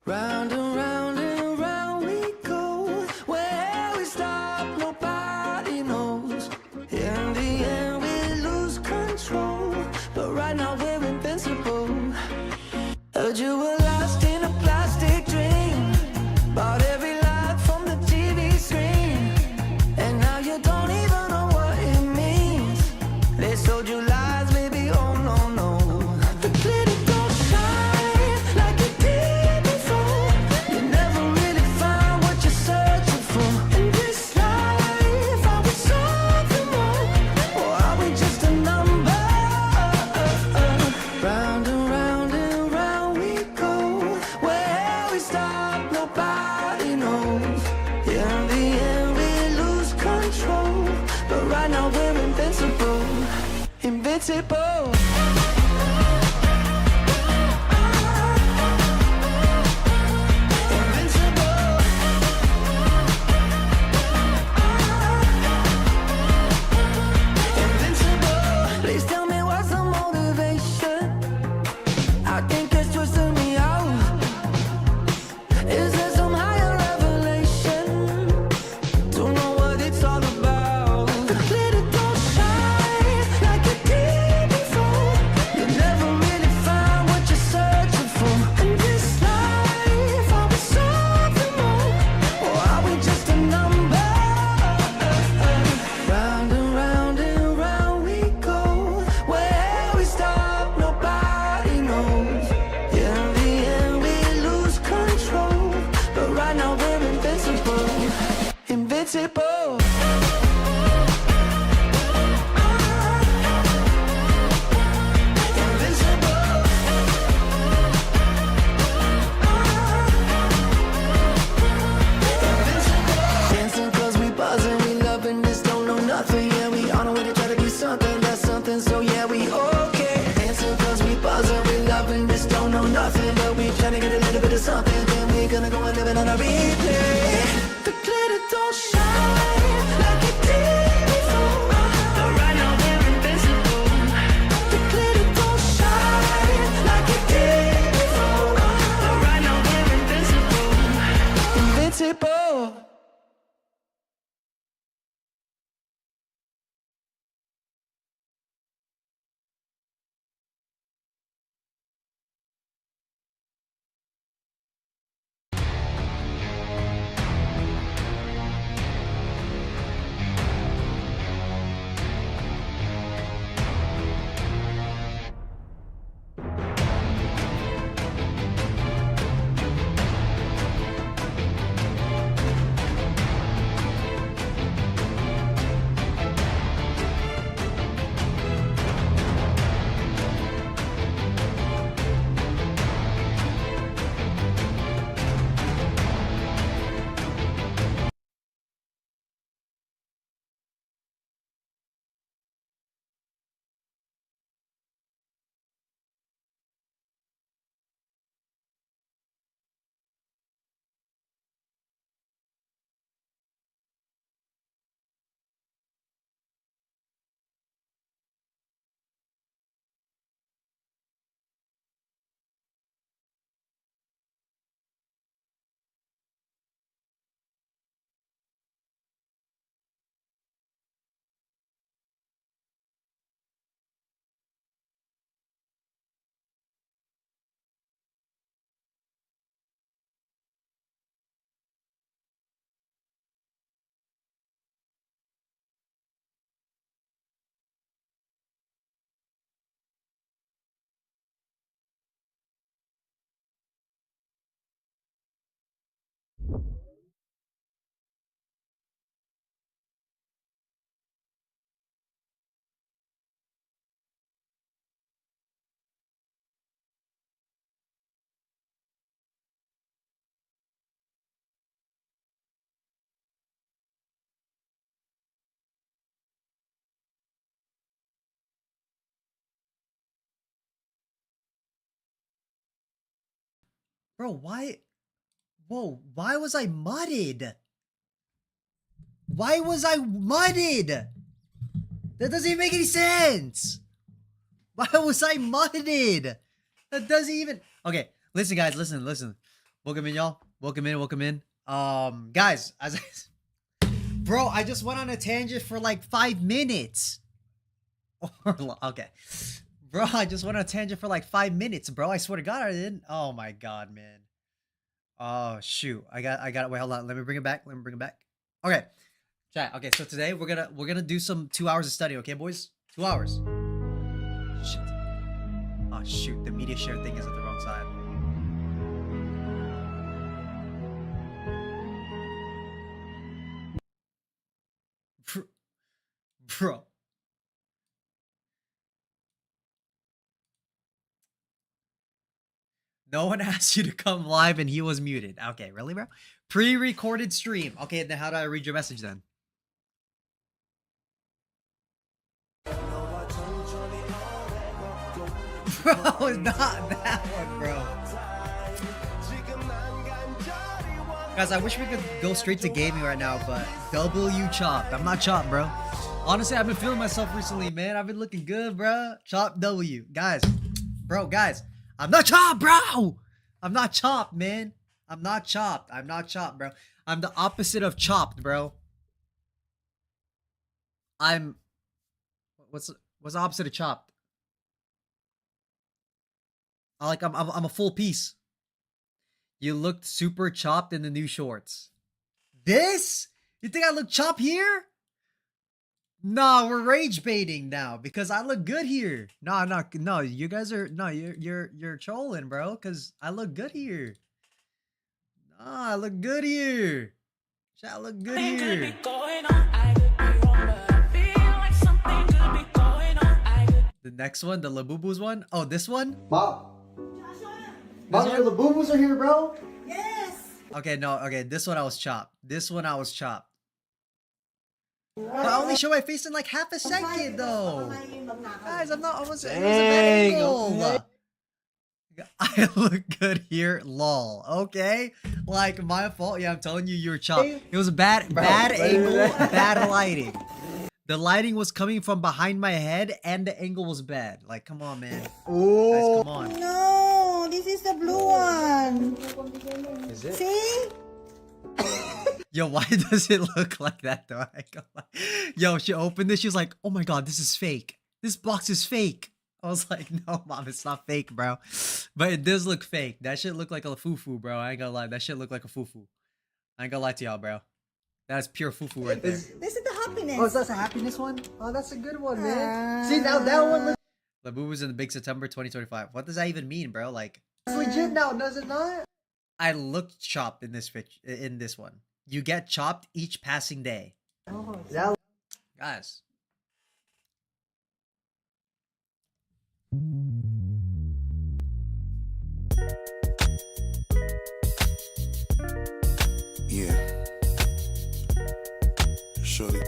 Round and round we go. Where we stop, nobody knows. In the end, we lose control. But right now, we're invincible. Heard you were lost in a plastic dream. Bought every lie from the TV screen. And now you don't even know what it means. They sold you lies, baby, oh no, no. The glitter don't shine like it did before. You never really find what you're searching for. In this life, are we something more? Or are we just a number? Round and round we go. Where we stop, nobody knows. In the end, we lose control. But right now, we're invincible. Invincible. Invincible. Invincible. Please tell me what's the motivation. I think it's twisting me out. Is there some higher revelation? Don't know what it's all about. The glitter don't shine like it did before. You never really find what you're searching for. In this life, are we something more? Or are we just a number? Round and round we go. Where we stop, nobody knows. In the end, we lose control. But right now, we're invincible. Invincible. Invincible. Dancing 'cause we buzzing, we loving this, don't know nothing. Yeah, we on our way to try to be something, that's something. So yeah, we okay. Dancing 'cause we buzzing, we loving this, don't know nothing, but we trying to get a little bit of something. Then we gonna go and live it on a replay. The glitter don't shine like it did before. But right now we're invincible. The glitter don't shine like it did before. But right now we're invincible. Invincible. Bro, why? Whoa, why was I mudded? Why was I mudded? That doesn't even make any sense. Why was I mudded? That doesn't even... Okay, Listen, guys, listen. Welcome in, y'all. Welcome in. Guys, bro, I just went on a tangent for like 5 minutes. Okay. Bro, I just went on a tangent for like 5 minutes, bro. I swear to God, I didn't. Oh my God, man. Oh shoot. I got wait, hold on. Let me bring it back. Okay. Chat. Okay, so today we're gonna do some 2 hours of study, okay, boys? 2 hours. Shit. Oh shoot, the media share thing is at the wrong side. Bro. No one asked you to come live and he was muted. Okay, really, bro? Pre-recorded stream. Okay, then how do I read your message then? Bro, it's not that one, bro. Guys, I wish we could go straight to gaming right now, but W chopped. I'm not chopped, bro. Honestly, I've been feeling myself recently, man. I've been looking good, bro. Chop W. Guys, I'm not chopped, bro. I'm not chopped, man. I'm not chopped, bro. I'm the opposite of chopped, bro. What's the opposite of chopped? I'm a full piece. You looked super chopped in the new shorts. This? You think I look chopped here? No, we're rage baiting now because I look good here. No, you guys are you're trolling, bro, cuz I look good here. No, I look good here. I look good here. The next one, the Labubu's one. Oh, this one? Mom, your Labubus are here, bro? Yes. Okay, no, okay, this one I was chopped. But I only show my face in like half a second, though. Guys, it was a bad angle. I look good here, lol. Okay, like my fault. Yeah, I'm telling you, you're chopped. It was a bad angle, bad lighting. The lighting was coming from behind my head, and the angle was bad. Like, come on, man. Guys, come on. No, this is the blue one. Is it? See? Yo, why does it look like that though? Yo, she opened this. She was like, "Oh my God, this is fake. This box is fake." I was like, "No, mom, it's not fake, bro." But it does look fake. That shit look like a fufu, bro. I ain't gonna lie. That shit look like a fufu. I ain't gonna lie to y'all, bro. That's pure fufu right there. This is the happiness. Oh, so that's a happiness one? Oh, that's a good one, man. See, now that one looks... Labubu's in the big September 2025. What does that even mean, bro? Like, it's legit now, does it not? I looked chopped in this one. You get chopped each passing day. Oh, Guys. Yeah. Shorty,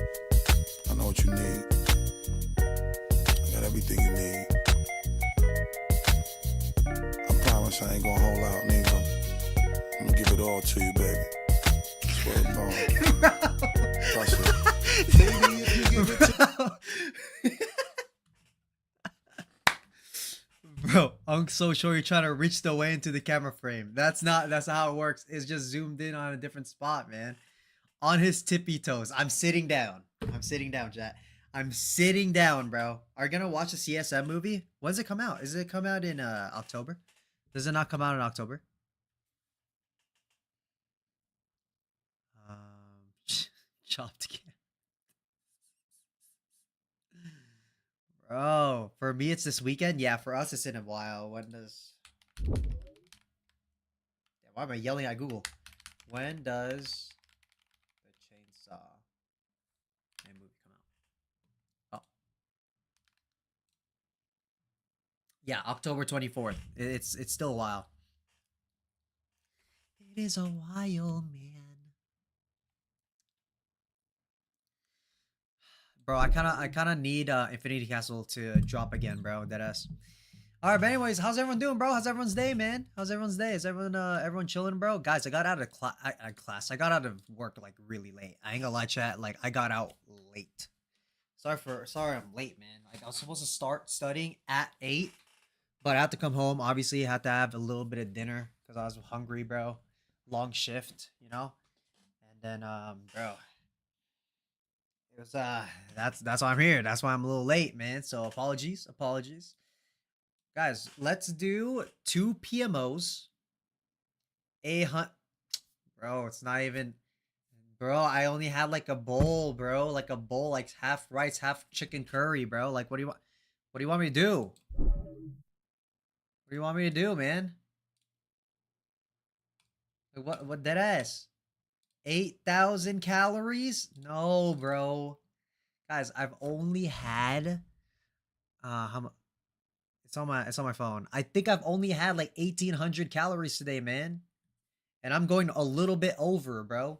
I know what you need. I got everything you need. I promise I ain't gonna hold out, nigga. I'm gonna give it all to you, baby. Swear to God. Trust it. Baby, if you give it to Bro, I'm so sure you're trying to reach the way into the camera frame. That's not how it works. It's just zoomed in on a different spot, man. On his tippy toes. I'm sitting down, chat. I'm sitting down, bro. Are you gonna watch the CSM movie? When does it come out? Does it come out in October? Does it not come out in October? Chopped again. Bro, for me it's this weekend. Yeah, for us it's in a while. When does... Why am I yelling at Google? When does the Chainsaw Man movie come out? Oh. Yeah, October 24th. It's still a while. It is a while, man. Bro, I kinda need Infinity Castle to drop again, bro. Deadass. Alright, but anyways, how's everyone doing, bro? How's everyone's day, man? How's everyone's day? Is everyone chilling, bro? Guys, I got out of class. I got out of work like really late. I ain't gonna lie, chat. Like, I got out late. Sorry I'm late, man. Like, I was supposed to start studying at 8, But I had to come home. Obviously, I had to have a little bit of dinner because I was hungry, bro. Long shift, you know. And then, bro, it was that's why I'm here. That's why I'm a little late, man. So apologies, guys. Let's do 2 PMOs. A hunt, bro. It's not even, bro. I only had like a bowl, bro. Like a bowl, like half rice, half chicken curry, bro. Like, what do you want? What do you want me to do? What do you want me to do, man? Like, what dead ass? 8,000 calories? No, bro. Guys, I've only had how much? It's on my phone. I think I've only had like 1,800 calories today, man. And I'm going a little bit over, bro.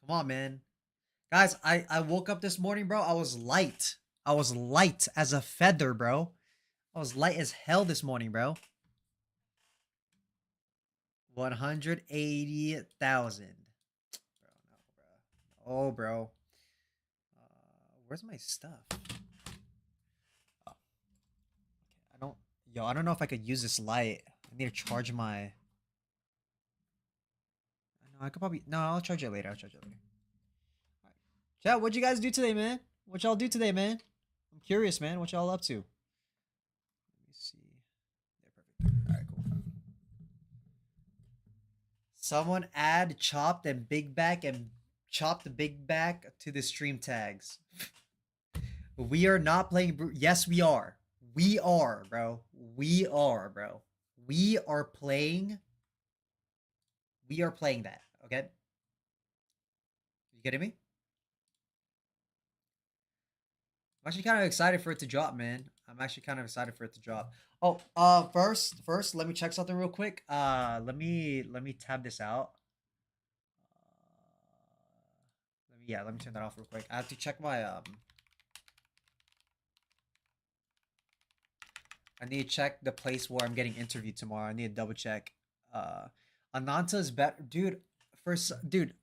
Come on, man. Guys, I woke up this morning, bro. I was light. I was light as a feather, bro. I was light as hell this morning, bro. 180,000. Bro, no, bro. Oh, bro. Where's my stuff? Oh, okay. I don't know if I could use this light. I need to charge my. No, I could probably. No, I'll charge it later. All right. Chat, what'd you guys do today, man? What y'all do today, man? I'm curious, man. What y'all up to? Let me see. Yeah, perfect. All right, cool. Someone add chopped and big back and chopped the big back to the stream tags. We are not playing. Yes, we are. We are, bro. We are, bro. We are playing. We are playing that. Okay. You getting me? I'm actually kind of excited for it to drop, man. I'm actually kind of excited for it to drop. Oh, first, let me check something real quick. Let me tab this out. Let me turn that off real quick. I have to check my I need to check the place where I'm getting interviewed tomorrow. I need to double check. Ananta's better, dude. Dude,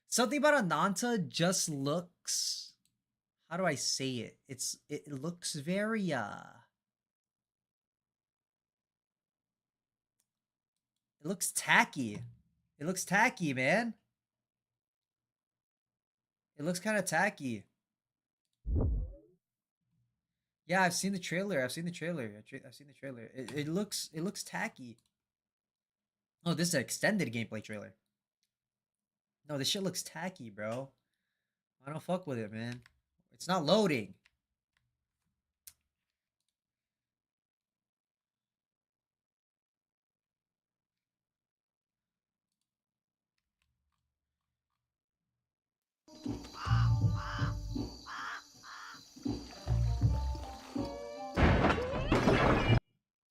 something about Ananta just looks. How do I say it? It looks very It looks tacky. It looks tacky, man. It looks kind of tacky. Yeah, I've seen the trailer. I've seen the trailer. I've seen the trailer. It looks tacky. Oh, this is an extended gameplay trailer. No, this shit looks tacky, bro. I don't fuck with it, man. It's not loading.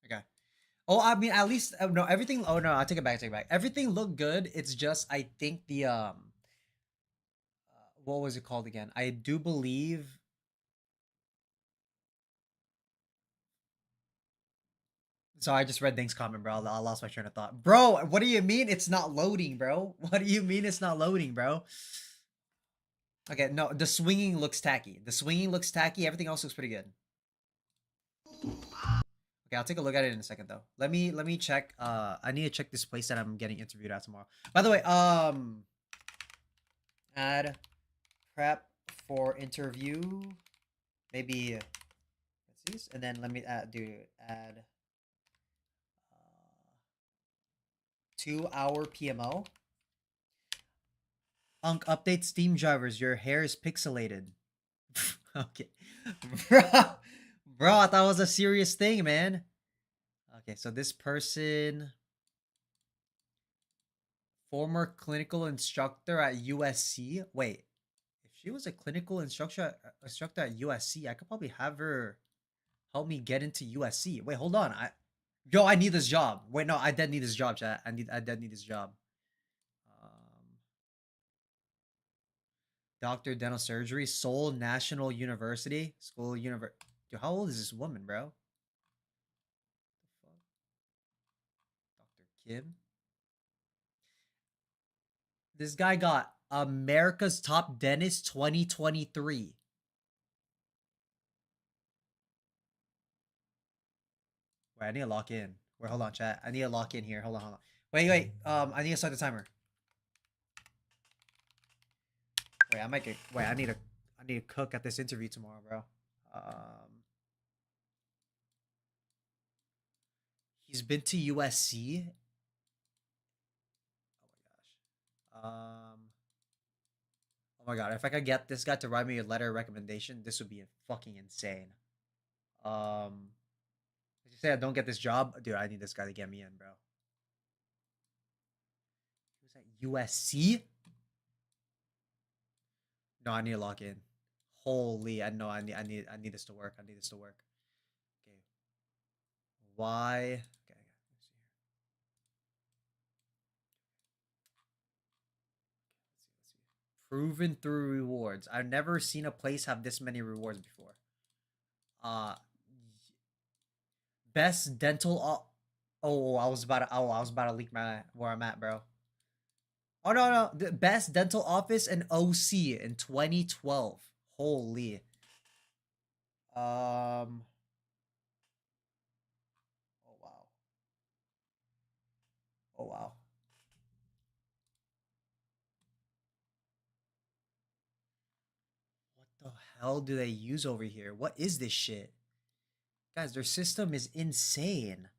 Okay. Oh, I mean, at least no, everything. Oh no, I take it back. Everything looked good. It's just I think the what was it called again? I do believe. So I just read Things comment, bro. I lost my train of thought, bro. What do you mean it's not loading, bro? What do you mean it's not loading, bro? Okay, no, the swinging looks tacky. The swinging looks tacky. Everything else looks pretty good. Okay, I'll take a look at it in a second though. Let me check. I need to check this place that I'm getting interviewed at tomorrow. By the way, add prep for interview. Maybe let's see, and then let me add 2-hour PMO. Unk update Steam drivers. Your hair is pixelated. Okay, bro, I thought it was a serious thing, man. Okay, so this person, former clinical instructor at USC. Wait, if she was a clinical instructor at USC, I could probably have her help me get into USC. Wait, hold on. I need this job. Wait, no, I dead need this job, chat. I dead need this job. Doctor Dental Surgery, Seoul National University, Dude, how old is this woman, bro? Dr. Kim. This guy got America's Top Dentist 2023. Wait, I need to lock in. Wait, hold on, chat. I need to lock in here. Hold on, hold on. Wait. I need to start the timer. Wait, I might get. Wait, I need to cook at this interview tomorrow, bro. He's been to USC. Oh my gosh. Oh my god, if I could get this guy to write me a letter of recommendation, this would be fucking insane. As you say, I don't get this job, dude. I need this guy to get me in, bro. He was at USC. No, I need to lock in. Holy, I know. I need this to work. I need this to work. Okay. Why? Okay. Let's see here. Let's see. Proven through rewards. I've never seen a place have this many rewards before. Best dental. Oh, I was about to leak where I'm at, bro. Oh no, the best dental office in OC in 2012. Holy. Oh wow. Oh wow. What the hell do they use over here? What is this shit? Guys, their system is insane.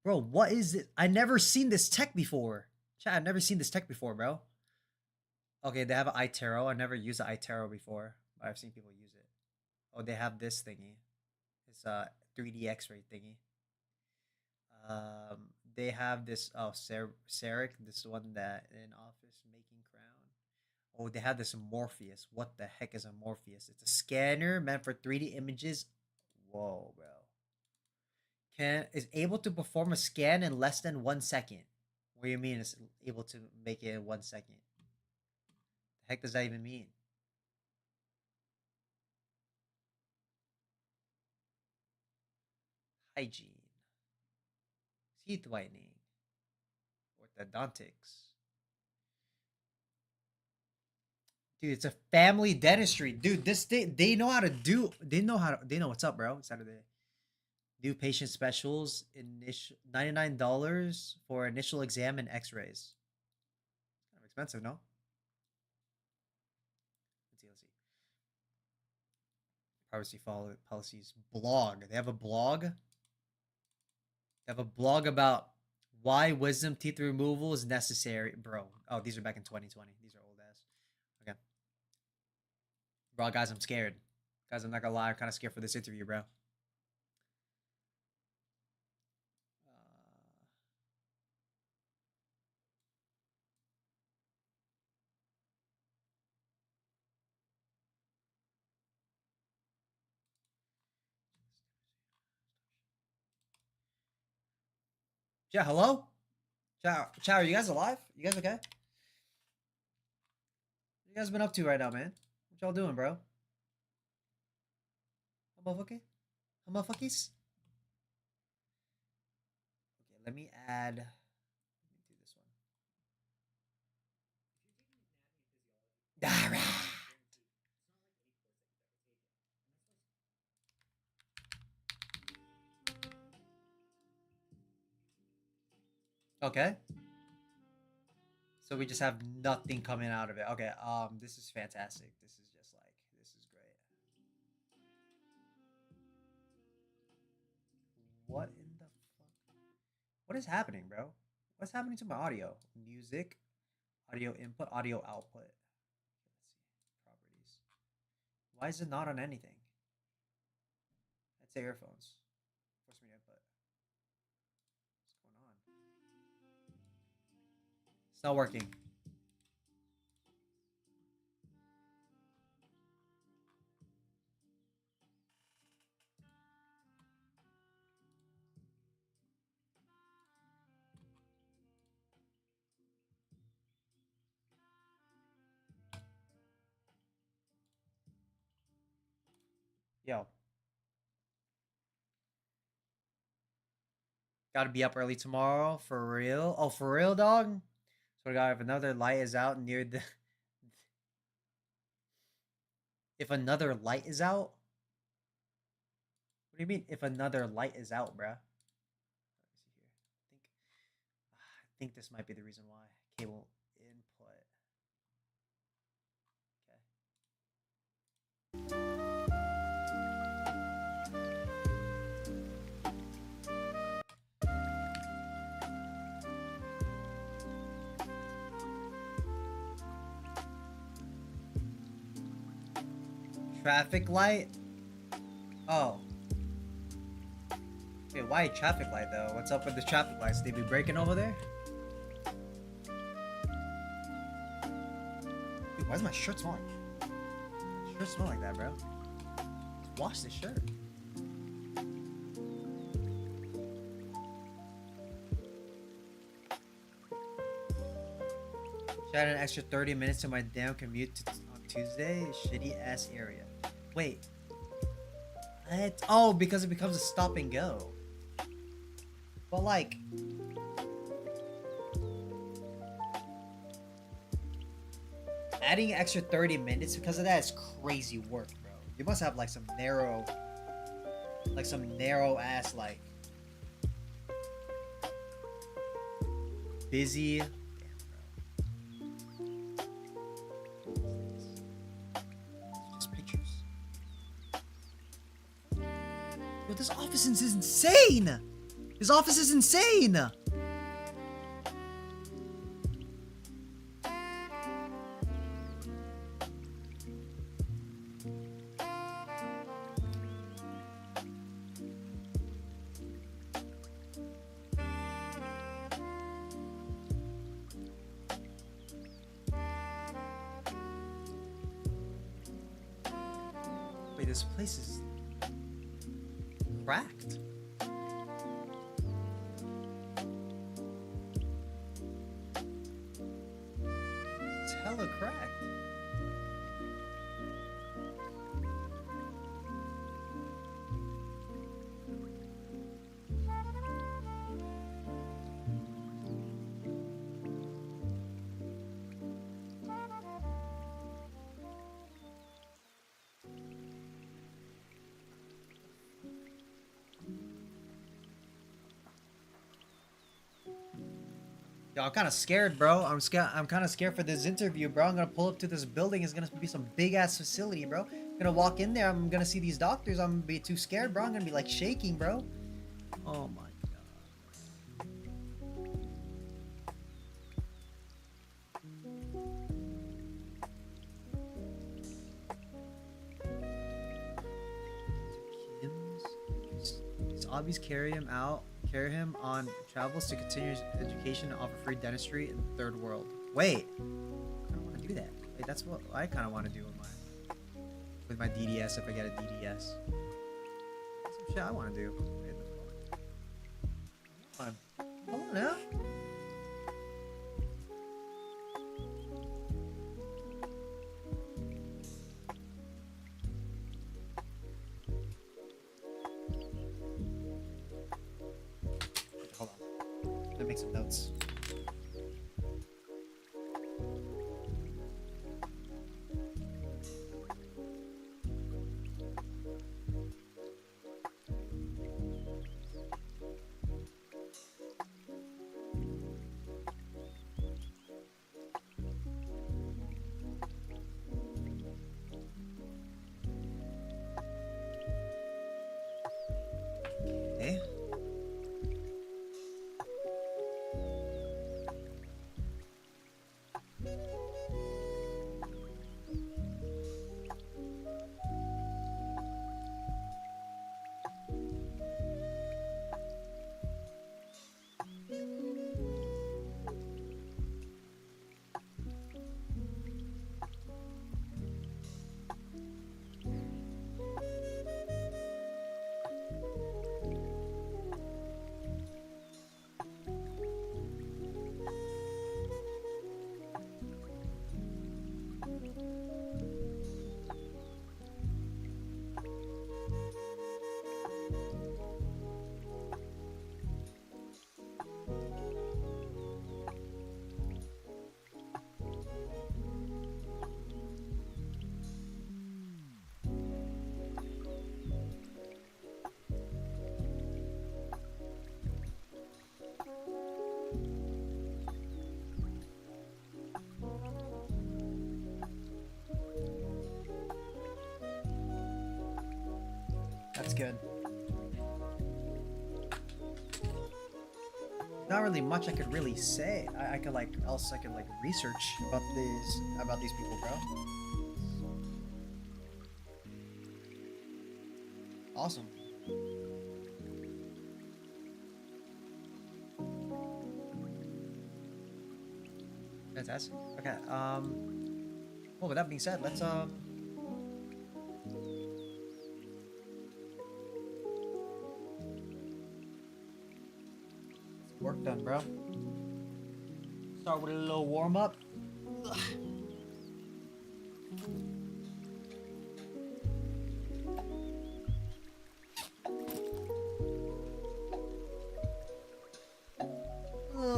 Bro, what is it? I never seen this tech before. Chat, I've never seen this tech before, bro. Okay, they have an iTero. I never used an iTero before, but I've seen people use it. Oh, they have this thingy. It's a 3D X-ray thingy. They have this Ceric, this one that in office making crown. Oh, they have this Morpheus. What the heck is a Morpheus? It's a scanner meant for 3D images. Whoa, bro. Is able to perform a scan in less than 1 second. What do you mean it's able to make it in 1 second? The heck does that even mean? Hygiene. Teeth whitening. Orthodontics. Dude, it's a family dentistry. Dude, this thing, they know how to do, they know what's up, bro. Saturday. New patient specials, initial $99 for initial exam and x-rays. Kind of expensive, no? Let's see. Privacy policies. Blog. They have a blog. They have a blog about why wisdom teeth removal is necessary. Bro. Oh, these are back in 2020. These are old ass. Okay. Bro, guys, I'm scared. Guys, I'm not gonna lie. I'm kind of scared for this interview, bro. Yeah, hello? Chow, are you guys alive? You guys okay? What you guys been up to right now, man? What y'all doing, bro? Motherfucker? Motherfuckers? Okay, let me add. Let me do this one. Alright. Okay. So we just have nothing coming out of it. Okay, this is fantastic. This is just like, this is great. What in the fuck? What is happening, bro? What's happening to my audio? Music, audio input, audio output. Let's see. Properties. Why is it not on anything? Let's say earphones. Force me to input. What's going on? It's not working. Yo. Gotta be up early tomorrow. For real? Oh, for real, dog? So, God, if another light is out near the. If another light is out? What do you mean, if another light is out, bruh? think this might be the reason why. Cable input. Traffic light? Oh. Wait, why traffic light though? What's up with the traffic lights? They be breaking over there? Dude, why does my shirt smell like? My shirt smell like that, bro? Let's wash this shirt. Should add an extra 30 minutes to my damn commute on Tuesday. Shitty ass area. Wait. What? Oh, because it becomes a stop and go. But like, adding an extra 30 minutes because of that is crazy work, bro. You must have like some narrow ass like busy. Damn, bro. Just pictures. Yo, this office is insane. This office is insane. Wait, this place is cracked. It's hella cracked. Yo, I'm kind of scared, bro. I'm kind of scared for this interview, bro. I'm gonna pull up to this building. It's gonna be some big ass facility, bro. I'm gonna walk in there. I'm gonna see these doctors. I'm gonna be too scared, bro. I'm gonna be like shaking, bro. Oh my god. His hobbies carry him on travels to continue his education and offer free dentistry in the third world. Wait, I kind of want to do that. Wait, that's what I kind of want to do with my DDS if I get a DDS. That's some shit I want to do. Wait, hold on now. Hold on. Let me make some notes. Okay. good. Not really much I could really say. I could like research about these people, bro. Awesome. Fantastic. Okay. Well, with that being said, let's work done, bro. Start with a little warm up.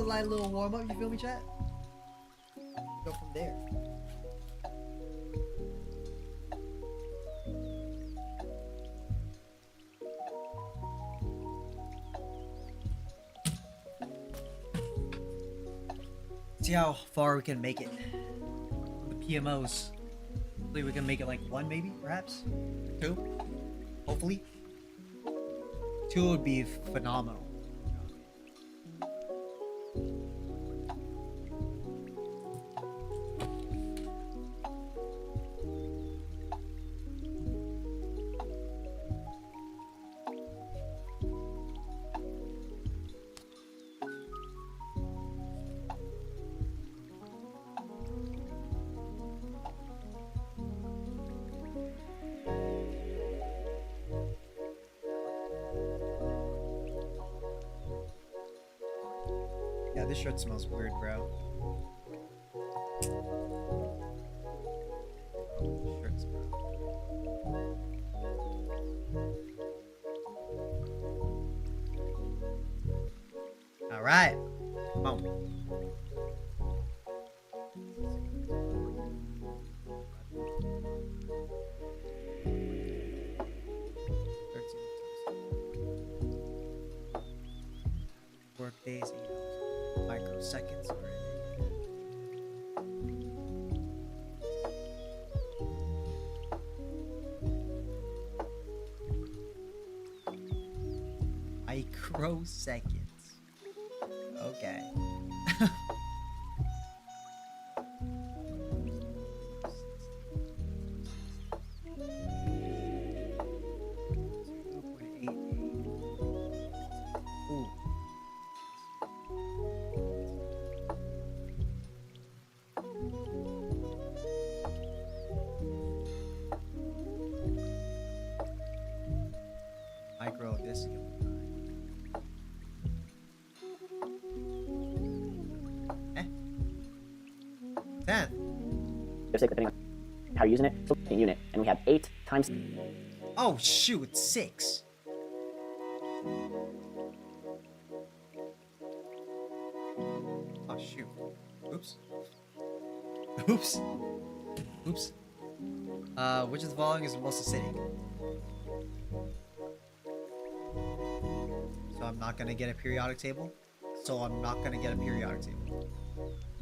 Light little warm up, you feel me, chat? Go from there. See how far we can make it. The PMOs. Hopefully we can make it like 1 maybe, perhaps? 2? Hopefully. 2 would be phenomenal. Yeah, this shirt smells weird, bro. Shirts, bro. All right, come on. Work days, 8 hours, microseconds already. Microseconds. Okay. Ooh. Micro this. 10. Depending on how you're using it, so in unit, and we have 8 times. Oh shoot, 6. Oh shoot. Oops. Oops. Oops. Which of the following is the most acidic? So I'm not gonna get a periodic table.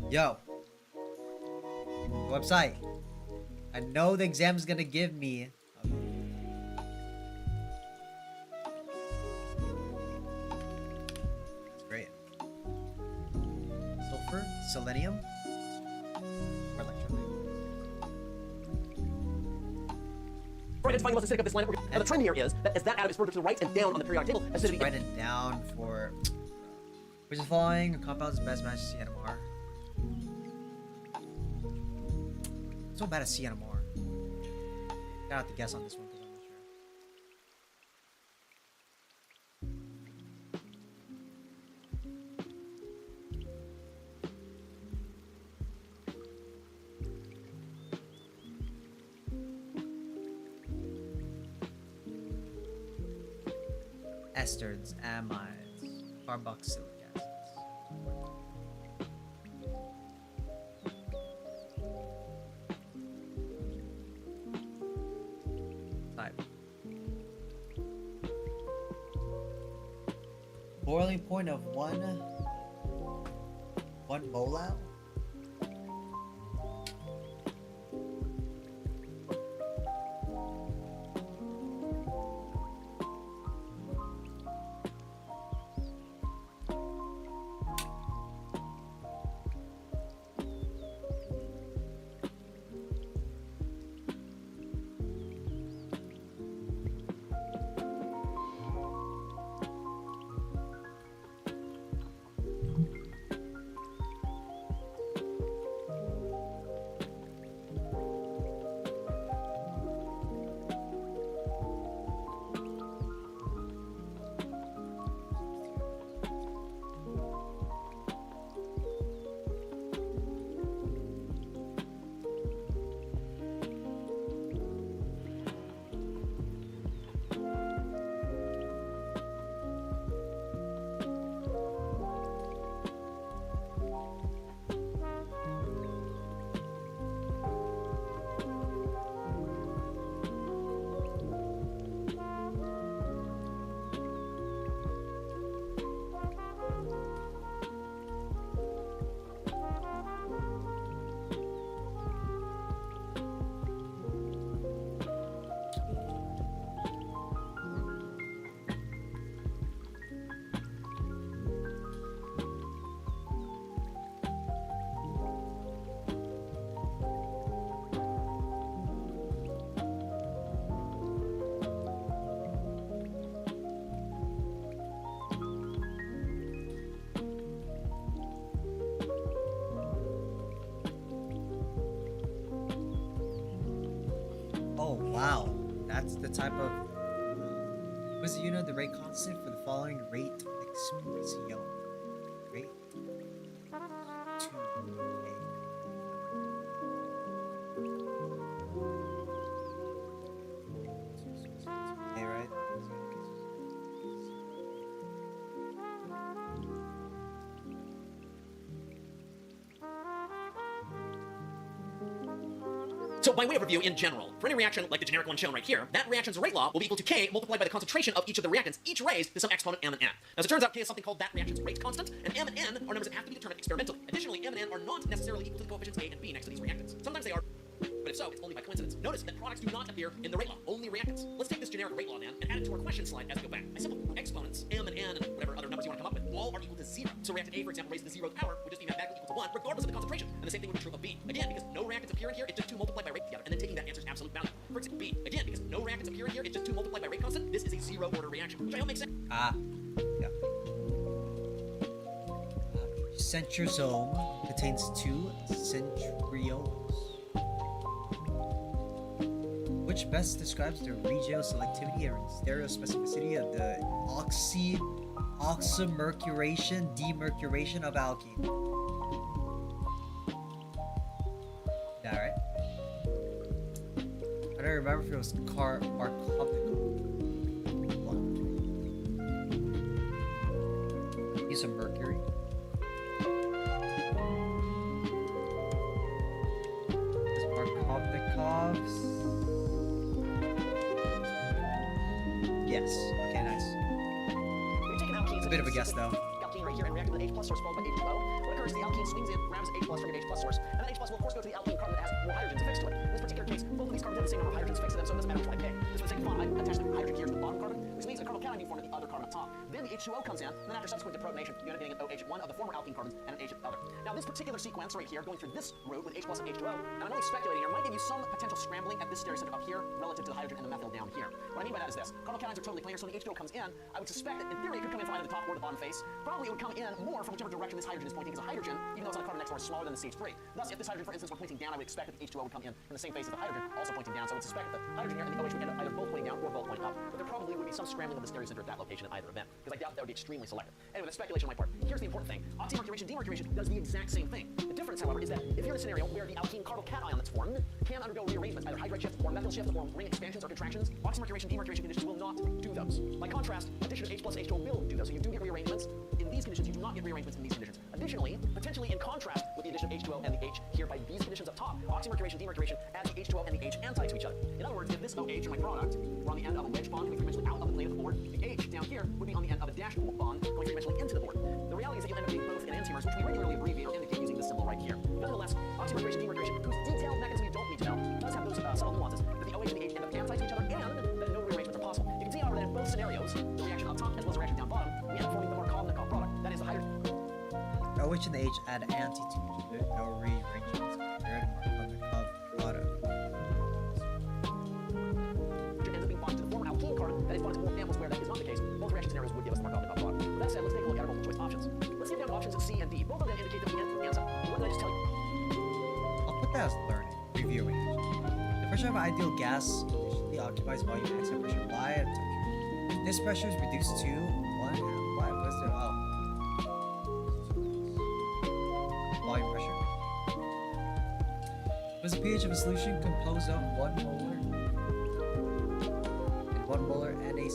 Yo. Website. I know the exam is gonna give me. That's great. Sulfur, selenium, or electrolyte. For identifying the most acidic of this lineup, now the trend here is that as that atom is further to the right and down on the periodic table, acidity. Write it down for. Which is the following compounds best match CNMR? So bad at CNMR. Gotta have to guess on this one because I'm not sure. Esters, amides, carboxylic acids. Type. Boiling point of 1 molal. Wow, that's the type of. Was it, the rate constant for the following rate expression? Rate 2a. A, right? So by way of review, in general, for any reaction like the generic one shown right here, that reaction's rate law will be equal to K multiplied by the concentration of each of the reactants, each raised to some exponent m and n. Now, as it turns out, K is something called that reaction's rate constant, and m and n are numbers that have to be determined experimentally. Additionally, m and n are not necessarily equal to the coefficients A and B next to these reactants. Sometimes they are, but if so, it's only by coincidence. Notice that products do not appear in the rate law, only reactants. Let's take this generic rate law then and add it to our question slide as we go back. My simple exponents, m and n, and whatever other numbers you want to come up with, all are equal to 0. So reactant A, for example, raised to the 0th power would just be mathematically equal to 1, regardless of the concentration. And the same thing would be true of B. Again, because no reactants appear in here, it's just 2 multiplied by rate together, and then taking that answer's absolute value. For example, B. Again, because no reactants appear in here, it's just 2 multiplied by rate constant, this is a 0-order reaction, which I hope makes sense. Yeah. Each centrosome contains 2 centrioles. Which best describes the regioselectivity and stereospecificity of the oxymercuration demercuration of alkene? Yeah, right? I don't remember if it was Markovnikov. Use some mercury. Is Markovnikov's? Yes. Okay, nice. It's a bit of a guess, though. Alkene right here and react with an H+ source followed by H2O. What occurs is the alkene swings in, grabs H+ from your H+ source, and then H+ will of course go to the alkene carbon that has more hydrogens affixed to it. In this particular case, both of these carbons have the same number of hydrogens fixed to them, so it doesn't matter which one I pick. Just for the sake of fun, I attach the hydrogen here to the bottom carbon, which means a carbonyl cation being formed at the other carbon up top. Then the H2O comes in, and then after subsequent deprotonation, you end up getting an OH at one of the former alkene carbons and an H at the other. Now this particular sequence right here, going through this route with H+ and H2O, and I'm only speculating here, might give you some potential scrambling at this stereocenter up here relative to the hydrogen and the methyl down here. What I mean by that is this: carbonyl cations are totally planar, so when the H2O comes in, I would suspect that in theory it could come in from either the top or the bottom face. Probably it would come in more from whichever direction this hydrogen is pointing, because a hydrogen, even though it's on a carbon next door, is smaller than the CH3. Thus, if this hydrogen, for instance, were pointing down, I would expect that the H2O would come in from the same face as the hydrogen, also pointing down. So I would suspect that the hydrogen here and the OH would end up either both pointing down or both pointing up. But there probably would be some scrambling of the stereocenter at that location in either event, because I doubt that would be extremely selective. Anyway, that's speculation on my part. Here's the important thing: oxymercuration, demercuration does the exact same thing. The difference, however, is that if you're in a scenario where the alkene carbonyl cation that's formed can undergo rearrangements, either hydride shift or methyl shift or ring expansions or contractions, oxymercuration, demercuration conditions will not do those. By contrast, addition of H+ H2O will do those. So you do get rearrangements in these conditions. You do not get rearrangements in these conditions. Additionally, potentially in contrast with the addition of H2O and the H here by these conditions up top, oxymercuration, demercuration adds the H2O and the H anti to each other. In other words, if this OH in my product were on the end of a wedge bond going three-dimensionally out of the plane of the board, the H down here would be on the end of a dashed bond going three-dimensionally into the board. The reality is that you'll end up getting both in enantiomers, which we regularly abbreviate or indicate using this symbol right here. Nonetheless, oxymercuration, demercuration, whose detailed mechanism you don't need to know, does have those subtle nuances that the OH and the H end up anti to each other, and that no rearrangements are possible. You can see, however, that in both scenarios, the reaction up top as well as the reaction down bottom, we end up forming the Markovnikov product. That is the hydrogen. OH and the H add anti to each other. No rearrangements. Third Markovnikov product. Ends up being bonded to the former alkene carbon that is bonded to more amples, where that is not the case. Both reaction scenarios would give us the Markovnikov product. With that said, let's take a look at our multiple choice options. Let's see if we have options C and D. Both of them indicate that we answer. What did I just tell you? I'll put that as learning, reviewing. The pressure of an ideal gas initially occupies volume X and pressure Y at temperature. If this pressure is reduced to 1/2 Y, what is the volume pressure? What is the pH of a solution composed of 1 molar and 1 molar NaCH?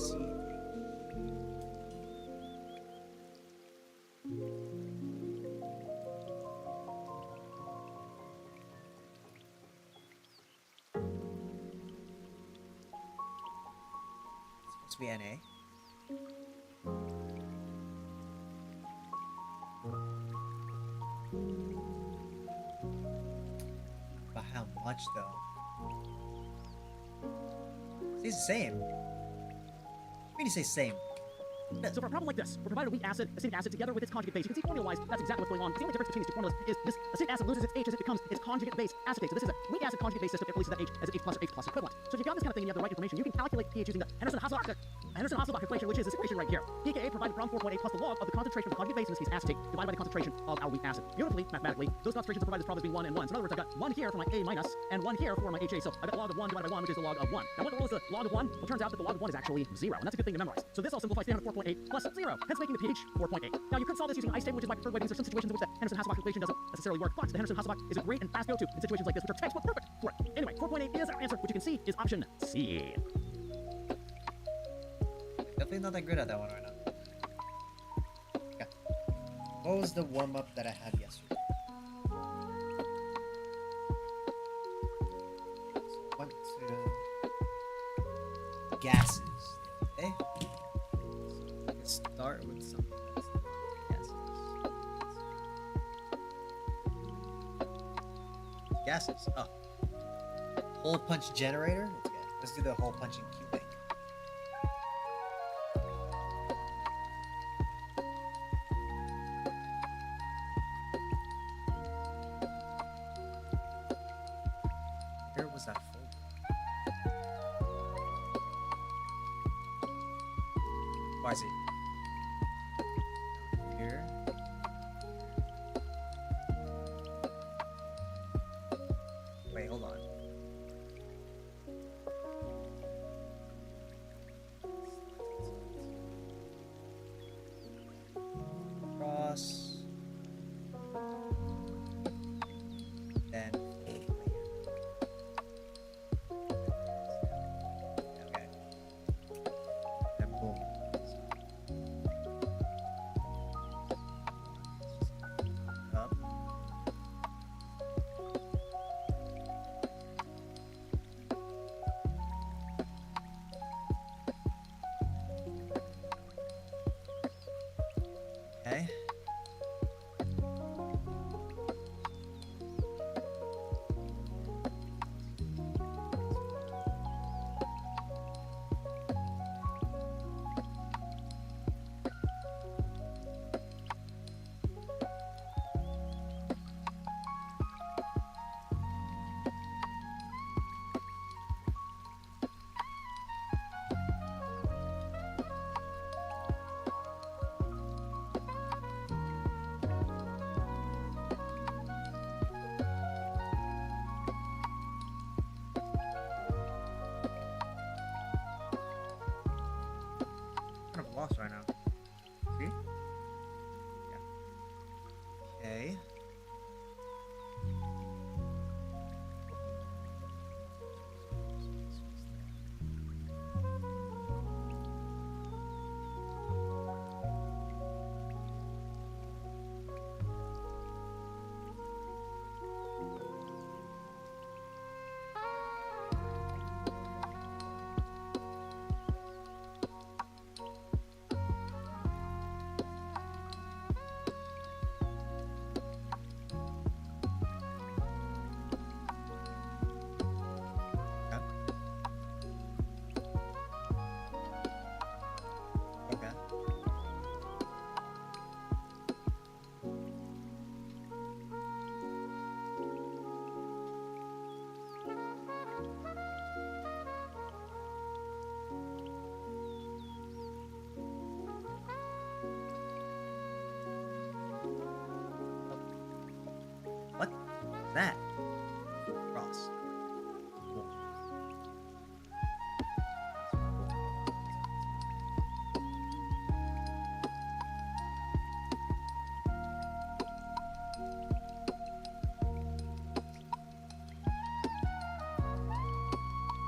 Supposed to be Na. But how much though? It's the same. What do you mean you say same? So for a problem like this, we're provided a weak acid, acetic acid, together with its conjugate base. You can see formula-wise, that's exactly what's going on. The only difference between these two formulas is this acetic acid loses its H as it becomes its conjugate base acetate. So this is a weak acid conjugate base system. It releases that H as H+ or H+ equivalent. So if you've got this kind of thing and you have the right information, you can calculate pH using the Henderson-Hassel Henderson-Hasselbalch equation, which is this equation right here. pKa provided from 4.8 plus the log of the concentration of the conjugate base, in this case acetate, divided by the concentration of our weak acid. Beautifully, mathematically, those concentrations are provided as probably being 1 and 1. So in other words, I've got 1 here for my A minus, and 1 here for my HA. So I've got log of 1 divided by 1, which is the log of 1. Now what the rule is the log of 1? Well, it turns out that the log of 1 is actually 0, and that's a good thing to memorize. So this all simplifies 304.8 plus 0, hence making the pH 4.8. Now you could solve this using ice table, which is my preferred way, because there's some situations in which the Henderson-Hasselbalch equation doesn't necessarily work, but the Henderson-Hasselbalch is a great and fast go-to in situations like this, which are textbook perfect for it. Anyway, 4.8 is our answer, which you can see is option C. Definitely not that good at that one right now. Okay. What was the warm-up that I had yesterday? So went to gases. Okay. So let's start with something that's gases. Gases. Oh. Hole punch generator. Let's do the hole punching cubic. Where was that folder? Why is it here? Wait, hold on. Cross. Then okay. Then boom. Up. Okay. Kind of lost right now. See? Yeah. Okay. Okay. What is that? Cross. Cool.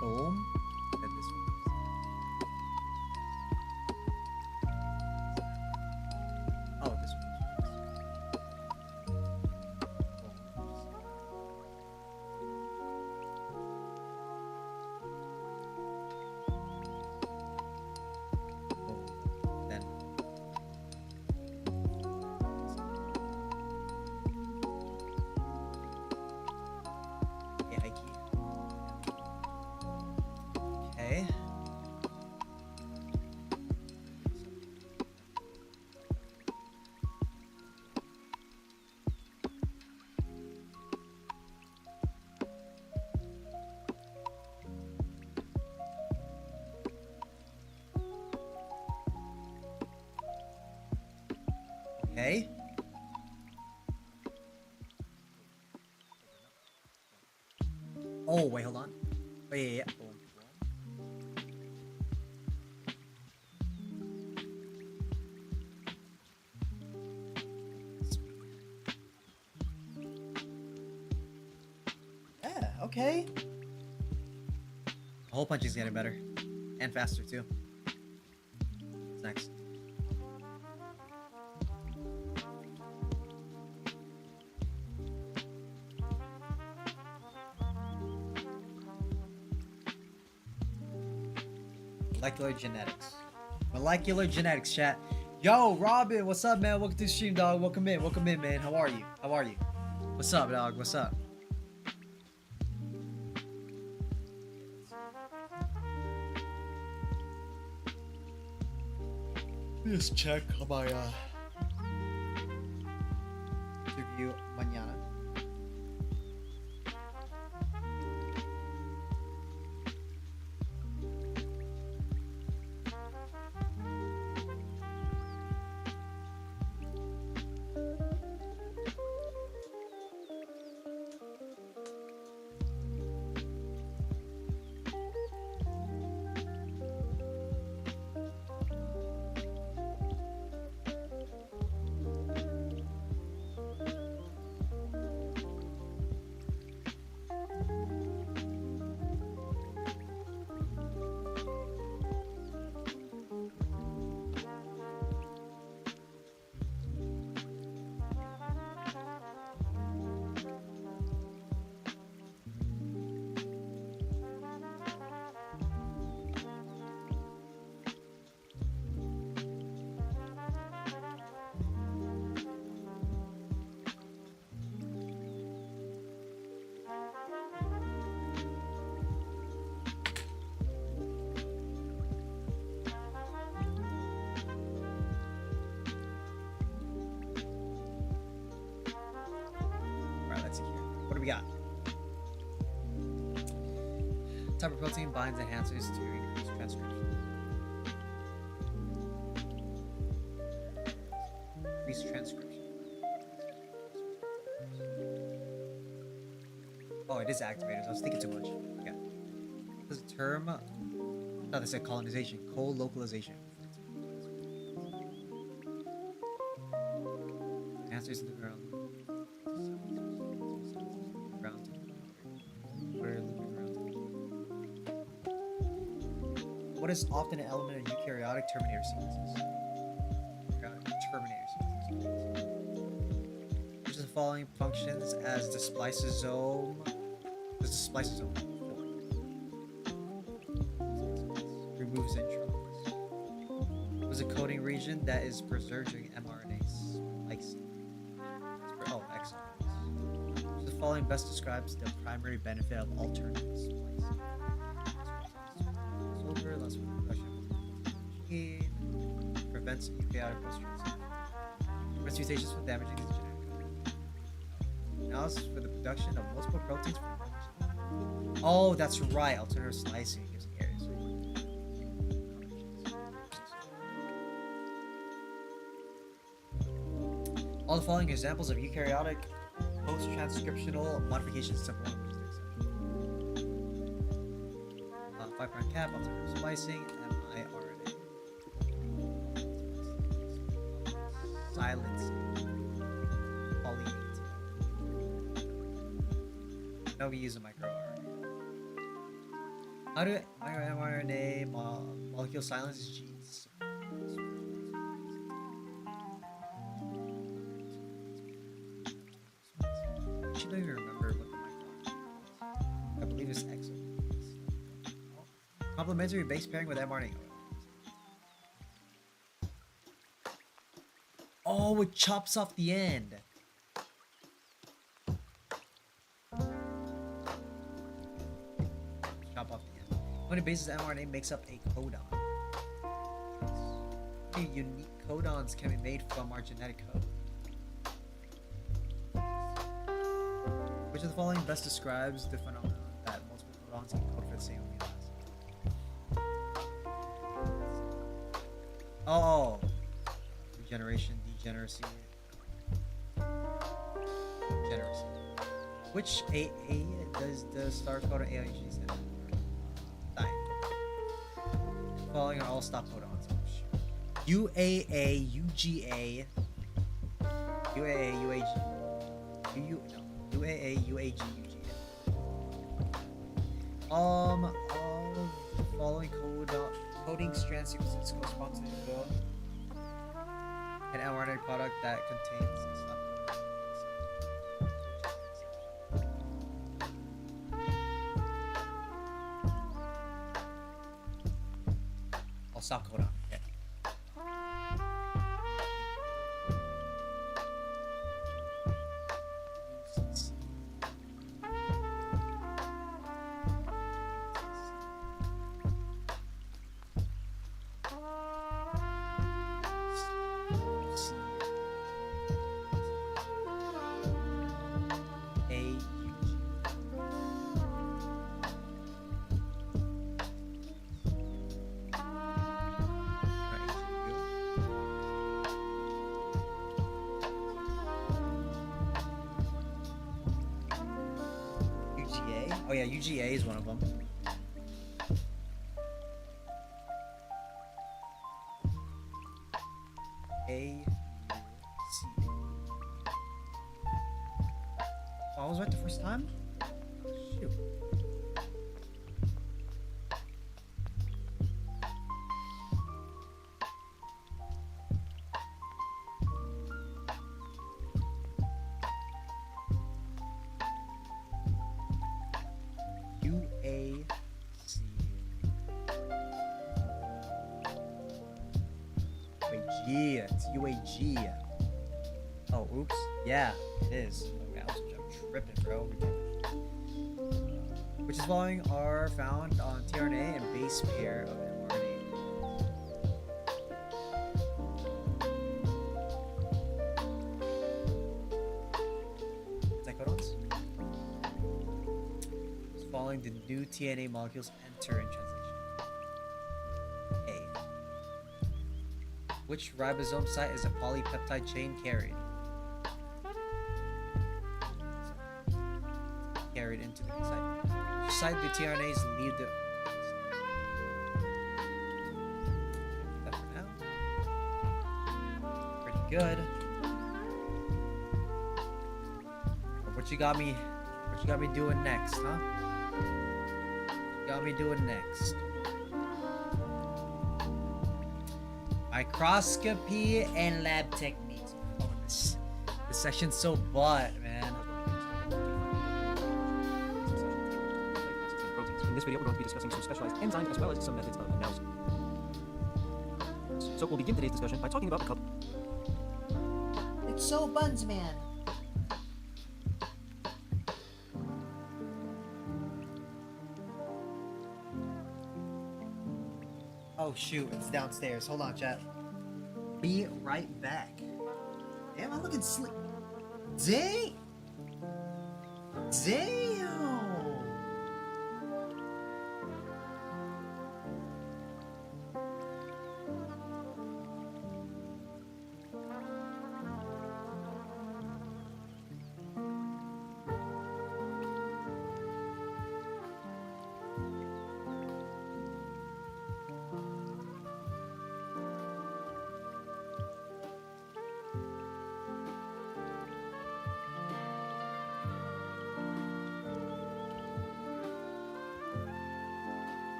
Boom. Then this one. Oh, this one. Then yeah, I keep. Oh, wait, hold on. Wait, yeah. Boom, yeah, okay. The hole punching's getting better. And faster, too. What's next? Molecular genetics. Molecular genetics, chat. Yo, Robin, what's up, man? Welcome to the stream, dog. Welcome in, man. How are you? How are you? What's up, dog? What's up? Just check on my interview mañana. Alright, let's see here. What do we got? Type of protein binds enhancers to increase transcription. Increase transcription. Oh, it is activators. I was thinking too much. Okay. There's a term. No, they said colonization. Co-localization. Enhancers in the ground. What is often an element of eukaryotic terminator sequences? Terminator sequences. Which of the following functions as the spliceosome? Does the spliceosome perform? Removes introns. What is a coding region that is preserved during mRNA splicing? Oh, exons. Which of the following best describes the primary benefit of alternative splicing? Less production gene prevents eukaryotic post-translation. Prevents mutations from damaging the genetic code. Analysis for the production of multiple proteins from oh, that's right. Alternative slicing gives areas. All the following examples of eukaryotic post-transcriptional modifications to one. 5' cap, alternative splicing, miRNA. Silencing. Polynate. Now we use a microRNA. How do microRNA molecule silences genes? I actually don't even remember what the microRNA is. I believe it's exo. Complementary base pairing with mRNA. Oh, it chops off the end. Chop off the end. How many bases mRNA makes up a codon? How many unique codons can be made from our genetic code? Which of the following best describes the phenomenon that multiple codons can code for the same amino acid? Oh, regeneration, degeneracy, degeneracy. Which AA does the star code of AIG stand for? Nine. Following are all stop codons. Oh, shoot. UAA, UGA, UAA, UAG, no, UAA, UAG, UGA. All the following coding strand sequences correspond to the an mRNA product that contains stop codon. I'll stop codon. Okay. Oh yeah, UGA is one of them. A C. Oh, I was right the first time? Shoot. UAC. Wait, yeah, it's UAG. Oh, oops. Yeah, it is. Okay, I'm tripping, bro. Which is following are found on tRNA and base pair of mRNA. Anticodons? Following the new TNA molecules enter in translation. A. Which ribosome site is a polypeptide chain carried? Carried into the site. Which site do tRNAs leave the... That for now. Pretty good. What you got me doing next, huh? Got me doing next. Microscopy and lab techniques. Oh, this section's so butt, man. In this video, we're going to be discussing some specialized enzymes as well as some methods of analysis. So we'll begin today's discussion by talking about a couple. It's so buns, man. Oh shoot, it's downstairs. Hold on, chat. Be right back. Damn, I'm looking slick. Damn! Damn!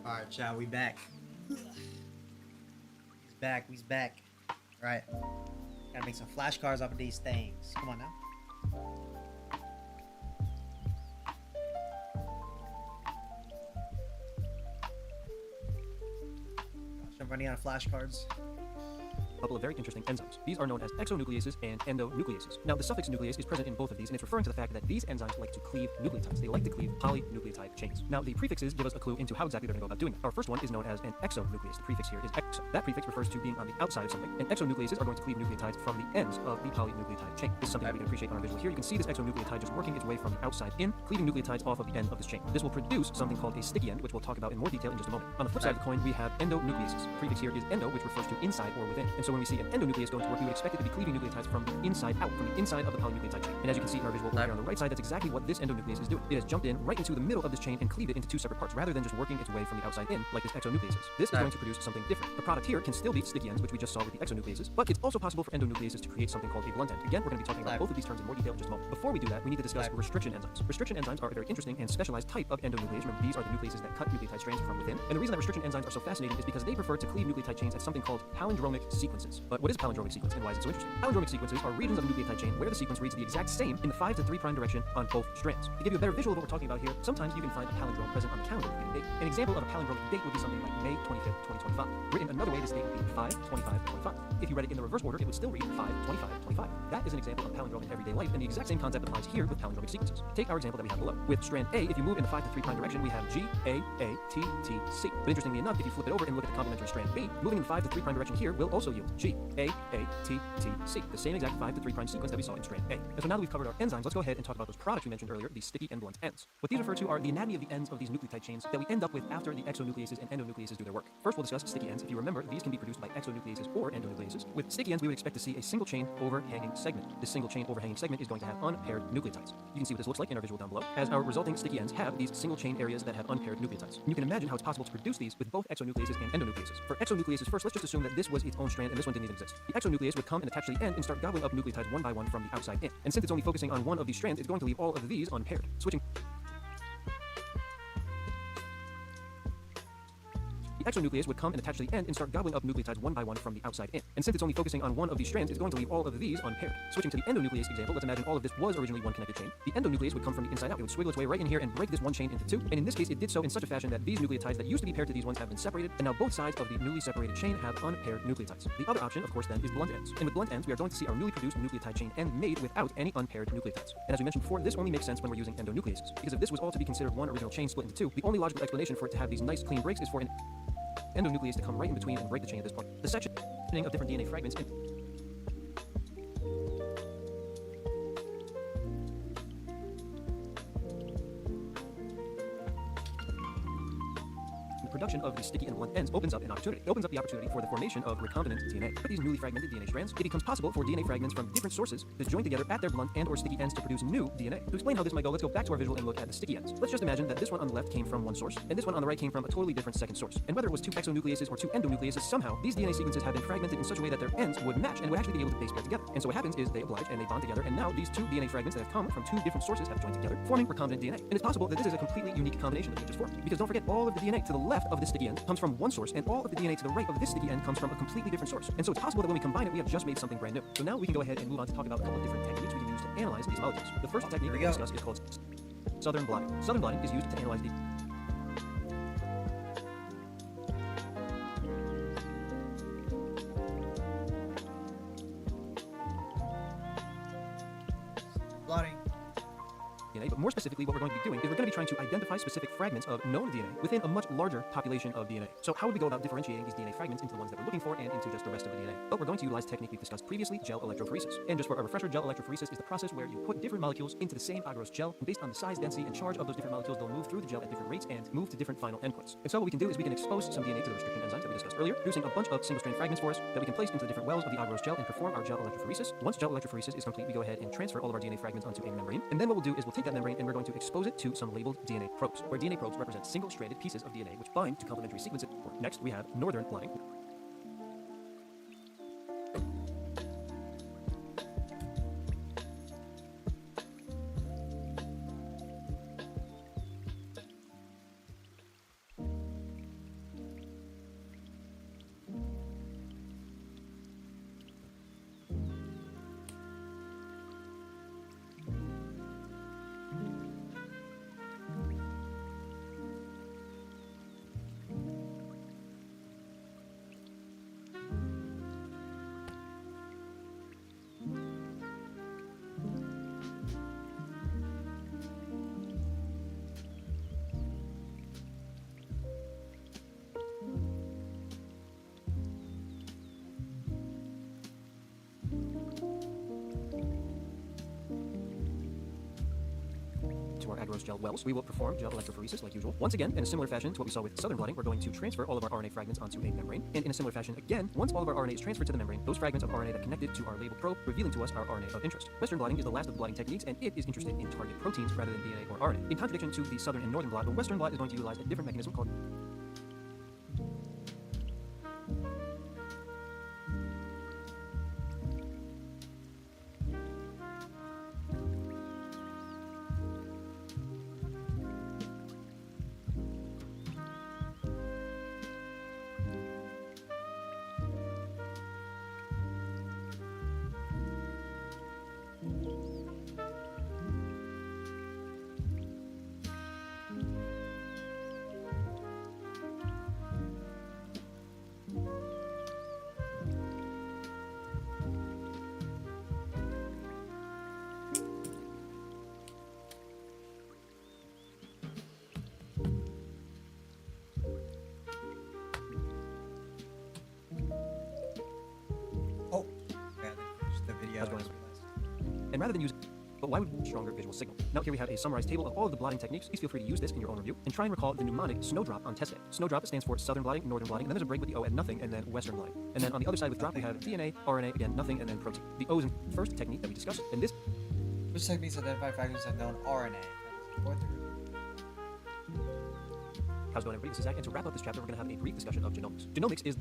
Alright, chat, we back. He's back, we's back. Right. Gotta make some flashcards off of these things. Come on now. Gosh, I'm running out of flashcards. a couple of very interesting enzymes. These are known as exonucleases and endonucleases. Now, the suffix nuclease is present in both of these, and it's referring to the fact that these enzymes like to cleave nucleotides. They like to cleave polynucleotide chains. Now, the prefixes give us a clue into how exactly they're going to go about doing it. Our first one is known as an exonuclease. The prefix here is exo. That prefix refers to being on the outside of something, and exonucleases are going to cleave nucleotides from the ends of the polynucleotide chain. This is something that we can appreciate on our visual here. You can see this exonucleotide just working its way from the outside in, cleaving nucleotides off of the end of this chain. This will produce something called a sticky end, which we'll talk about in more detail in just a moment. On the flip side of the coin, we have endonucleases. The prefix here is endo, which refers to inside or within. And so when we see an endonuclease going to work, we would expect it to be cleaving nucleotides from the inside out, from the inside of the polynucleotide chain. And as you can see in our visual over here on the right side, that's exactly what this endonuclease is doing. It has jumped in right into the middle of this chain and cleaved it into two separate parts, rather than just working its way from the outside in, like this exonuclease is. This is going to produce something different. The product here can still be sticky ends, which we just saw with the exonucleases, but it's also possible for endonucleases to create something called a blunt end. Again, we're going to be talking about both of these terms in more detail in just a moment. Before we do that, we need to discuss restriction enzymes. Restriction enzymes are a very interesting and specialized type of endonuclease. Remember, these are the nucleases that cut nucleotide strands from within. And the reason that restriction enzymes are so fascinating is because they prefer to cleave nucleotide chains at something called palindromic sequences. But what is a palindromic sequence and why is it so interesting? Palindromic sequences are regions of a nucleotide chain where the sequence reads the exact same in the 5 to 3' direction on both strands. To give you a better visual of what we're talking about here, sometimes you can find a palindrome present on the calendar with a date. An example of a palindromic date would be something like May 25th, 2025. Written another way, this date would be 5/25/25. If you read it in the reverse order, it would still read 5/25/25. That is an example of palindrome in everyday life, and the exact same concept applies here with palindromic sequences. Take our example that we have below. With strand A, if you move in the 5 to 3' direction, we have G, A, A, T, T, C. But interestingly enough, if you flip it over and look at the complementary strand B, moving in the 5 to 3' direction here will also yield G, A, T, T, C. The same exact 5 to 3' sequence that we saw in strand A. And so now that we've covered our enzymes, let's go ahead and talk about those products we mentioned earlier, the sticky and blunt ends. What these refer to are the anatomy of the ends of these nucleotide chains that we end up with after the exonucleases and endonucleases do their work. First, we'll discuss sticky ends. If you remember, these can be produced by exonucleases or endonucleases. With sticky ends, we would expect to see a single chain overhanging segment. This single chain overhanging segment is going to have unpaired nucleotides. You can see what this looks like in our visual down below, as our resulting sticky ends have these single chain areas that have unpaired nucleotides. And you can imagine how it's possible to produce these with both exonucleases and endonucleases. For exonucleases first, let's just assume that this was its own strand and this one didn't even exist. The exonuclease would come and attach to the end and start gobbling up nucleotides one by one from the outside in. And since it's only focusing on one of these strands, it's going to leave all of these unpaired. Switching The exonuclease would come and attach to the end and start gobbling up nucleotides one by one from the outside in. And since it's only focusing on one of these strands, it's going to leave all of these unpaired. Switching to the endonuclease example, let's imagine all of this was originally one connected chain. The endonuclease would come from the inside out. It would swiggle its way right in here and break this one chain into two. And in this case, it did so in such a fashion that these nucleotides that used to be paired to these ones have been separated, and now both sides of the newly separated chain have unpaired nucleotides. The other option, of course, then is blunt ends. And with blunt ends, we are going to see our newly produced nucleotide chain end made without any unpaired nucleotides. And as we mentioned before, this only makes sense when we're using endonucleases. Because if this was all to be considered one original chain split into two, the only logical explanation for it to have these nice clean breaks is for an endonuclease to come right in between and break the chain at this point. The sectioning of different DNA fragments production of the sticky and blunt ends opens up an opportunity. It opens up the opportunity for the formation of recombinant DNA. With these newly fragmented DNA strands, it becomes possible for DNA fragments from different sources to join together at their blunt and or sticky ends to produce new DNA. To explain how this might go, let's go back to our visual and look at the sticky ends. Let's just imagine that this one on the left came from one source, and this one on the right came from a totally different second source. And whether it was two exonucleases or two endonucleases, somehow these DNA sequences have been fragmented in such a way that their ends would match and would actually be able to base pair together. And so what happens is they oblige and they bond together, and now these two DNA fragments that have come from two different sources have joined together, forming recombinant DNA. And it's possible that this is a completely unique combination that we just formed. Because don't forget, all of the DNA to the left of this sticky end comes from one source, and all of the DNA to the right of this sticky end comes from a completely different source. And so it's possible that when we combine it, we have just made something brand new. So now we can go ahead and move on to talk about a couple of different techniques we can use to analyze these molecules. The first technique we discuss is called southern blotting. Southern blotting is used to analyze the Blotting. DNA, but more specifically what we're going to be doing is we're going to be trying to identify specific fragments of known DNA within a much larger population of DNA. So how would we go about differentiating these DNA fragments into the ones that we're looking for and into just the rest of the DNA? But we're going to utilize a technique we've discussed previously, gel electrophoresis. And just for a refresher, gel electrophoresis is the process where you put different molecules into the same agarose gel, and based on the size, density, and charge of those different molecules, they'll move through the gel at different rates and move to different final endpoints. And so what we can do is we can expose some DNA to the restriction enzymes that we discussed earlier, producing a bunch of single-strand fragments for us that we can place into the different wells of the agarose gel and perform our gel electrophoresis. Once gel electrophoresis is complete, we go ahead and transfer all of our DNA fragments onto a membrane. And then what we'll do is we'll take that membrane and we're going to expose it to some labeled DNA probes, where DNA probes represent single-stranded pieces of DNA which bind to complementary sequences. Next, we have northern blotting. into our agarose gel wells. We will perform gel electrophoresis like usual. Once again, in a similar fashion to what we saw with southern blotting, we're going to transfer all of our RNA fragments onto a membrane. And in a similar fashion again, once all of our RNA is transferred to the membrane, those fragments of RNA that connected to our labeled probe, revealing to us our RNA of interest. Western blotting is the last of the blotting techniques, and it is interested in target proteins rather than DNA or RNA. In contradiction to the southern and northern blot, the Western blot is going to utilize a different mechanism called Oh, yeah, the video. How's it going? And rather than use, but why would we stronger visual signal? Now here we have a summarized table of all of the blotting techniques. Please feel free to use this in your own review and try and recall the mnemonic snowdrop on test day. Snowdrop stands for southern blotting, northern blotting, and then there's a break with the O at nothing, and then western blotting. And then on the other side with drop we have DNA, RNA, again nothing, and then protein. The O is in the first technique that we discussed, and this Which techniques identify fragments of known RNA? how's it going, everybody? This is Zach, and to wrap up this chapter, we're going to have a brief discussion of genomics. Genomics is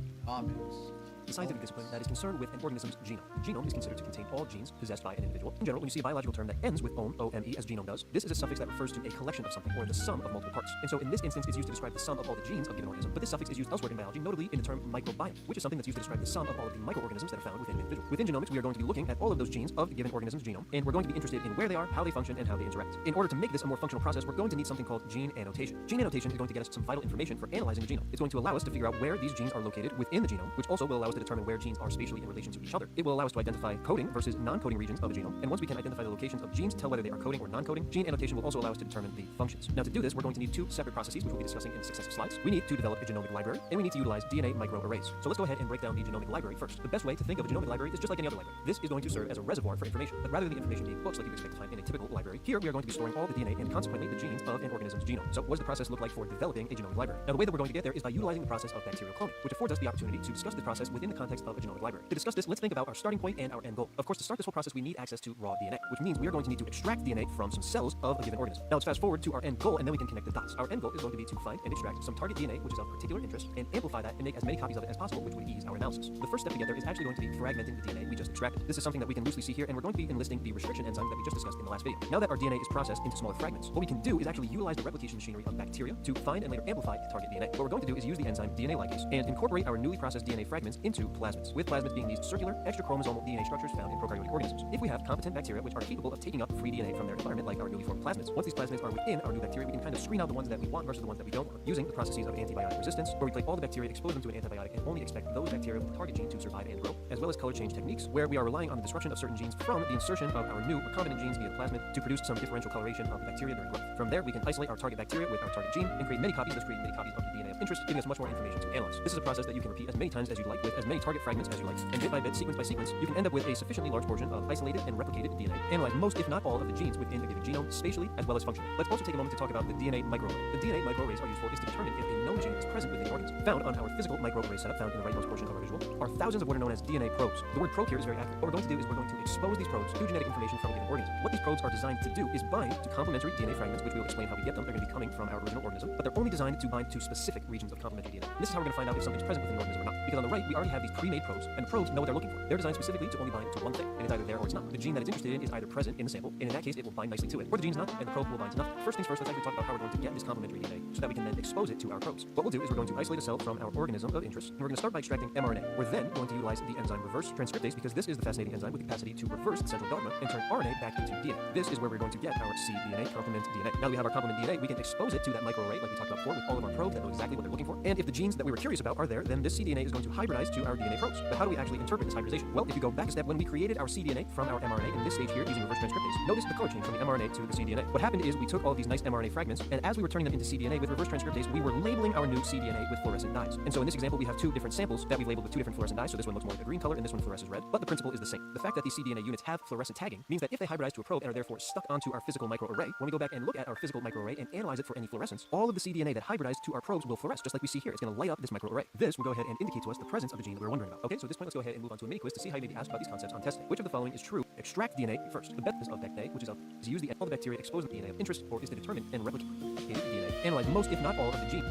the scientific discipline that is concerned with an organism's genome. The genome is considered to contain all genes possessed by an individual. In general, when you see a biological term that ends with ome, O-M-E, as genome does, this is a suffix that refers to a collection of something, or the sum of multiple parts. And so in this instance, it's used to describe the sum of all the genes of a given organism. But this suffix is used elsewhere in biology, notably in the term microbiome, which is something that's used to describe the sum of all of the microorganisms that are found within an individual. Within genomics, we are going to be looking at all of those genes of the given organism's genome, and we're going to be interested in where they are, how they function, and how they interact. In order to make this a more functional process, we're going to need something called gene annotation. Gene annotation is going to get us some vital information for analyzing the genome. It's going to allow us to figure out where these genes are located within the genome, which also will allow us to determine where genes are spatially in relation to each other. It will allow us to identify coding versus non-coding regions of a genome, and once we can identify the locations of genes, tell whether they are coding or non-coding, gene annotation will also allow us to determine the functions. Now to do this, we're going to need two separate processes, which we'll be discussing in successive slides. We need to develop a genomic library, and we need to utilize DNA microarrays. So let's go ahead and break down the genomic library first. The best way to think of a genomic library is just like any other library. This is going to serve as a reservoir for information, but rather than the information being books like you expect to find in a typical library, here we are going to be storing all the DNA and consequently the genes of an organism's genome. So what does the process look like for developing a genomic library? Now the way that we're going to get there is by utilizing the process of bacterial cloning, which affords us the opportunity to discuss the process within the context of a genomic library. To discuss this, let's think about our starting point and our end goal. Of course, to start this whole process, we need access to raw DNA, which means we are going to need to extract DNA from some cells of a given organism. Now let's fast forward to our end goal, and then we can connect the dots. Our end goal is going to be to find and extract some target DNA, which is of particular interest, and amplify that and make as many copies of it as possible, which would ease our analysis. The first step to get there is actually going to be fragmenting the DNA we just extracted. This is something that we can loosely see here, and we're going to be enlisting the restriction enzyme that we just discussed in the last video. Now that our DNA is processed into smaller fragments, what we can do is actually utilize the replication machinery of bacteria to find and later amplify the target DNA. What we're going to do is use the enzyme DNA ligase and incorporate our newly processed DNA fragments into plasmids, with plasmids being these circular, extra-chromosomal DNA structures found in prokaryotic organisms. If we have competent bacteria which are capable of taking up free DNA from their environment, like our newly formed plasmids, once these plasmids are within our new bacteria, we can kind of screen out the ones that we want versus the ones that we don't want, using the processes of antibiotic resistance, where we plate all the bacteria, expose them to an antibiotic, and only expect those bacteria with the target gene to survive and grow, as well as color change techniques, where we are relying on the disruption of certain genes from the insertion of our new recombinant genes via the plasmid to produce some differential coloration of the bacteria during growth. From there, we can isolate our target bacteria with our target gene and create many copies, thus creating many copies of the DNA of interest, giving us much more information to analyze. This is a process that you can repeat as many times as you like, with as many target fragments as you like, and bit by bit, sequence by sequence, you can end up with a sufficiently large portion of isolated and replicated DNA. Analyze most, if not all, of the genes within a given genome, spatially as well as functionally. Let's also take a moment to talk about the DNA microarray. The DNA microarrays are used for is to determine if a known gene is present within an organism. Found on our physical microarray setup, found in the rightmost portion of our visual, are thousands of what are known as DNA probes. The word probe here is very accurate. What we're going to do is we're going to expose these probes to genetic information from a given organism. What these probes are designed to do is bind to complementary DNA fragments, which we will explain how we get them. They're going to be coming from our original organism, but they're only designed to bind to specific regions of complementary DNA. And this is how we're going to find out if something's present within an organism or not. Because on the right, we already have these pre-made probes, and the probes know what they're looking for. They're designed specifically to only bind to one thing, and it's either there or it's not. The gene that it's interested in is either present in the sample, and in that case, it will bind nicely to it, or the gene's not, and the probe will bind to nothing. First things first, let's actually talk about how we're going to get this complementary DNA so that we can then expose it to our probes. What we'll do is we're going to isolate a cell from our organism of interest, and we're going to start by extracting mRNA. We're then going to utilize the enzyme reverse transcriptase, because this is the fascinating enzyme with the capacity to reverse the central dogma and turn RNA back into DNA. This is where we're going to get our cDNA, complement DNA. Now that we have our complement DNA, we can expose it to that microarray like we talked about before with all of our probes that know exactly what they're looking for. And if the genes that we were curious about are there, then this cDNA is going to hybridize to our DNA probes. But how do we actually interpret this hybridization? Well, if you go back a step, when we created our cDNA from our mRNA in this stage here using reverse transcriptase, notice the color change from the mRNA to the cDNA. What happened is we took all of these nice mRNA fragments, and as we were turning them into cDNA with reverse transcriptase, we were labeling our new cDNA with fluorescent dyes. And so in this example, we have two different samples that we labeled with two different fluorescent dyes. So this one looks more like a green color, and this one fluoresces red. But the principle is the same. The fact that these cDNA units have fluorescent tagging means that if they hybridize to a probe and are therefore stuck onto our physical microarray, when we go back and look at our physical microarray and analyze it for any fluorescence, all of the cDNA that hybridized to our probes will fluoresce, just like we see here. It's going to light up this microarray. This will go ahead and indicate to us the presence of the gene that we're wondering about. Okay, so at this point, let's go ahead and move on to a mini quiz to see how you may be asked about these concepts on testing. Which of the following is true? Extract DNA first. The method of BACT-A, which is to use all the bacteria exposed to the DNA of interest, or is to determine and replicate DNA. Analyze most, if not all, of the gene.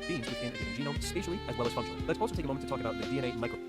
Genes within a given genome, spatially as well as functionally. Let's also take a moment to talk about the DNA micro.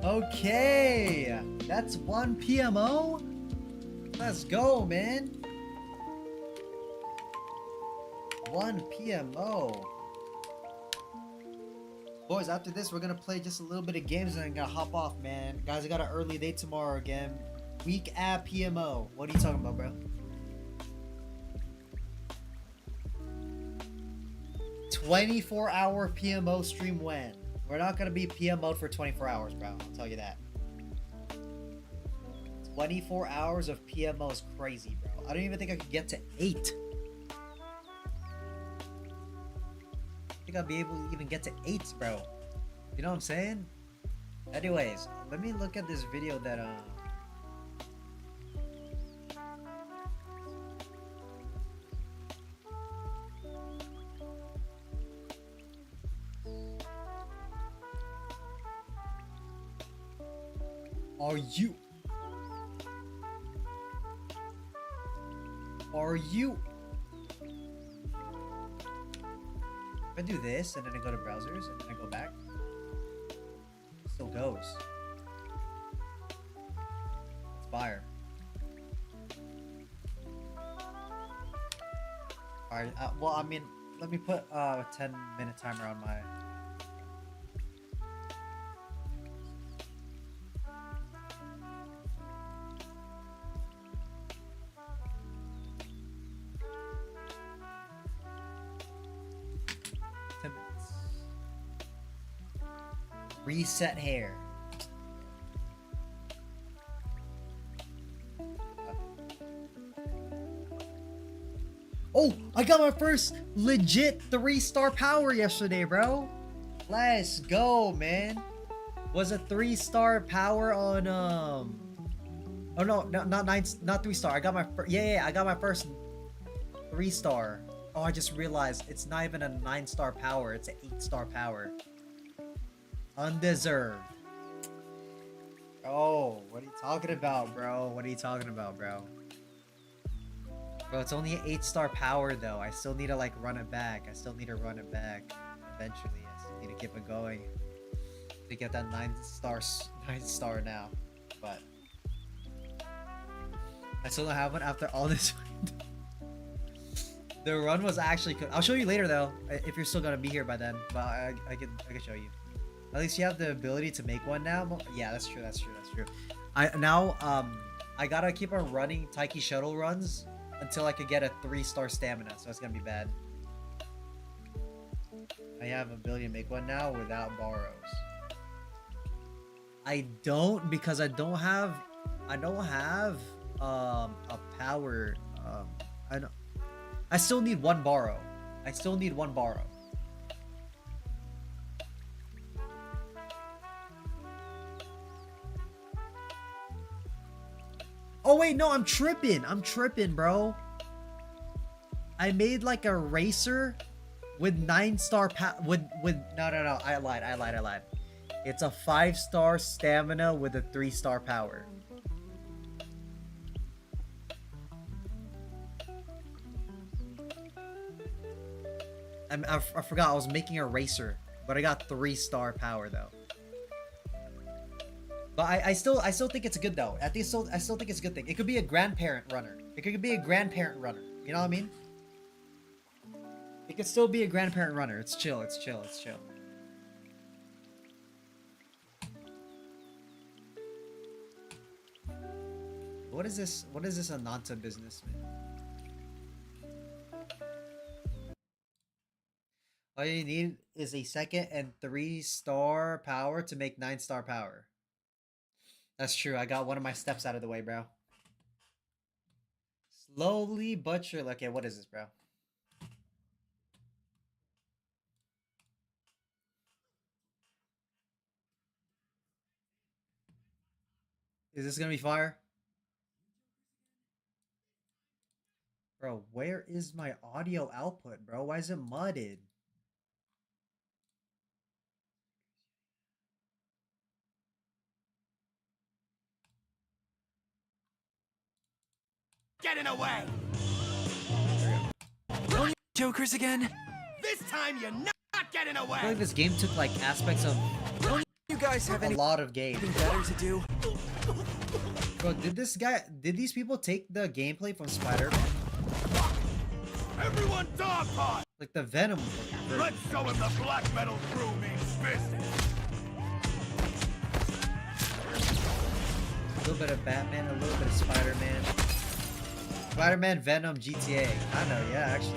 Okay, that's one PMO. Let's go, man. One PMO. Boys, after this, we're gonna play just a little bit of games and then gotta hop off, man. Guys, I got an early day tomorrow again. Week at PMO. What are you talking about, bro? 24-hour PMO stream when? We're not gonna be PMO'd for 24 hours, bro. I'll tell you that. 24 hours of PMO is crazy, bro. I don't even think I could get to 8. I think I'll be able to even get to 8, bro. You know what I'm saying? Anyways, let me look at this video that Are you? If I do this and then I go to browsers and then I go back, it still goes. It's fire. Alright, well, I mean, let me put a 10-minute timer on my Reset hair. Oh, I got my first legit 3-star power yesterday, bro. Let's go, man. Was a 3-star power on oh no, not 3-star. I got my I got my first 3-star. Oh, I just realized it's not even a 9-star power, it's an 8-star power. Undeserved. Oh, what are you talking about, bro? What are you talking about, bro? Bro, it's only an 8-star power though. I still need to like run it back. I still need to run it back. Eventually, I still need to keep it going to get that 9-star now. But I still don't have one after all this. The run was actually good. I'll show you later though, if you're still gonna be here by then. But I can show you. At least you have the ability to make one now. Yeah, that's true. That's true. That's true. I gotta keep on running Taiki shuttle runs until I could get a 3-star stamina. So it's gonna be bad. I have ability to make one now without borrows. I don't, because I don't have a power. I still need 1 borrow. I still need 1 borrow. Oh wait, no, I'm tripping. I'm tripping, bro. I made like a racer with 9-star no, I lied. It's a 5-star stamina with a 3-star power. I forgot I was making a racer, but I got 3-star power though. But I still think it's good though. I still think it's a good thing. It could be a grandparent runner. It could be a grandparent runner. You know what I mean? It could still be a grandparent runner. It's chill. It's chill. It's chill. What is this? What is this Ananta businessman? All you need is a 2nd and 3-star power to make 9-star power. That's true. I got one of my steps out of the way, bro. Slowly but surely. Okay, what is this, bro? Is this gonna be fire? Bro, where is my audio output, bro? Why is it mudded? Getting away! Jokers again? This time you're not getting I feel away! Oh, like this game took like aspects of You guys have a anything lot of games. better to do? Bro, did these people take the gameplay from Spider-Man? Everyone dog pot! Like the Venom version. Let's show him the black metal crew means business! A little bit of Batman, a little bit of Spider-Man. Spider-Man, Venom, GTA. I know, yeah, actually.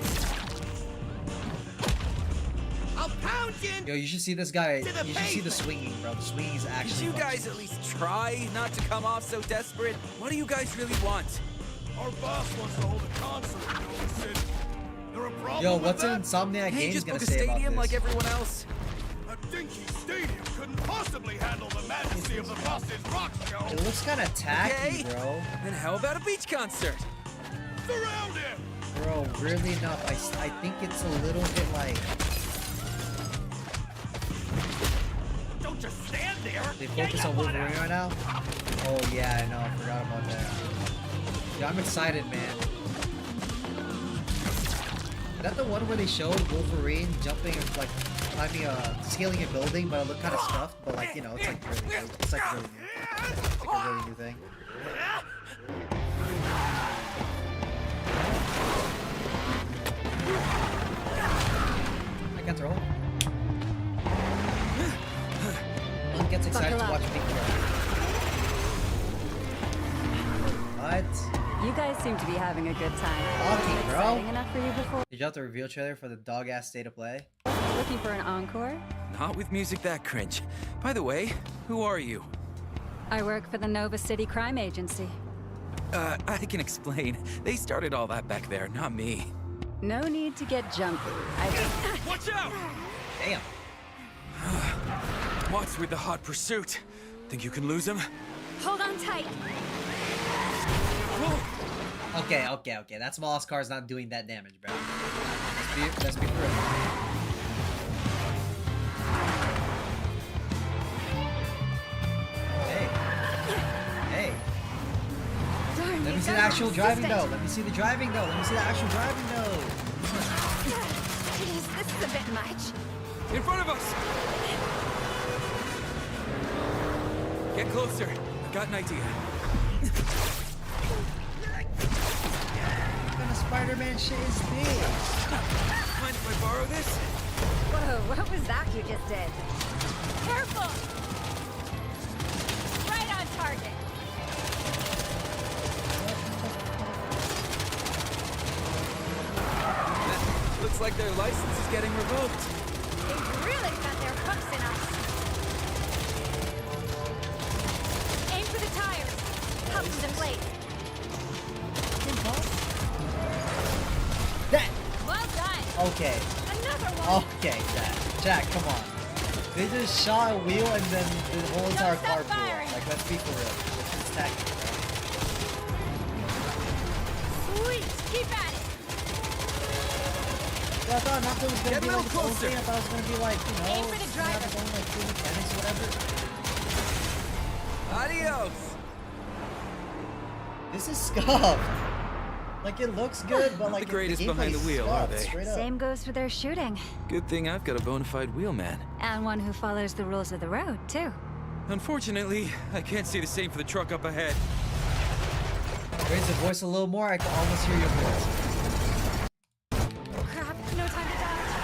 I'll pound you! Yo, you should see this guy. You To the should see the pavement. swinging, bro. The swinging is Could actually you fucking guys sick. at least try not to come off so desperate? What do you guys really want? Our boss wants to hold a concert in the city. There a problem Yo, with what's that? Insomniac Hey, Games just gonna book a say about stadium this? like everyone else. A dinky stadium couldn't possibly handle the majesty of the boss's rock show! It looks kind of tacky, Okay. bro. Then how about a beach concert? Surround him! Bro, really enough. I think it's a little bit like Don't just stand there! they focus on Wolverine right now. Oh yeah, I know. I forgot about that. Yeah, I'm excited, man. Is that the one where they showed Wolverine jumping and like climbing scaling a building, but it looked kind of scuffed? But like, you know, it's like really new. It's like really new. It's like a really new thing. I can't throw. One gets excited to watch me throw. What? You guys seem to be having a good time. Talking, Was it bro. exciting enough for you before? Did you have the reveal trailer for the dog ass state of play? Looking for an encore? Not with music that cringe. By the way, who are you? I work for the Nova City Crime Agency. I can explain. They started all that back there, not me. No need to get jumpy. I just... Watch out! Damn. What's with the hot pursuit? Think you can lose him? Hold on tight. Okay. That smallest car's not doing that damage, bro. Let's be real. Hey. Darn, Let me see the actual driving though. Let me see the driving though. Let me see the actual driving though. Jeez, this is a bit much. In front of us! Get closer. I've got an idea. What kind of Spider-Man shit is this? Mind if I borrow this? Whoa, what was that you just did? Careful! Right on target. Looks like their license is getting revoked. They've really got their hooks in us. Aim for the tires. Hubs and blades. That. Well done. Okay. Another one. Okay, Jack, come on. They just shot a wheel and then the whole entire Don't car stop blew up. firing. Like, let's be for real. Let's just stack it, bro. Sweet. Keep at it. Yeah, I thought nothing was gonna Get be a like little its own closer. thing. I thought it was gonna be like, you know, Aim for the it's gonna have its driver. own like cool mechanics or whatever. Adios! This is scuffed. Like it looks good, but like the greatest gameplay behind the is wheel, are scuffed, they? straight up. Same goes for their shooting. Good thing I've got a bona fide wheelman. And one who follows the rules of the road, too. Unfortunately, I can't say the same for the truck up ahead. Raise the voice a little more. I can almost hear your voice. Crap, no time to dodge.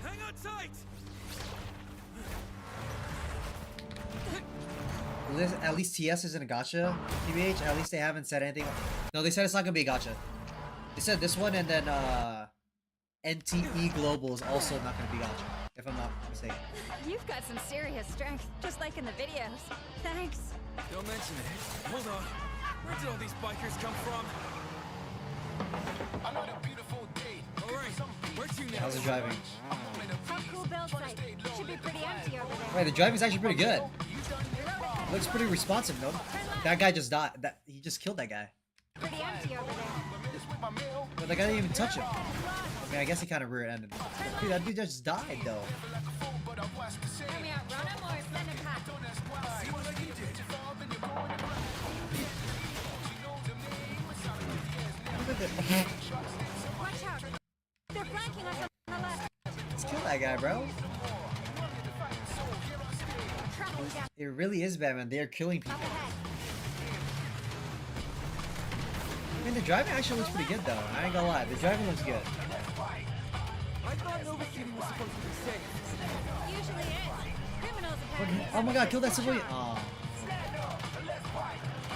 Hang on tight! At least TS isn't a gotcha, TBH. At least they haven't said anything. No, they said it's not gonna be a gotcha. They said this one and then NTE Global is also not gonna be gotcha, if I'm not mistaken. You've got some serious strength, just like in the videos. Thanks. Don't mention it. Hold on. Where did all these bikers come from? Alright, where to now? How's the driving? How cool build site. Should be pretty empty over there. Wait, the driving's actually pretty good. Looks pretty responsive, though. That guy just died. He just killed that guy. Pretty empty over there. But that guy didn't even touch him. I mean, I guess he kind of rear-ended him. Dude, that dude just died, though. Let me outrun him or send him back. See what I can do. Look at the- Watch out. They're flanking us on the left. Let's kill that guy, bro. Tracking down It really is Batman. They're killing people. up ahead. I mean, the driving actually looks pretty good, though. I ain't gonna lie. The driving looks good. I thought Nova City was supposed to be safe. Usually is. Criminals apparently. Oh my god, kill that civilian. Oh.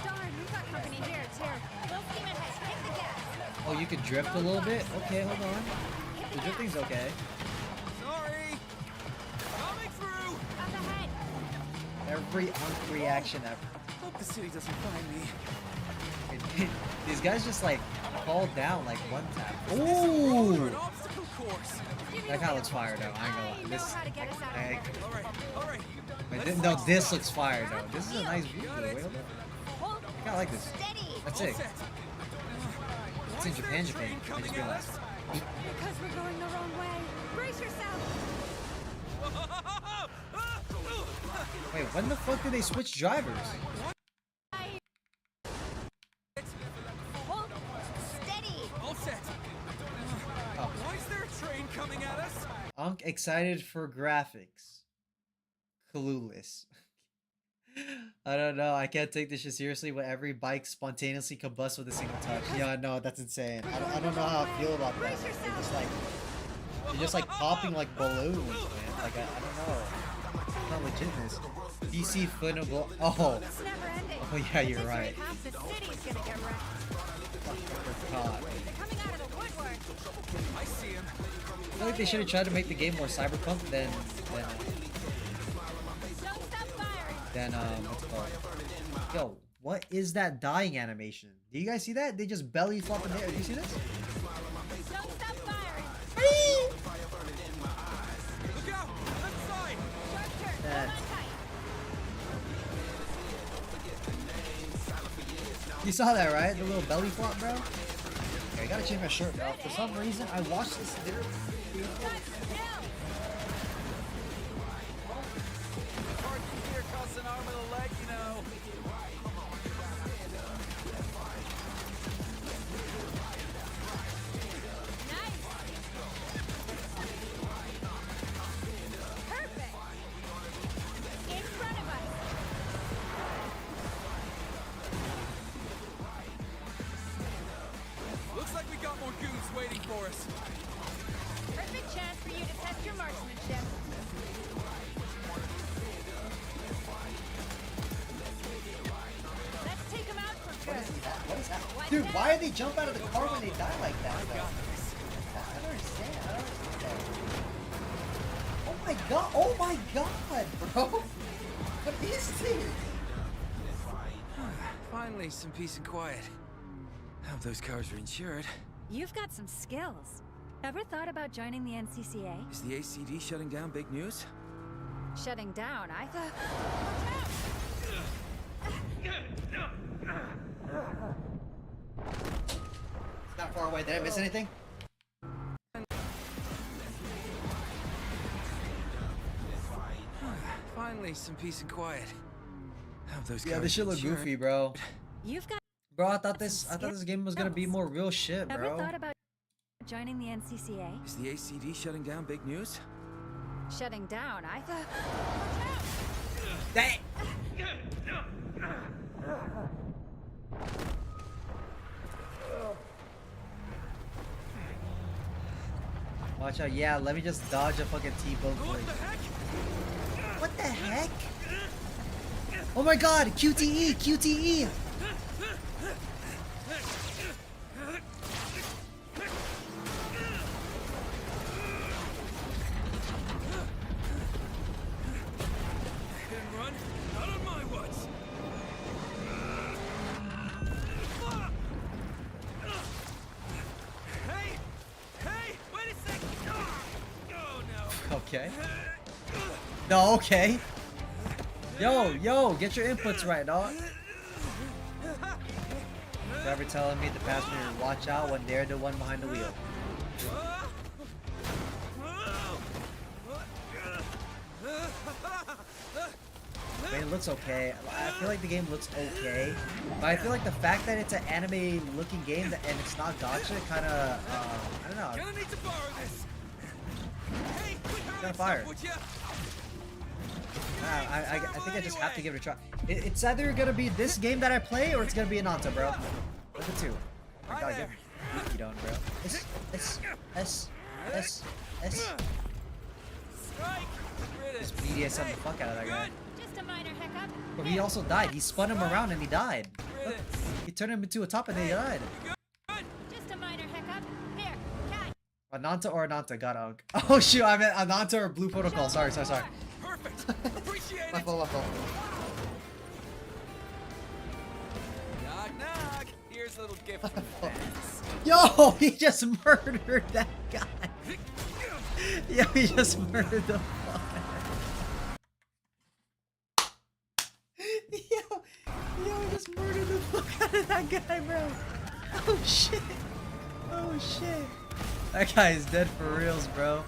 Darn, we've got company here, too. Full steam ahead. Hit the gas. Oh, you can drift a little bit? Okay, hold on. The drifting's okay. Sorry! Coming through! Up ahead. Every reaction ever. Hope the city doesn't find me. These guys just like fall down like one tap. Or Ooh! an obstacle course. That kind of looks fire though. I ain't gonna lie. I know This, how to get us out of I, here. Alright. no, this looks fire though. This is a nice view. Wait, hold on. Hold I kinda like this. steady. That's All it. set. It's in Japan, Japan. I Coming just at realized. us. Because we're going the wrong way. Brace yourself. Wait, when the fuck did they switch drivers? Hold steady. All set. Oh. Why is there a train coming at us? Unk excited for graphics. Clueless. I don't know. I can't take this shit seriously when every bike spontaneously combusts with a single touch. Yeah, no, that's insane. I don't know how I feel about that. They're just like popping like balloons, man. Like I don't know. It's not legitness. PC football. Oh, It's never ending. oh yeah, At you're this right. rate, half the city's gonna get wrecked. God. They're coming out of the woodwork. I see him. I feel like they should have tried to make the game more cyberpunk than Don't stop firing. what's it called? Yo, what is that dying animation? Do you guys see that? They just belly flop in the air. Do you see this? Don't stop firing. Look out! Left side! Sharp turn. Hold That- on tight. You saw that, right? The little belly flop, bro? Okay, I gotta change my shirt, bro. For some reason, I watched this video. Stand still. Hard to hear costs an arm and a leg, you know. Nice. Perfect. In front of us. Looks like we got more goons waiting for us. Perfect chance for you to test your marksmanship. Let's take him out for good. What is that? Dude, why do they jump out of the car when they die like that, though? I don't understand. I don't understand. Oh my god. Oh my god, bro. What is this? Finally, some peace and quiet. Hope those cars are insured. You've got some skills. Ever thought about joining the NCCA? Is the ACD shutting down big news? Shutting down, I thought. It's not far away. Did I miss anything? Finally, some peace and quiet. Hope those Yeah, cars this shit are look insured. goofy, bro. You've got. Bro, I thought this game was gonna be more real shit, Ever bro. thought about joining the NCCA? Is the ACD shutting down big news? Shutting down, I thought. Dang. Watch out. Yeah, let me just dodge a fucking T-bone What plate. the heck? What the heck? Oh my god, QTE, QTE! Hit and run? Not on my watch. Hey! Hey! Wait a second! Oh no! Okay. No, okay. Yo, get your inputs right, dog. Driver telling me the passenger to watch out when they're the one behind the wheel. I mean, it looks okay. I feel like the game looks okay, but I feel like the fact that it's an anime-looking game and it's not gacha, kind of, I don't know. Gonna need to borrow this. Hey, quit Got hurling fired. stuff, would ya? I think I just have to give it a try. It's either gonna be this game that I play or it's gonna be Ananta, bro. Look at two. I Hi gotta there. get you down, bro. S. Strike! Just BDSM the fuck out of that guy. Just a minor hiccup. But he also died. He spun him around and he died. Look, he turned him into a top and then he died. Just a minor hiccup. Here, catch. Ananta or Ananta got unk. Oh shoot, I meant Ananta or Blue Protocol. Sorry. Perfect! Appreciate My it! fault. Knock, knock! Here's a little gift from the fans. Yo, he just murdered that guy. Yo, he just murdered the fuck. Yo, he just murdered the fuck out of that guy, bro. Oh shit. That guy is dead for reals, bro.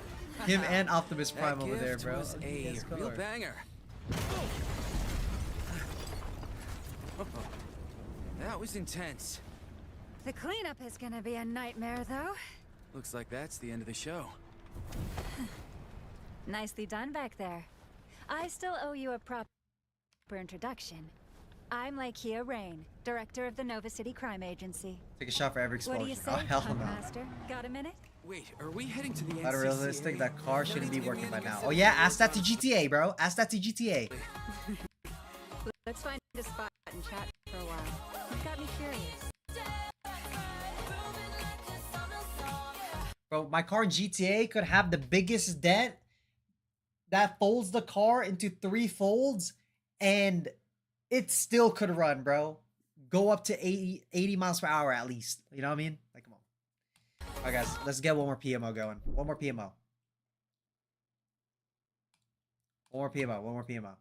Him and Optimus Prime That over there, gift bro. was a Yes, real color. banger. That was intense. The cleanup is gonna be a nightmare, though. Looks like that's the end of the show. Nicely done back there. I still owe you a proper introduction. I'm Lakia Rain, director of the Nova City Crime Agency. Take a shot for every What do you explosion. say, Oh, hell no. Master? Got a minute? Wait, are we heading to the Not NCCA? realistic, that car Don't shouldn't need be to working by get me now. into Oh the yeah, ask that to city. GTA, bro. Ask that to GTA. Let's find a spot and chat for a while. You've got me curious. Bro, my car in GTA could have the biggest dent that folds the car into 3 folds, and it still could run, bro. Go up to 80 miles per hour at least. You know what I mean? Like, come on. Alright, guys, let's get one more PMO going. One more PMO. One more PMO. One more PMO.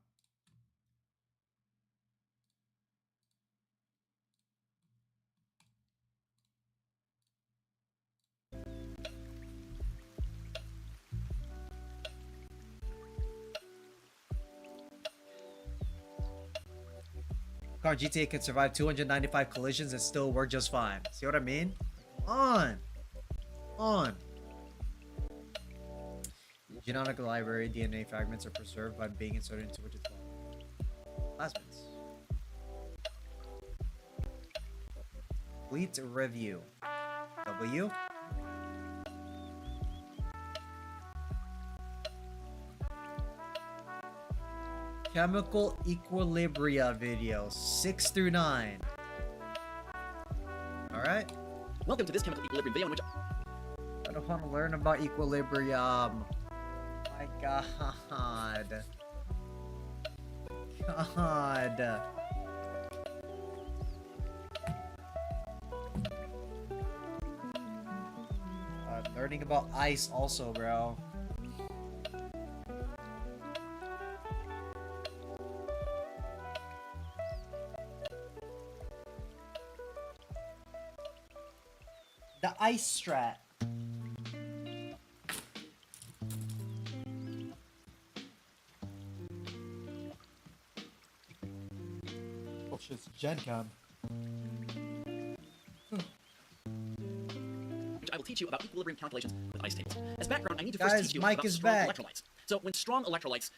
Car in GTA could survive 295 collisions and still work just fine. See what I mean? Come on. Come on. Genetic library DNA fragments are preserved by being inserted into which it's plasmids. Complete review. W. Chemical equilibria videos 6 through 9. Alright. Welcome to this chemical equilibrium video in which I don't want to learn about equilibrium. My god. God. I'm learning about ice also, bro. The ice strat. Oh shit, it's Gen Con. which I will teach you about equilibrium calculations with ice tables. As background, I need to first Guys, teach you Mike about is strong back. electrolytes. So when strong electrolytes,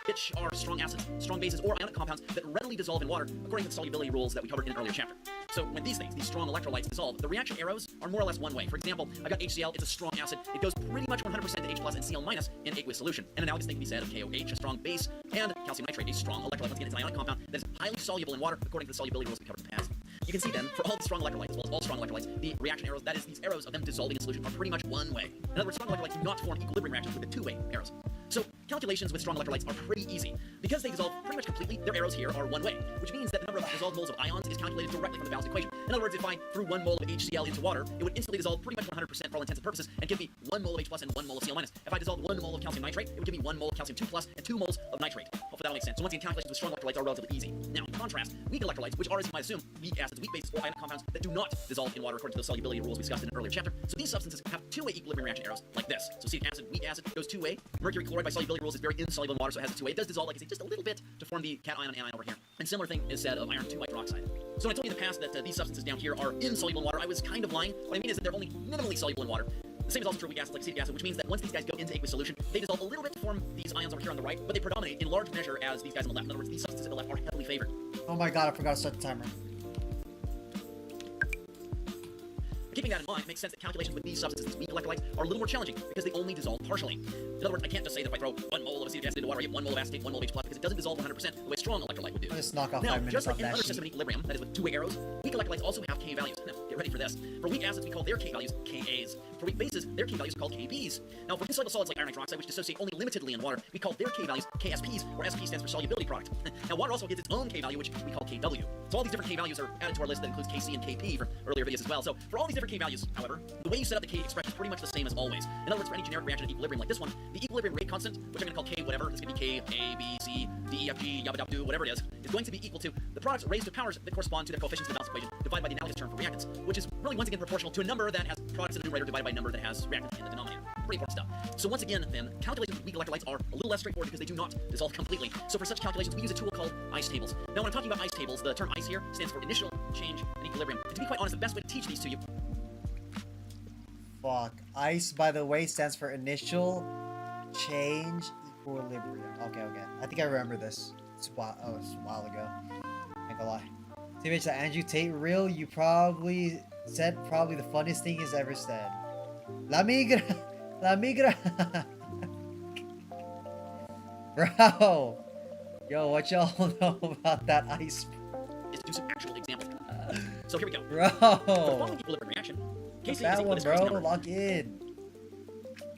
which are strong acids, strong bases, or ionic compounds that readily dissolve in water according to the solubility rules that we covered in an earlier chapter. So when these strong electrolytes dissolve, the reaction arrows are more or less one way. For example, I've got HCl, it's a strong acid. It goes pretty much 100% to H plus and Cl minus in aqueous solution. An analogous thing can be said of KOH, a strong base, and calcium nitrate, a strong electrolyte. Once again, it's an ionic compound that is highly soluble in water according to the solubility rules we covered in the past. You can see then, for all the strong electrolytes, as well as all strong electrolytes, the reaction arrows, that is, these arrows of them dissolving in solution, are pretty much one way. In other words, strong electrolytes do not form equilibrium reactions with the two-way arrows. So, calculations with strong electrolytes are pretty easy. Because they dissolve pretty much completely, their arrows here are one way, which means that the number of dissolved moles of ions is calculated directly from the balanced equation. In other words, if I threw 1 mole of HCl into water, it would instantly dissolve pretty much 100% for all intents and purposes, and give me 1 mole of H plus and 1 mole of Cl minus. If I dissolved 1 mole of calcium nitrate, it would give me 1 mole of calcium 2 plus and 2 moles of nitrate. Hopefully that'll make sense. So once again, calculations with strong electrolytes are relatively easy. Now, in contrast, weak electrolytes, which are, as you might assume, weak acids, weak bases, or ionic compounds that do not dissolve in water according to the solubility rules we discussed in an earlier chapter. So these substances have two-way equilibrium reaction arrows, like this. So acetic acid, weak acid, goes two-way. Mercury chloride by solubility rules is very insoluble in water, so it has a two-way. It does dissolve, like I say, just a little bit to form the cation and anion over here. And similar thing is said of iron 2 hydroxide. So when I told you in the past that these substances down here are insoluble in water, I was kind of lying. What I mean is that they're only minimally soluble in water. The same is also true of weak acids like acetic acid, which means that once these guys go into aqueous solution, they dissolve a little bit to form these ions over here on the right, but they predominate in large measure as these guys on the left. In other words, these substances on the left are heavily favored. Oh my god, I forgot to start the timer. Keeping that in mind, it makes sense that calculations with these substances, these weak electrolytes, are a little more challenging because they only dissolve partially. In other words, I can't just say that if I throw 1 mole of acetic acid into water, I get 1 mole of acetate, 1 mole of H+, because it doesn't dissolve 100% the way a strong electrolyte would do. Let's knock off Now, 5 minutes just like off in that another sheet. system of equilibrium, that is with two-way arrows, weak electrolytes also have K values. Now, get ready for this. For weak acids, we call their K values Kas. For weak bases, their K values are called Kbs. Now, for insoluble solids like iron hydroxide, which dissociate only limitedly in water, we call their K values KSPs, where SP stands for solubility product. Now, water also gets its own K value, which we call Kw. So all these different K values are added to our list that includes Kc and Kp from earlier videos as well. So for all these different K values, however, the way you set up the K expression is pretty much the same as always. In other words, for any generic reaction at equilibrium like this one, the equilibrium rate constant, which I'm going to call K whatever, this can be K, A, B, C, D, E, F, G, yabba dabba doo, whatever it is going to be equal to the products raised to powers that correspond to their coefficients in the balanced equation divided by the analogous term for reactants, which is really once again proportional to a number that has products in the numerator divided by a number that has reactants in the denominator. Pretty important stuff. So once again, then, calculations with weak electrolytes are a little less straightforward because they do not dissolve completely. So for such calculations, we use a tool called ice tables. Now, when I'm talking about ice tables, the term ice here stands for initial, change, and equilibrium. And to be quite honest, the best way to teach these to you. Fuck. ICE, by the way, stands for initial change equilibrium. Okay, okay. I think I remember this. It's a while ago. I ain't gonna lie. TBH, that Andrew Tate reel you probably said the funniest thing he's ever said. La migra. La migra. Bro. Yo, what y'all know about that ice? Is to do some actual examples. So here we go. Bro. For the following equilibrium reaction, Kc is That equal one, to this crazy bro. number. Lock in.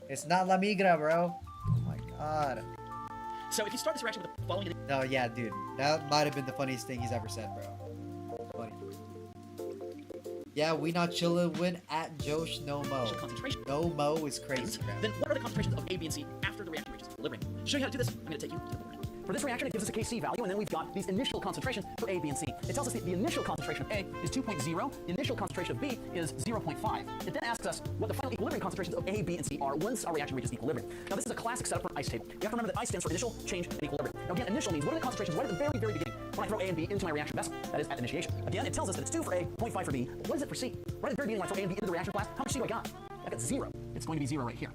It's not La Migra, bro. Oh my god. So if you start this reaction with the following No, yeah, dude. That might have been the funniest thing he's ever said, bro. Funny. Yeah, we not chillin' with at Josh No Mo. concentration, No Mo is crazy, bro. then what are the concentrations of A, B, and C after the reaction reaches equilibrium? To show you how to do this, I'm going to take you to the board. For this reaction, it gives us a Kc value, and then we've got these initial concentrations for A, B, and C. It tells us that the initial concentration of A is 2.0, the initial concentration of B is 0.5. It then asks us what the final equilibrium concentrations of A, B, and C are once our reaction reaches equilibrium. Now, this is a classic setup for an ice table. You have to remember that ice stands for initial, change, and equilibrium. Now, again, initial means what are the concentrations right at the very, very beginning when I throw A and B into my reaction vessel? That is at initiation. Again, it tells us that it's 2 for A, 0.5 for B. What is it for C? Right at the very beginning when I throw A and B into the reaction flask, how much C do I got? I got 0. It's going to be 0 right here.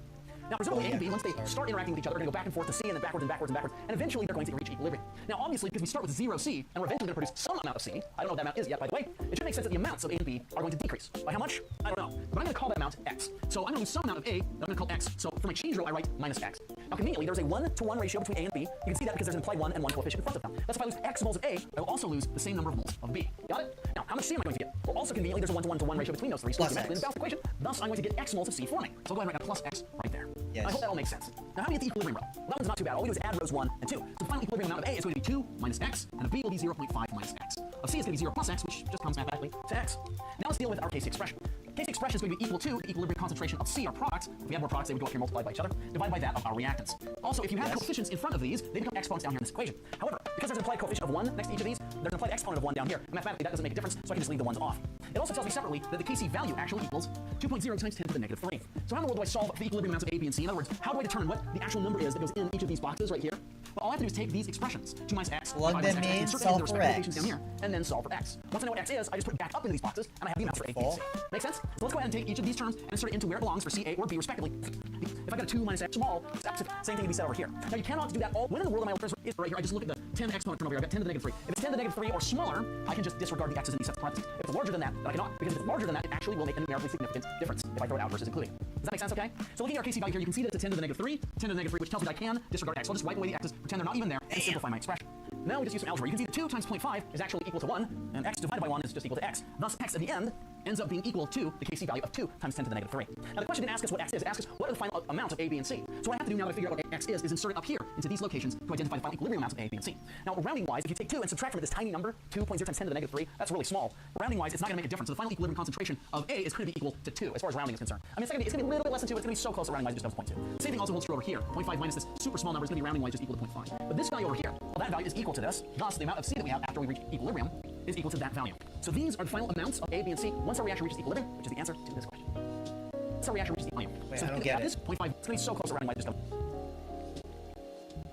Now, presumably A and B, once they start interacting with each other, they're going to go back and forth to C, and then backwards and backwards and backwards, and eventually they're going to reach equilibrium. Now, obviously, because we start with 0 C, and we're eventually going to produce some amount of C, I don't know what that amount is yet, by the way, it should make sense that the amounts of A and B are going to decrease. By how much? I don't know. But I'm going to call that amount X. So I'm going to lose some amount of A that I'm going to call X. So for my change row, I write minus X. Now, conveniently, there's a 1-to-1 ratio between A and B. You can see that because there's an implied 1 and 1 coefficient in front of them. That's if I lose X moles of A, I will also lose the same number of moles of B. Got it? Now, how much C am I going to get? Well, also conveniently, there's a 1-to-1 ratio between those three, so it's in the balanced equation. Thus, I'm going to get X moles of C forming. So I'll go ahead and write down plus X right there. Yes. I hope that all makes sense. Now, how do we get the equilibrium row? Well, that one's not too bad. All we do is add rows 1 and 2. So the final equilibrium amount of A is going to be 2 minus X, and of B will be 0.5 minus X. Of C is going to be 0 plus X, which just comes mathematically to X. Now let's deal with our Kc expression. Kc expression is going to be equal to the equilibrium concentration of C, our product. If we have more products, they would go up here multiplied by each other, divided by that of our reactants. Also, if you have coefficients in front of these, they become exponents down here in this equation. However, because there's an implied coefficient of 1 next to each of these, there's an implied exponent of 1 down here. And mathematically, that doesn't make a difference, so I can just leave the ones off. It also tells me separately that the Kc value actually equals 2.0 times 10 to the negative 3. So how in the world do I solve for the equilibrium amounts of A, B, and C? In other words, how do I determine what the actual number is that goes in each of these boxes right here? Well, all I have to do is take these expressions, 2 minus X, Plug them in, insert solve the for respective X. equations down here, and then solve for X. Once I know what X is, I just put it back up into these boxes, and I have the amounts for A, B, and C. Make sense? So let's go ahead and take each of these terms and insert it into where it belongs for C, A, or B, respectively. If I got a 2 minus X small, same thing can be said over here. Now, you cannot do that all. When in the world am I able to is right here? I just look at the 10 exponent term over here. I've got 10 to the negative 3. If it's 10 to the negative 3 or smaller, I can just disregard the X's in these sets of parentheses. If it's larger than that, then I cannot, because if it's larger than that, it actually will make a numerically significant difference if I throw it out versus including. Does that make sense, okay? So looking at our Kc value here, you can see that it's a 10 to the negative 3, 10 to the negative 3, which tells me that I can disregard X. So I'll just wipe away the X's, pretend they're not even there, and simplify my expression. Now we just use some algebra. You can see that 2 times 0.5 is actually equal to 1, and X divided by 1 is just equal to X. Thus, X at the end ends up being equal to the Kc value of 2 times 10 to the negative 3. Now the question didn't ask us what X is, it asks us what are the final amounts of A, B, and C. So what I have to do now that I figure out what X is insert it up here into these locations to identify the final equilibrium amounts of A, B, and C. Now rounding-wise, if you take 2 and subtract from it this tiny number, 2.0 times 10 to the negative 3, that's really small. Rounding-wise, it's not going to make a difference. So the final equilibrium concentration of A is going to be equal to 2 as far as rounding is concerned. I mean, it's going to be a little bit less than 2, it's going to be so close that rounding-wise it just does 0.2. Same thing also holds true over here. 0.5 minus this super small number is going to be rounding-wise just equal to 0.5. But this value over here, well, that value is equal to this. Thus, the amount of C that we have after we reach equilibrium is equal to that value. So these are the final amounts of A, B, and C once our reaction reaches equilibrium, which is the answer to this question. Once our reaction reaches equilibrium. Wait, so I don't get it. This 0.5, it's going to be so close that rounding-wise just goes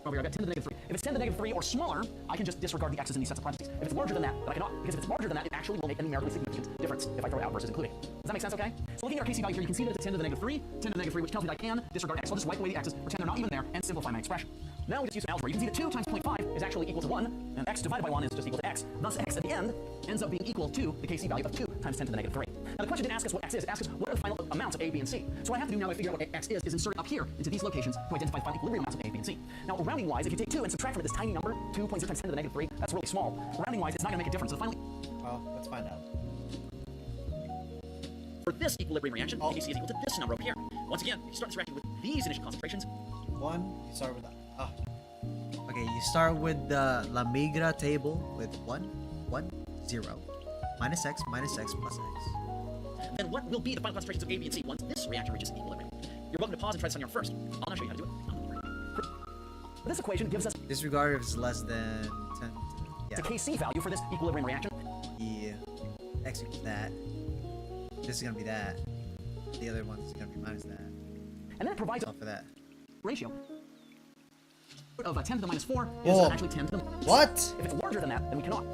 over here, I've got 10 to the negative 3. If it's 10 to the negative 3 or smaller, I can just disregard the X's in these sets of parentheses. If it's larger than that, then I cannot, because if it's larger than that, it actually will make a numerically significant difference if I throw it out versus including. Does that make sense, okay? So looking at our Kc value here, you can see that it's a 10 to the negative 3, 10 to the negative 3, which tells me that I can disregard X. So I'll just wipe away the X's, pretend they're not even there, and simplify my expression. Now we just use some algebra. You can see that 2 times 0.5 is actually equal to 1, and X divided by 1 is just equal to X. Thus, X at the end ends up being equal to the Kc value of 2 times 10 to the negative 3. Now the question didn't ask us what X is, it asks us what are the final amounts of A, B, and C. So what I have to do now that I figure out what X is insert it up here into these locations to identify the final equilibrium amounts of A, B, and C. Now rounding-wise, if you take 2 and subtract from it this tiny number, 2.0 times 10 to the negative 3, that's really small. Rounding-wise, it's not going to make a difference. So finally, Well, let's find out. for this equilibrium reaction, Kc is equal to this number over here. Once again, if you start this reaction with these initial concentrations, 1, you start with okay, you start with the La Migra table with 1, 1, 0, minus X plus X. then what will be the final concentrations of A, B, and C once this reaction reaches equilibrium? You're welcome to pause and try this on your own first. I'll now show you how to do it on the board. This equation gives us Disregard if it's less than 10. Yeah. the Kc value for this equilibrium reaction. Yeah. X equals that. This is gonna be that. The other one's gonna be minus that. And then it provides a Off for that. ratio of 10 to the minus 4 is Whoa. actually 10 to the... What? If it's larger than that, then we cannot.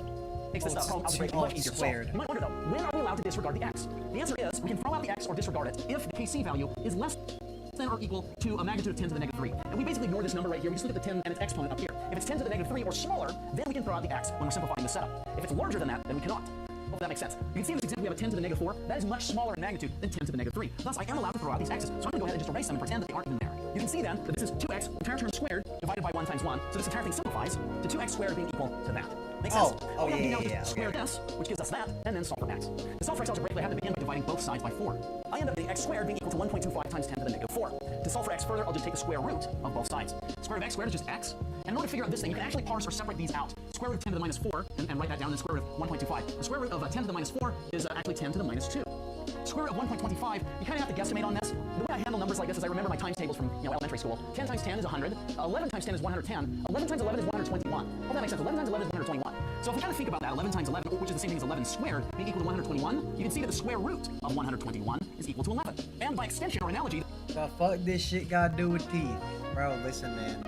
Makes this problem algebraically much easier to solve. squared. You might wonder though, when are we allowed to disregard the X? The answer is, we can throw out the X or disregard it if the Kc value is less than or equal to a magnitude of 10 to the negative 3. And we basically ignore this number right here. We just look at the 10 and its exponent up here. If it's 10 to the negative 3 or smaller, then we can throw out the X when we're simplifying the setup. If it's larger than that, then we cannot. Hope that makes sense. You can see in this example we have a 10 to the negative 4. That is much smaller in magnitude than 10 to the negative 3. Thus, I am allowed to throw out these X's. So I'm going to go ahead and just erase them and pretend that they aren't even there. You can see then that this is 2x, entire term squared, divided by 1 times 1. So this entire thing simplifies to 2x squared being equal to that. Makes sense? Oh, All we have to do now is yeah, square okay. this, which gives us that, and then solve for x. To solve for x algebraically, I have to begin by dividing both sides by 4. I end up getting x squared being equal to 1.25 times 10 to the negative 4. To solve for x further, I'll just take the square root of both sides. Square root of x squared is just x. And in order to figure out this thing, you can actually parse or separate these out. Square root of 10 to the minus 4, and write that down, and square root of 1.25. The square root of 10 to the minus 4 is actually 10 to the minus 2. Square root of 1.25, you kind of have to guesstimate on this. The way I handle numbers like this is I remember my times tables from elementary school. 10 times 10 is 100. 11 times 10 is 110. 11 times 11 is 121. Well, that makes sense. 11 times 11 is 121. So if we kind of think about that, 11 times 11, which is the same thing as 11 squared, being equal to 121, you can see that the square root of 121 is equal to 11. And by extension or analogy, The fuck this shit gotta do with teeth? Bro, listen, man.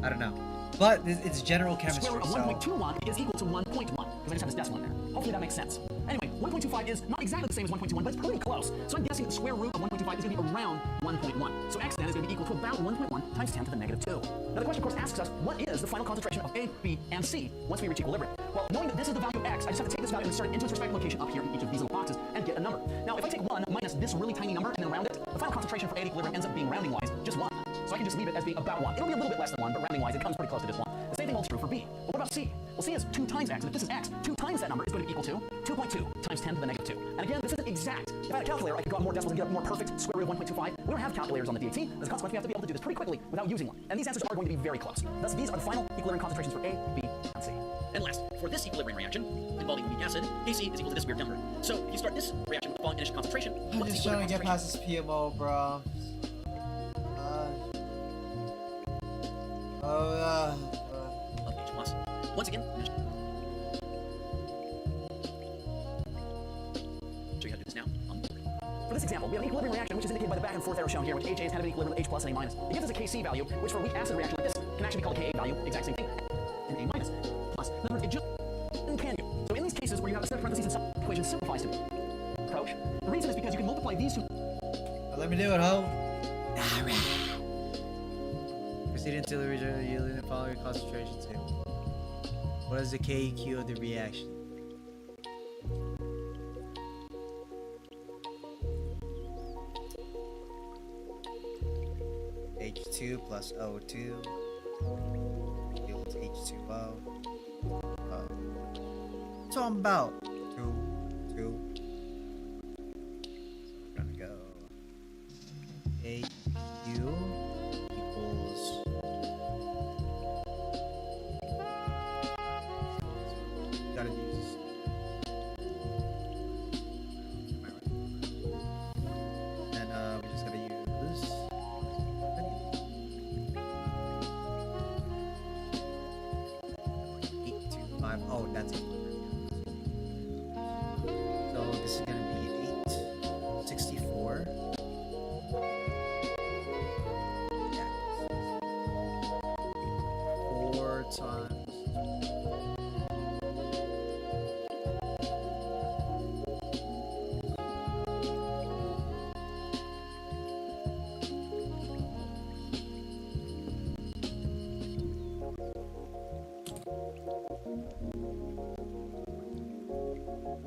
I don't know. But it's general chemistry, square root of so... 1.21 is equal to 1.1, because I just have this decimal in there. Hopefully that makes sense. Anyway, 1.25 is not exactly the same as 1.21, but it's pretty close. So I'm guessing the square root of 1.25 is going to be around 1.1. So x then is going to be equal to about 1.1 times 10 to the negative 2. Now the question, of course, asks us, what is the final concentration of A, B, and C once we reach equilibrium? Well, knowing that this is the value of x, I just have to take this value and insert it into its respective location up here in each of these little boxes and get a number. Now, if I take 1 minus this really tiny number and then round it, the final concentration for A at equilibrium ends up being rounding-wise just 1. So I can just leave it as being about 1. It'll be a little bit less than 1, but rounding-wise, it comes pretty close to just 1. The same thing holds true for B. But what about C? Well, C is 2 times x, and if this is x, 2 times that number is going to be equal to 2.2 times 10 to the negative 2. And again, this isn't exact. If I had a calculator, I could draw more decimals and get a more perfect square root of 1.25. We don't have calculators on the DAT. As a consequence, we have to be able to do this pretty quickly without using one. And these answers are going to be very close. Thus, these are the final equilibrium concentrations for A, B, and C. And last, for this equilibrium reaction involving weak acid, Kc is equal to this weird number. So if you start this reaction with the following initial concentration, I'm what's the just trying to equilibrium get past this PMO, bro. of H plus? Once again, show you how to do this now. For this example, we have an equilibrium reaction, which is indicated by the back and forth arrow shown here, which HA is kind of an equilibrium with H plus and A minus. It gives us a Kc value, which for a weak acid reaction like this can actually be called a Ka value, exact same thing, and A minus plus. In other words, it just can you. So in these cases where you have a set of parentheses and some equation simplifies to approach. The reason is because you can multiply these two. Let me do it, ho. Alright. Proceed until the region yielding the following concentration table. What is the KEQ of the reaction? H2 plus O2 equals H2O. So I'm about 2. We're gonna go AQ equals gotta use and we just gotta use 825. Oh, that's it. So this is gonna be 864. Yeah. 4 times.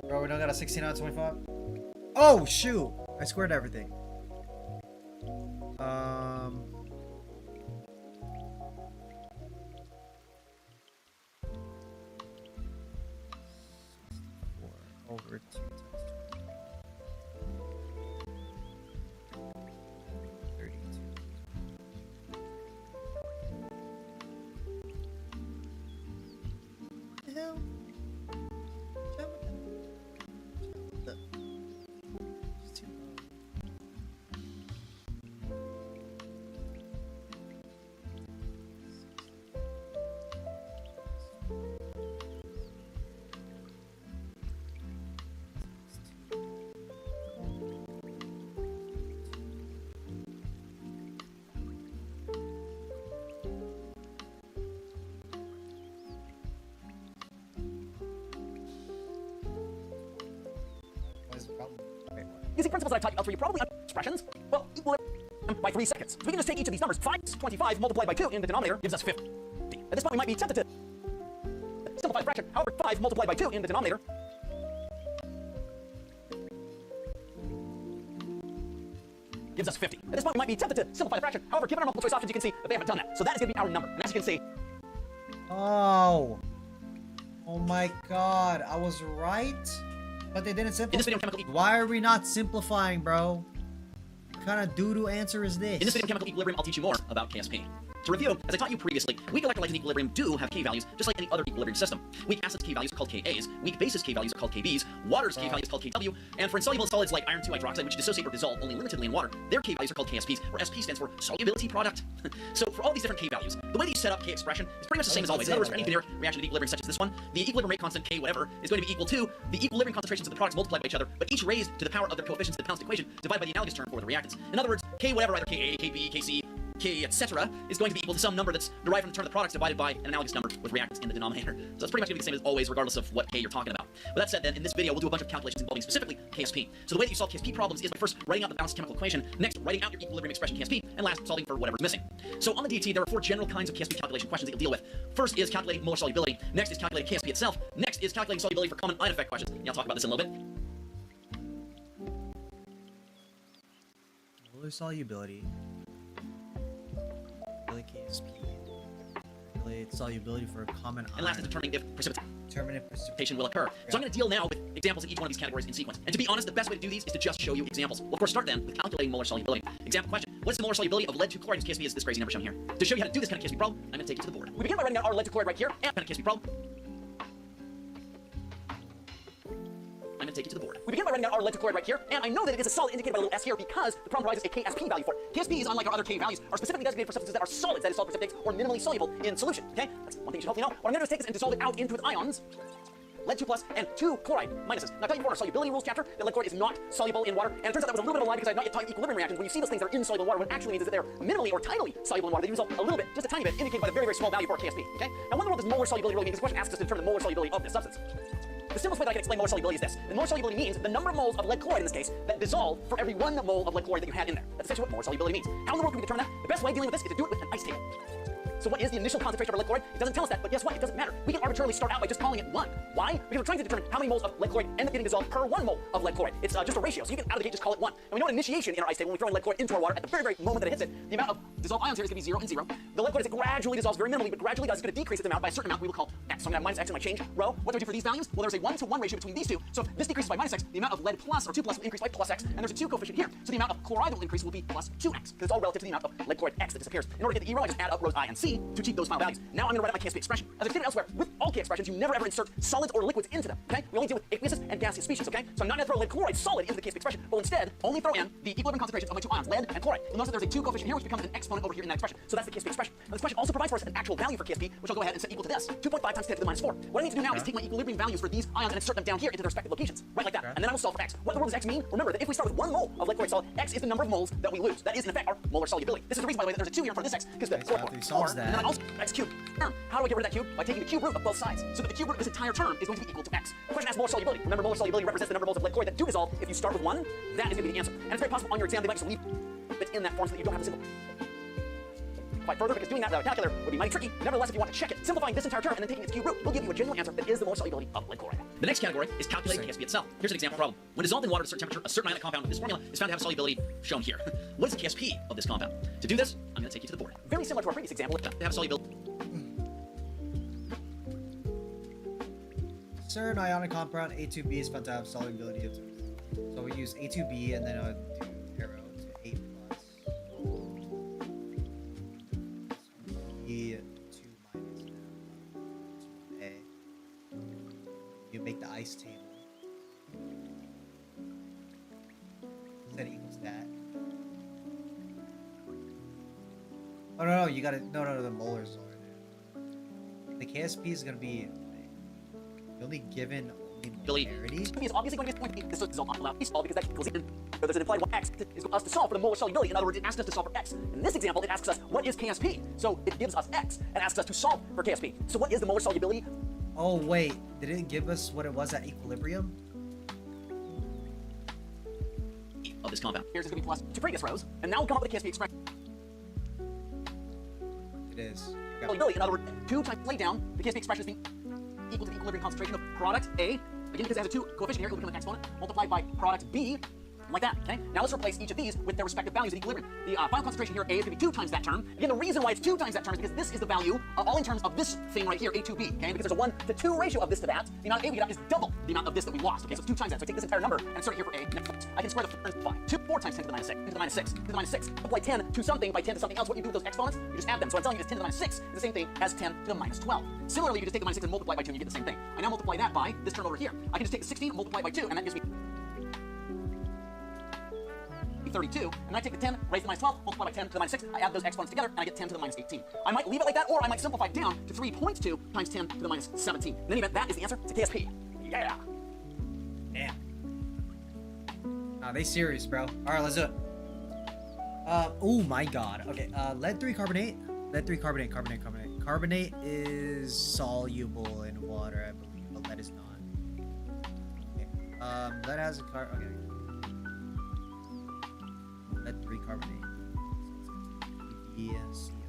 Bro, we don't got a 16 out of 25? Oh, shoot! I squared everything. Over 2 times 32. What the hell? It's too low. What is the problem? Wait, what? Using principles that I've taught you elsewhere, you probably understand expressions. Well, equilibrium by 3 seconds. So we can just take each of these numbers. 25 multiplied by 2 in the denominator gives us 50. At this point, we might be tempted to simplify the fraction. However, 5 multiplied by 2 in the denominator gives us 50. At this point, we might be tempted to simplify the fraction. However, given our multiple choice options, you can see that they haven't done that. So that is going to be our number. And as you can see, Oh. Oh my god. I was right? But they didn't In this video, simplify. chemical Why are we not simplifying, bro? What kind of doo-doo answer is this? In this video on chemical equilibrium, I'll teach you more about KSP. To review, as I taught you previously, weak electrolytes in equilibrium do have K values, just like any other equilibrium system. Weak acids K values are called Kas, weak bases K values are called Kbs, water's K value is called Kw, and for insoluble solids like iron 2 hydroxide, which dissociate or dissolve only limitedly in water, their K values are called KSPs, where SP stands for solubility product. So for all these different K values, the way that you set up K expression is pretty much the same as always. In other words, for any generic reaction of equilibrium such as this one, the equilibrium rate constant K whatever is going to be equal to the equilibrium concentrations of the products multiplied by each other, but each raised to the power of their coefficients in the Pound's equation divided by the analogous term for the reactants. In other words, K whatever, either Ka, Kb, Kc, K, etc., is going to be equal to some number that's derived from the term of the products divided by an analogous number with reactants in the denominator. So it's pretty much going to be the same as always, regardless of what K you're talking about. With that said, then, in this video, we'll do a bunch of calculations involving specifically KSP. So the way that you solve KSP problems is by first writing out the balanced chemical equation, next writing out your equilibrium expression KSP, and last solving for whatever's missing. So on the DT, there are 4 general kinds of KSP calculation questions that you'll deal with. First is calculating molar solubility, next is calculating KSP itself, next is calculating solubility for common ion effect questions. Yeah, I'll talk about this in a little bit. Molar solubility. KSP. Calculate solubility for a common ion. And last is determining if precipitation Determinate precipitation. will occur. So I'm going to deal now with examples in each one of these categories in sequence. And to be honest, the best way to do these is to just show you examples. We'll of course start then with calculating molar solubility. Example question: what is the molar solubility of lead 2 chloride in KSP? Is this crazy number shown here? To show you how to do this kind of KSP problem, I'm going to take you to the board. We begin by writing out our lead 2 chloride right here, and kind of KSP problem. I'm going to take you to the board. We begin by writing out our lead 2 chloride right here, and I know that it is a solid indicated by a little s here because the problem provides us a KSP value for it. KSPs, unlike our other K values, are specifically designated for substances that are solids, that is, solid precipitates or minimally soluble in solution. Okay, that's one thing you should hopefully know. What I'm going to do is take this and dissolve it out into its ions. Lead 2 plus and 2 chloride minuses. Now, I taught you before in our solubility rules chapter that lead chloride is not soluble in water, and it turns out that was a little bit of a lie because I had not yet taught you equilibrium reactions. When you see those things that are insoluble in water, what it actually means is that they're minimally or tidally soluble in water. They dissolve a little bit, just a tiny bit, indicated by the very, very small value for KSP. Okay? Now, what in the world does molar solubility really mean? This question asks us to determine the molar solubility of this substance. The simplest way that I can explain molar solubility is this. The molar solubility means the number of moles of lead chloride in this case that dissolve for every 1 mole of lead chloride that you had in there. That's essentially what molar solubility means. How in the world can we determine that? The best way of dealing with this is to do it with an ice table. So what is the initial concentration of lead chloride? It doesn't tell us that, but guess what? It doesn't matter. We can arbitrarily start out by just calling it 1. Why? Because we're trying to determine how many moles of lead chloride end up getting dissolved per 1 mole of lead chloride. It's just a ratio, so you can out of the gate just call it 1. And we know an initiation in our ice table, when we throw in lead chloride into our water, at the very, very moment that it hits it, the amount of dissolved ions here is going to be 0 and 0. The lead chloride, as it gradually dissolves very minimally, but gradually does, it's going to decrease its amount by a certain amount we will call x. So I'm going to have minus x in my change row. What do I do for these values? Well, there's a 1-to-1 ratio between these two. So if this decreases by minus x, the amount of lead plus, or 2 plus, will increase by plus x, and there's a 2 coefficient here. So the amount of chloride that will increase will be plus 2x, because it's all relative to the amount of lead chloride x that disappears. In order to get the E row, I just add up rows I and C to achieve those final values. Now I'm going to write out my KSP expression. As I've stated elsewhere, with all K expressions, you never ever insert solids or liquids into them, okay? We only deal with aqueous and gaseous species, okay? So I'm not going to throw lead chloride solid into the KSP expression, but instead only throw in the equilibrium concentrations of my 2 ions, lead and chloride. You'll notice that there's a 2 coefficient here, which becomes an exponent over here in that expression. So that's the KSP expression. Now this question also provides for us an actual value for KSP, which I'll go ahead and set equal to this, 2.5 times 10 to the minus 4. What I need to do now is take my equilibrium values for these ions and insert them down here into their respective locations, right like that. And then I will solve for x. What in the world does x mean? Remember that if we start with 1 mole of lead chloride solid, x is the number of moles that we lose. That is, in effect, our molar solubility. This is the reason, by the way, that there's a 2 here in front of this x, because the 4, and then I also x cubed. How do I get rid of that cube? By taking the cube root of both sides. So that the cube root of this entire term is going to be equal to x. The question asks molar solubility. Remember, molar solubility represents the number of moles of lead chloride that do dissolve. If you start with 1, that is going to be the answer. And it's very possible on your exam they might just leave it in that form so that you don't have to simplify quite further, because doing that without a calculator would be mighty tricky. Nevertheless, if you want to check it, simplifying this entire term and then taking its cube root will give you a genuine answer that is the molar solubility of lead chloride. The next category is calculating KSP itself. Here's an example problem. When dissolved in water at a certain temperature, a certain ionic compound with this formula is found to have solubility shown here. What is the KSP of this compound? To do this, I'm going to take you to the board. Very similar to our previous example, to have solubility. Certain ionic compound A2B is found to have solubility of 2. So we use A2B and then I'll do arrow to 8 plus B2 minus now A. You make the ice table. That equals that. Oh no, you gotta no the molars are. The KSP is gonna be only given molarity. Is obviously going to be a point. This is not allowed to solve because that equals in. So there's an implied x is us to solve for the molar solubility. In other words, it asks us to solve for x. In this example, it asks us what is KSP. So it gives us x and asks us to solve for KSP. So what is the molar solubility? Oh wait, did it give us what it was at equilibrium? Of this compound. Here's going to be plus 2 previous rows, and now we'll come up with a KSP expression. It is. Solubility. In other words, 2 times laid down, the KSP expression is being equal to the equilibrium concentration of product A, again because it has a 2 coefficient here, it will become an exponent, multiplied by product B, like that, okay? Now let's replace each of these with their respective values at equilibrium. The final concentration here, A, is going to be 2 times that term. Again, the reason why it's 2 times that term is because this is the value, all in terms of this thing right here, A to B, okay? Because there's a 1 to 2 ratio of this to that. The amount of A we get is double the amount of this that we lost, okay? So it's 2 times that. So I take this entire number and insert it here for A. Next, I can square the 4 times 10 to the minus 6, 10 to the minus 6, 10 to the minus 6. Multiply 10 to something by 10 to something else. What you do with those exponents, you just add them. So I'm telling you this 10 to the minus 6 is the same thing as 10 to the minus 12. Similarly, you just take the minus 6 and multiply by 2 and you get the same thing. I now multiply that by this term over here. I can just take the 16 and multiply it by 2 and that gives me 32, and then I take the 10 raised to the minus 12, multiply by 10 to the minus 6, I add those exponents together, and I get 10 to the minus 18. I might leave it like that, or I might simplify it down to 3.2 times 10 to the minus 17. In any event, that is the answer to KSP. Yeah! Damn. Nah, they serious, bro. Alright, let's do it. Oh my god. Okay, lead 3 carbonate. Lead 3 carbonate, carbonate, carbonate. Carbonate is soluble in water, I believe, but lead is not. Okay. Lead has a okay. Lead 3 carbonate. EDCO.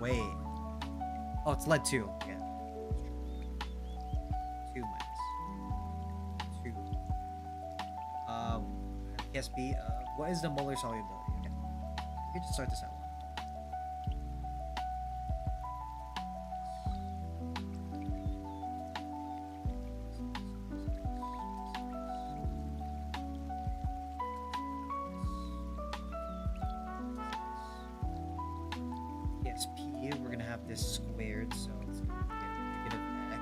Wait. Oh, it's lead 2. Okay. 2 minus 2. KSP. What is the molar solubility? Okay. You can just start this out. KSP, we're gonna have this squared, so it's gonna be negative x.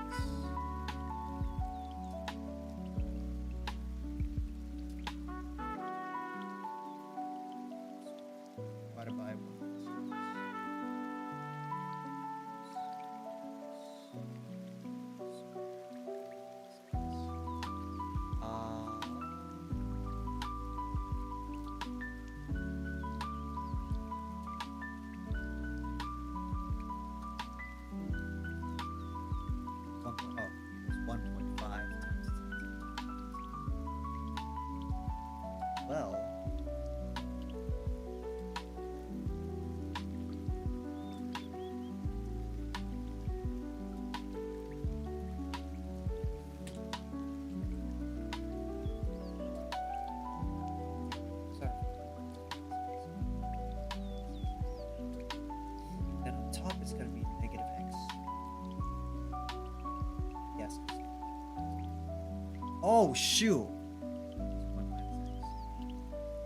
Divided by 1. Well, then on top it's going to be negative x. Yes. Oh, shoot.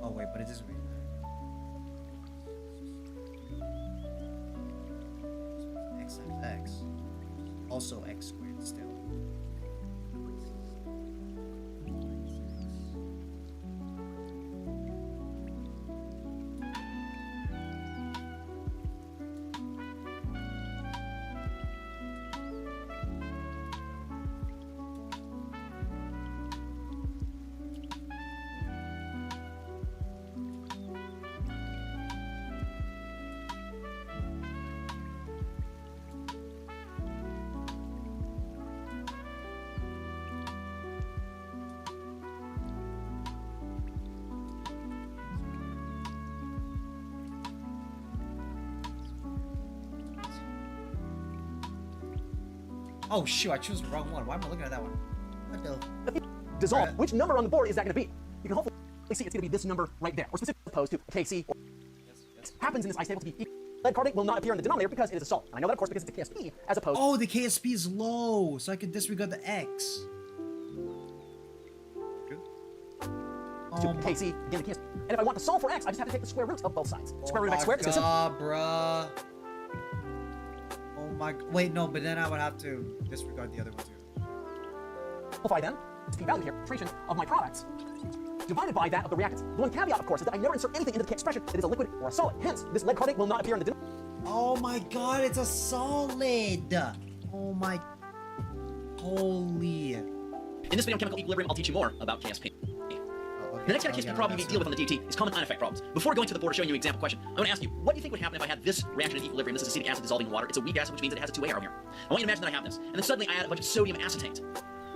Oh wait, but it doesn't really matter. X times x. Also x squared still. Oh shoot, I chose the wrong one. Why am I looking at that one? What the? Dissolve. Which number on the board is that going to be? You can hopefully see it's going to be this number right there, or specifically opposed to KC. Or happens in this ice table to be equal. Lead carbonate will not appear in the denominator because it is a salt. And I know that, of course, because it's a KSP as opposed Oh, the KSP is low, so I can disregard the X. to KC, again, the KSP. And if I want to solve for X, I just have to take the square root of both sides. Square root of X squared is simple. Bruh. Oh my, wait, no, but then I would have to disregard the other one too. Simplify then, it's p-value here, concentration of my products, divided by that of the reactants. The one caveat, of course, is that I never insert anything into the expression that is a liquid or a solid. Hence, this lead carbonate will not appear in the denominator. Oh my god, it's a solid! Oh my... Holy... In this video on chemical equilibrium, I'll teach you more about KSP. The next kind of KSP problem you may deal with on the DT is common ion effect problems. Before going to the board showing you an example question, I want to ask you, what do you think would happen if I had this reaction in equilibrium? This is acetic acid dissolving in water. It's a weak acid, which means that it has a 2A arrow here. I want you to imagine that I have this. And then suddenly I add a bunch of sodium acetate.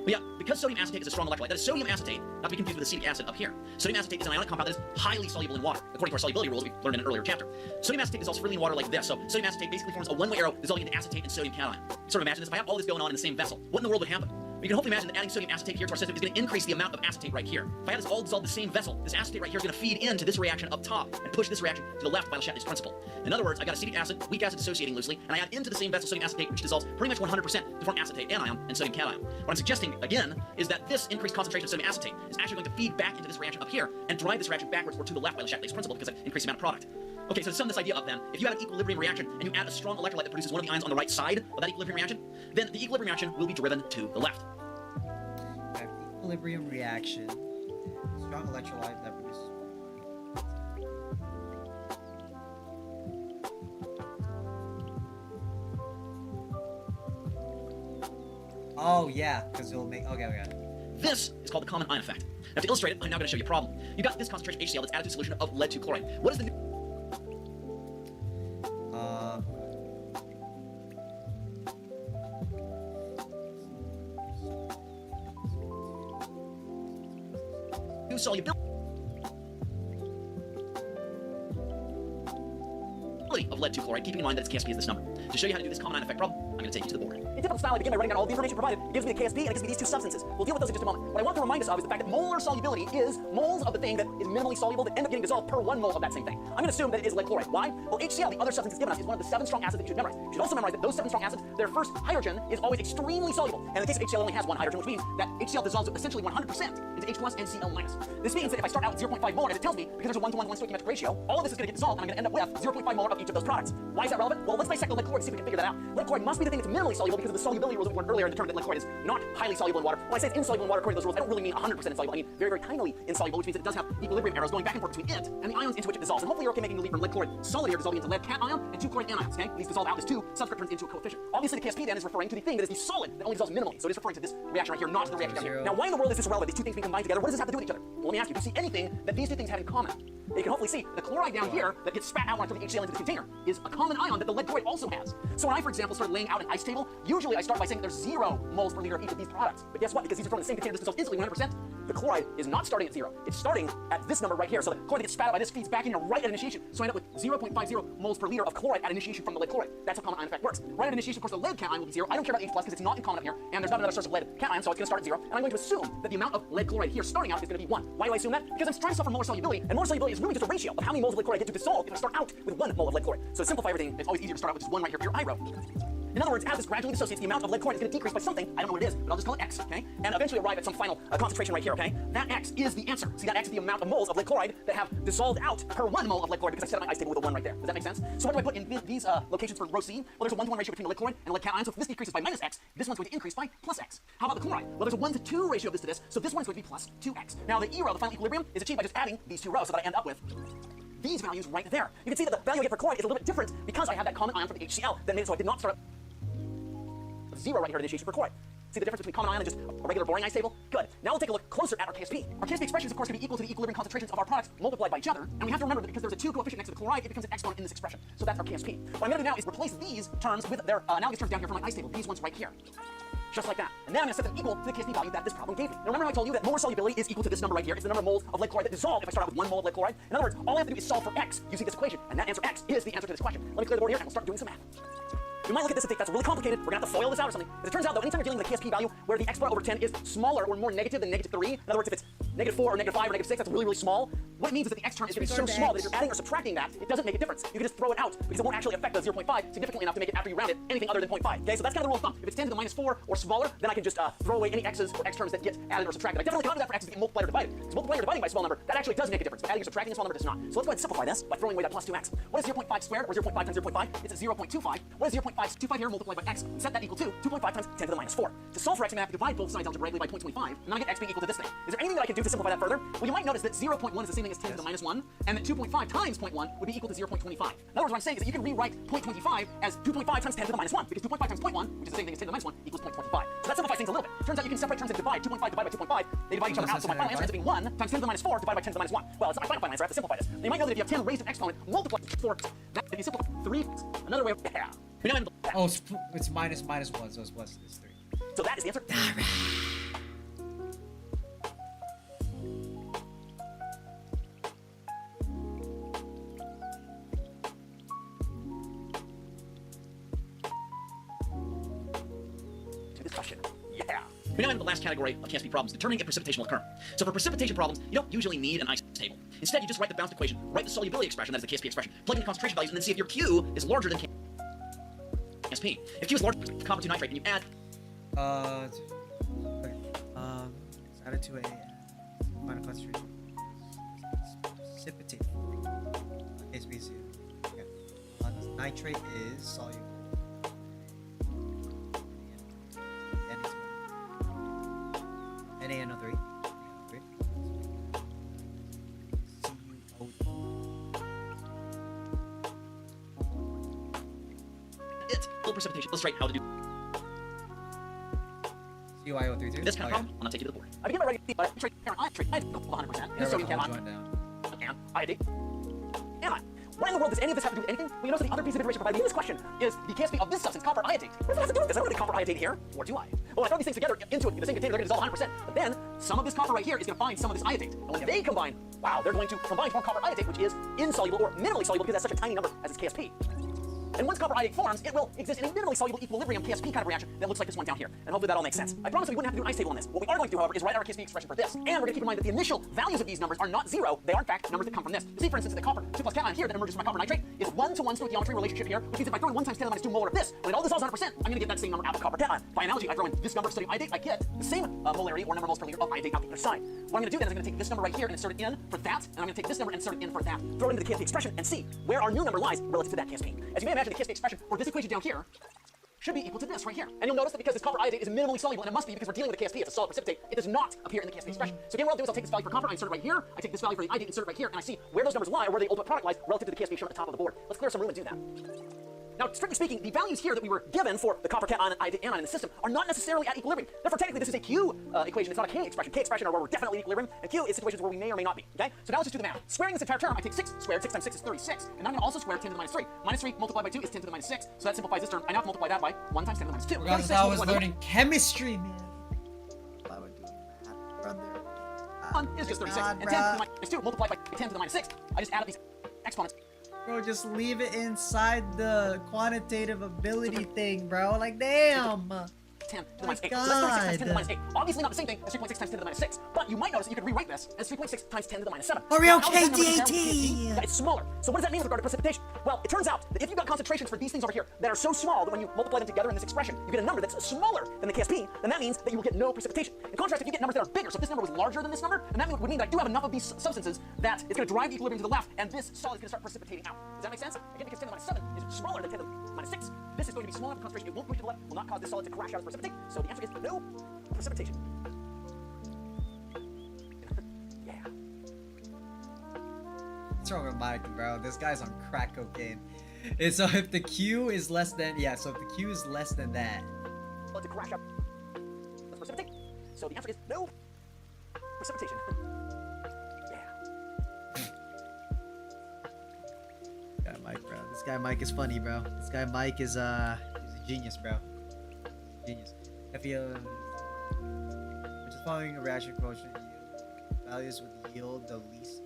But yeah, because sodium acetate is a strong electrolyte, that is sodium acetate, not to be confused with acetic acid up here. Sodium acetate is an ionic compound that is highly soluble in water, according to our solubility rules we learned in an earlier chapter. Sodium acetate dissolves freely in water like this. So sodium acetate basically forms a one-way arrow dissolving into acetate and sodium cation. Sort of imagine this, if I have all this going on in the same vessel, what in the world would happen? You can hopefully imagine that adding sodium acetate here to our system is going to increase the amount of acetate right here. If I have this all dissolved in the same vessel, this acetate right here is going to feed into this reaction up top and push this reaction to the left by Le Chatelier's principle. In other words, I got acetic acid, weak acid dissociating loosely, and I add into the same vessel sodium acetate, which dissolves pretty much 100% to form acetate anion and sodium cation. What I'm suggesting, again, is that this increased concentration of sodium acetate is actually going to feed back into this reaction up here and drive this reaction backwards or to the left by Le Chatelier's principle because it increases the amount of product. Okay, so to sum this idea up then, if you have an equilibrium reaction and you add a strong electrolyte that produces one of the ions on the right side of that equilibrium reaction, then the equilibrium reaction will be driven to the left. Equilibrium reaction. Strong electrolyte that produces. Oh yeah, because it'll make. Okay. This is called the common ion effect. Now to illustrate it, I'm now going to show you a problem. You've got this concentration HCl that's added to a solution of lead 2 chloride. What is the new solubility of lead 2 chloride, keeping in mind that its KSP is this number. To show you how to do this common ion effect problem, I'm going to take you to the board. In typical style, I begin by writing down all the information provided. It gives me the KSP and it gives me these two substances. We'll deal with those in just a moment. What I want to remind us of is the fact that molar solubility is moles of the thing that is minimally soluble that end up getting dissolved per 1 mole of that same thing. I'm going to assume that it is lead chloride. Why? Well, HCl, the other substance it's given us, is one of the 7 strong acids that you should memorize. You should also memorize that those 7 strong acids, their first hydrogen is always extremely soluble. And in the case of HCl, it only has 1 hydrogen, which means that HCl dissolves essentially 100% into H plus and Cl minus. This means that if I start out with 0.5 molar, as it tells me, because there's a 1-to-1 stoichiometric ratio, all of this is going to get dissolved, and I'm going to end up with 0.5 molar of each of those products. Why is that relevant? Well, let's dissect the lead chloride to see if we can figure that out. Lead chloride must be the thing that's minimally soluble because of the solubility rules that we learned earlier and determined that lead chloride is not highly soluble in water. When I say it's insoluble in water according to those rules, I don't really mean 100% insoluble. I mean very, very tinily insoluble, which means that it does have equilibrium arrows going back and forth between it and the ions into which it dissolves. And hopefully you're okay making the leap from lead chloride solid here dissolving into lead cation and 2 chloride anions, okay? These dissolve out as 2, subscript turns into a coefficient. Obviously the KSP then is referring to the thing that is the solid that only dissolves minimally. So it is referring to this reaction right here, not to the reaction down here. Now why in the world is this relevant? These two things being combined together, what does this have to do with each other? Well, let me ask you, do you see anything that these two things have in common? You can hopefully see the chloride down here that gets spat out when I throw the HCl into the container is a common ion that the lead chloride also has. So when I, for example, start laying out an ice table, usually I start by saying that there's 0 moles per liter of each of these products. But guess what? Because these are from the same container, this dissolves instantly 100%. The chloride is not starting at 0. It's starting at this number right here. So the chloride that gets spat out by this feeds back in here right at initiation. So I end up with 0.50 moles per liter of chloride at initiation from the lead chloride. That's how common ion effect works. Right at initiation, of course, the lead cation will be 0. I don't care about H plus because it's not in common up here, and there's not another source of lead cation, so it's going to start at 0. And I'm going to assume that the amount of lead chloride here starting out is going to be 1. Why do I assume that? Because I'm trying to solve for molar solubility, and molar solubility is really just a ratio of how many moles of lead chloride I get to dissolve if I start out with 1 mole of lead chloride. So to simplify everything, it's always easier to start out with just 1 right here for your I row. In other words, as this gradually dissociates, the amount of lead chloride is going to decrease by something. I don't know what it is, but I'll just call it X, okay? And eventually arrive at some final concentration right here, okay? That X is the answer. See, that X is the amount of moles of lead chloride that have dissolved out per 1 mole of lead chloride because I set up my ice table with a 1 right there. Does that make sense? So what do I put in these locations for row C? Well, there's a 1-to-1 ratio between the lead chloride and the lead cation. So if this decreases by minus X, this one's going to increase by plus X. How about the chloride? Well, there's a 1-to-2 ratio of this to this, so this one's going to be plus 2X. Now, the E row, the final equilibrium, is achieved by just adding these 2 rows so that I end up with these values right there. You can see that the value I get for chloride is a little bit different because I have that common ion from the HCl that made it so I did not start up 0 right here at initiation for chloride. See the difference between common ion and just a regular boring ice table? Good. Now we'll take a look closer at our KSP. Our KSP expression is, of course, going to be equal to the equilibrium concentrations of our products multiplied by each other. And we have to remember that because there's a 2 coefficient next to the chloride, it becomes an exponent in this expression. So that's our KSP. What I'm going to do now is replace these terms with their analogous terms down here from my ice table. These ones right here. Just like that. And then I'm going to set them equal to the KSP value that this problem gave me. Now remember how I told you that molar solubility is equal to this number right here. It's the number of moles of lead chloride that dissolve if I start out with 1 mole of lead chloride. In other words, all I have to do is solve for X using this equation. And that answer X is the answer to this question. Let me clear the board here and we'll start doing some math. You might look at this and think that's really complicated. We're going to have to FOIL this out or something. As it turns out, though, anytime you're dealing with a KSP value where the exponent over 10 is smaller or more negative than -3, in other words, if it's -4 or -5 or -6, that's really, really small. What it means is that the X term is going to be so small that if you're adding or subtracting that, it doesn't make a difference. You can just throw it out because it won't actually affect the 0.5 significantly enough to make it, after you round it, anything other than 0.5. Okay, so that's kind of the rule of thumb. If it's 10 to the -4 or smaller, then I can just throw away any X's or X terms that get added or subtracted. I definitely can't do that for X's that get multiplied or divided. Because multiplying or dividing by a small number, that actually does make a difference. But adding or subtracting a small number does not. So let's go ahead and simplify this by throwing away that plus 2X. What is 0.5 squared, or 0.5 times 0.5? It's a 0.25. What is 0.525 here multiplied by X? Set that equal to 2.5 times 10 to the -4. To solve for X, I'm going to have to divide both sides algebraically by 0.25, and then I get X being equal to this thing. Is there anything that I can do to simplify that further? Well, you might notice that 0.1 is the same thing as 10 to the -1, and that 2.5 times 0.1 would be equal to 0.25. In other words, what I'm saying is that you can rewrite 0.25 as 2.5 times 10 to the -1, because 2.5 times 0.1, which is the same thing as 10 to the -1, equals 0.25. So that simplifies things a little bit. Turns out you can separate terms and divide. 2.5 divided by 2.5, they divide each other out, so my final answer ends up being 1 times 10 to the -4 divided by 10 to the -1. Well, it's not my final answer, I have to simplify this. Now, you might know that if you have 10 raised to an exponent multiplied by 4, that if you simplify 3, another way of, yeah. We now end Oh, it's minus 1, so it's plus this 3. So that is the answer. question. Yeah. We now have the last category of KSP problems, determining if precipitation will occur. So for precipitation problems, you don't usually need an ice table. Instead, you just write the balanced equation, write the solubility expression, that is the KSP expression, plug in the concentration values, and then see if your Q is larger than KSP. If Q is larger than copper 2 nitrate, and you add... Okay. It's added to a final concentration. Precipitate. KSP is okay. Nitrate is soluble. NaNO3. It's full precipitation. Illustrate how to do CuiO3 this kind of problem. I'll not take you to the board. I begin by writing I 100%. This sodium cation and iodine. Am I? What in the world does any of this have to do with anything? Well, you notice that the other piece of information provided in this question is the KSP of this substance, copper iodate. What does it have to do with this? I don't really copper iodate here, or do I? Well, I throw these things together into it in the same container, they're going to dissolve 100%. But then, some of this copper right here is going to find some of this iodate. And when they combine, wow, they're going to combine to form copper iodate, which is insoluble or minimally soluble because that's such a tiny number as its KSP. And once copper iodate forms, it will exist in a minimally soluble equilibrium KSP kind of reaction that looks like this one down here. And hopefully that all makes sense. I promise we wouldn't have to do an ice table on this. What we are going to do, however, is write our KSP expression for this. And we're going to keep in mind that the initial values of these numbers are not 0. They are, in fact, numbers that come from this. You see, for instance, the copper 2 plus cation here that emerges from my copper nitrate is 1-to-1 stoichiometry relationship here, which means if I throw in 1 times 10 to the minus 2 molar of this, when it all dissolves 100%, I'm going to get that same number out of copper cation. By analogy, I throw in this number of sodium iodate, I get the same molarity or number of moles per liter of iodate out the other side. What I'm going to do then is I'm going to take this number right here and insert it in for that, and I'm going to take this number and insert it in for that. Throw it into the KSP expression and see where our new number lies relative to that KSP. As you may imagine, the KSP expression for this equation down here should be equal to this right here. And you'll notice that because this copper iodate is minimally soluble, and it must be because we're dealing with a KSP, it's a solid precipitate, it does not appear in the KSP expression. So again, what I'll do is I'll take this value for copper, I insert it right here, I take this value for the iodate, insert it right here, and I see where those numbers lie, or where the ultimate product lies relative to the KSP shown at the top of the board. Let's clear some room and do that. Now, strictly speaking, the values here that we were given for the copper cation and iodate anion in the system are not necessarily at equilibrium. Therefore, technically, this is a Q equation. It's not a K expression. K expression are where we're definitely in equilibrium, and Q is situations where we may or may not be. Okay? So now let's just do the math. Squaring this entire term, I take 6 squared. 6 times 6 is 36. And now I'm going to also square 10 to the minus 3. Minus 3 multiplied by 2 is 10 to the minus 6. So that simplifies this term. I now have to multiply that by 1 times 10 to the minus 2. Because I was learning chemistry, man. I would do math, brother. 1 is just 36. And 10 to the minus 2 multiplied by 10 to the minus 6. I just add up these exponents. Bro, just leave it inside the quantitative ability thing, bro. Like, damn. 10 to the minus 8. So that's 36 times 10 to the minus 8. Obviously not the same thing as 3.6 times 10 to the minus 6. But you might notice that you could rewrite this as 3.6 times 10 to the minus 7. Are we Now, okay, how does that number compare with DAT? KSP? Yeah, it's smaller. So what does that mean with regard to precipitation? Well, it turns out that if you've got concentrations for these things over here that are so small that when you multiply them together in this expression, you get a number that's smaller than the KSP, then that means that you will get no precipitation. In contrast, if you get numbers that are bigger, so if this number was larger than this number, then that would mean that I do have enough of these substances that it's going to drive the equilibrium to the left, and this solid is going to start precipitating out. Does that make sense? Again, because 10 to the minus 7 is smaller than 10 to the minus 6. This is going to be small enough concentration, it won't push to the left, will not cause this solid to crash out and precipitate. So the answer is no precipitation. Yeah. What's wrong with Mike, bro? This guy's on crack cocaine. And so if the Q is less than, yeah, so if the Q is less than that. Solid to crash out. Let's precipitate. So the answer is no precipitation. Guy Mike, bro. This guy Mike is funny, bro. This guy Mike is he's a genius, bro. Genius. If you which is following a reaction quotient, values would yield the least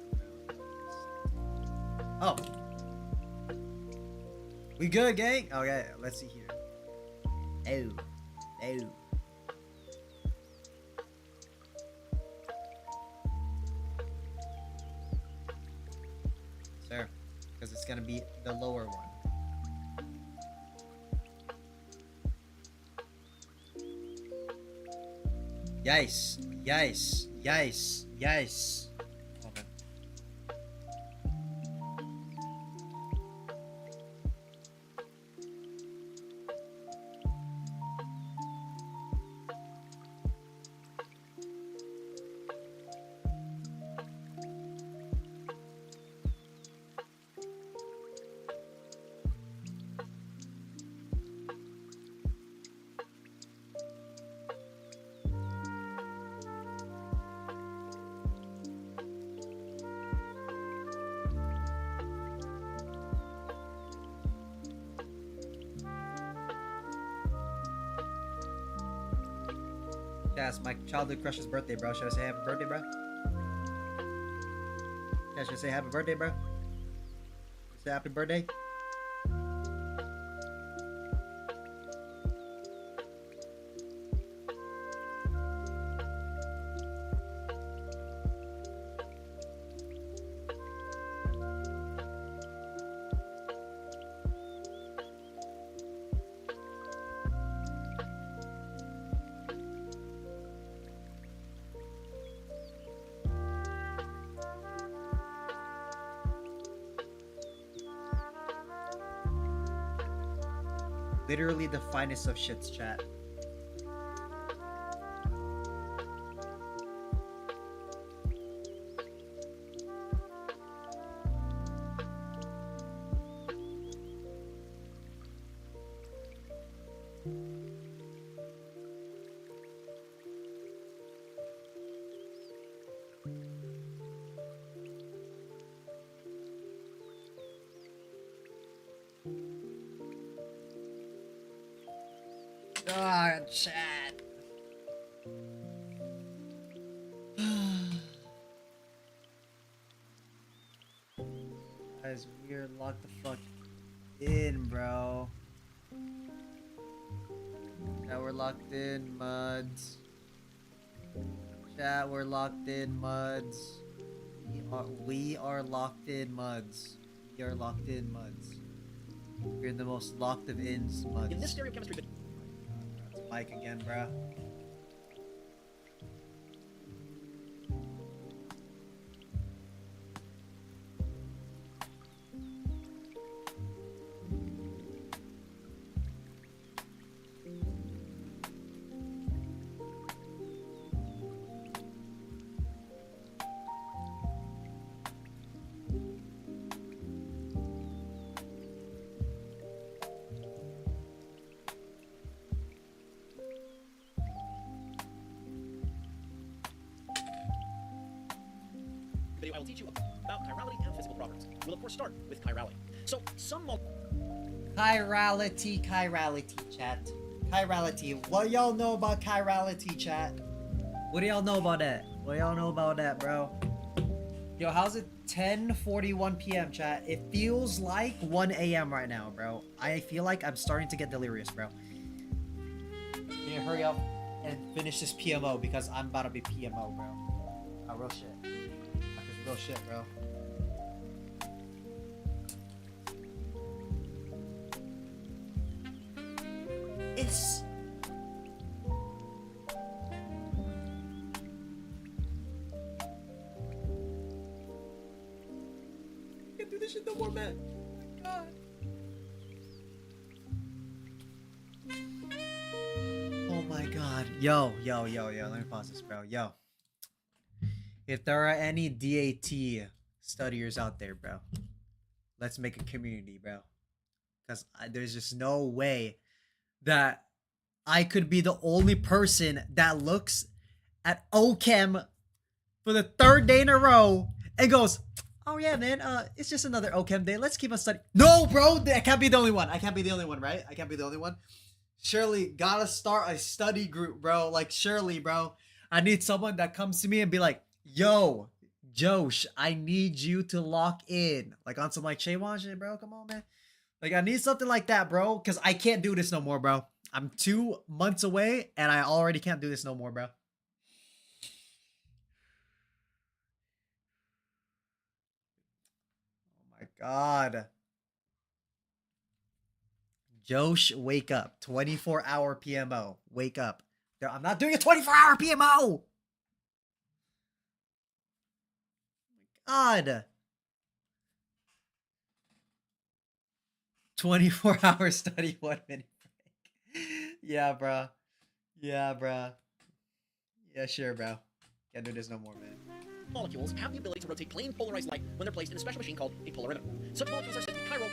amount. Oh, we good, gang? Okay, let's see here. Oh. Sir, because it's gonna be the lower one. Yes. Okay. Yeah, it's my childhood crush's birthday, bro. Should I say happy birthday, bro? Yeah, should I say happy birthday, bro? Say happy birthday? literally the finest of shits, chat. God, chat. Guys, we're locked the fuck in, bro. Chat, we're locked in, muds. Chat, we're locked in, muds. We are locked in, muds. We are locked in, muds. We're in the most locked of ins, muds. In this stereochemistry video. Mike again, bro. Video I will teach you about chirality and physical properties. We'll of course start with chirality. So some Chirality, chat. Chirality. What y'all know about chirality, chat? What do y'all know about that? What y'all know about that, bro? Yo, how's it 10:41 p.m., chat? It feels like 1 a.m. right now, bro. I feel like I'm starting to get delirious, bro. Can you hurry up and finish this PMO because I'm about to be PMO, bro. Oh, real shit. That's real shit, bro. It's... can't do this shit no more, man. Oh my god. Oh my god. Yo. Let me pause this, bro. Yo. If there are any DAT studiers out there, bro, let's make a community, bro. Because there's just no way that I could be the only person that looks at OChem for the 3rd day in a row and goes, oh yeah, man, it's just another OChem day. Let's keep on studying. No, bro, I can't be the only one. I can't be the only one, right? I can't be the only one. Surely gotta start a study group, bro. Like, surely, bro. I need someone that comes to me and be like, yo, Josh, I need you to lock in. Like, on some, like, Chaywan shit, bro. Come on, man. Like, I need something like that, bro. Because I can't do this no more, bro. I'm 2 months away, and I already can't do this no more, bro. Oh, my God. Josh, wake up. 24-hour PMO. Wake up. I'm not doing a 24-hour PMO! Oh, my God. 24-hour study, 1 minute break. Yeah, bro. Yeah, bro. Yeah, sure, bro. Can't do this no more, man. molecules have the ability to rotate plain polarized light when they're placed in a special machine called a polarimeter. Such molecules are said to be chiral.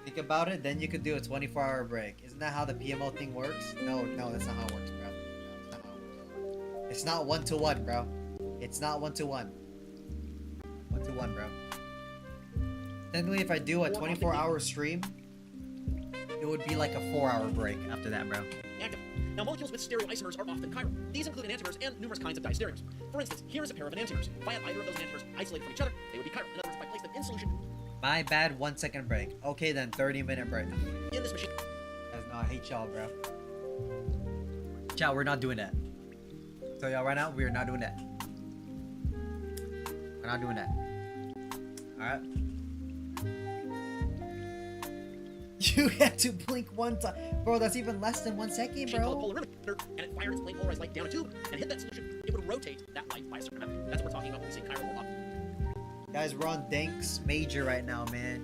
Think about it, then you could do a 24-hour break. Isn't that how the PMO thing works? No, that's not how it works, bro. No, it's not how it works. It's not 1-to-1, bro. It's not 1-to-1. 1-to-1, bro. Technically, if I do a 24-hour stream, it would be like a 4-hour break after that, bro. Active. Now, molecules with stereoisomers are often chiral. These include enantiomers and numerous kinds of diastereomers. For instance, here is a pair of enantiomers. If I had either of those enantiomers isolated from each other, they would be chiral. In other words, if I place them in solution... My bad, 1 second break. Okay, then 30-minute break. in this machine... No, I hate y'all, bro. Chat, we're not doing that. So y'all, right now, we're not doing that. We're not doing that. Alright? You had to blink 1 time. Bro, that's even less than 1 second, bro. Called a polarimeter, and it fired its plain polarized light down a tube and hit that solution. It would rotate that light by a certain amount. That's what we're talking about when we say chiral or up. Guys, we're on Danks Major right now, man.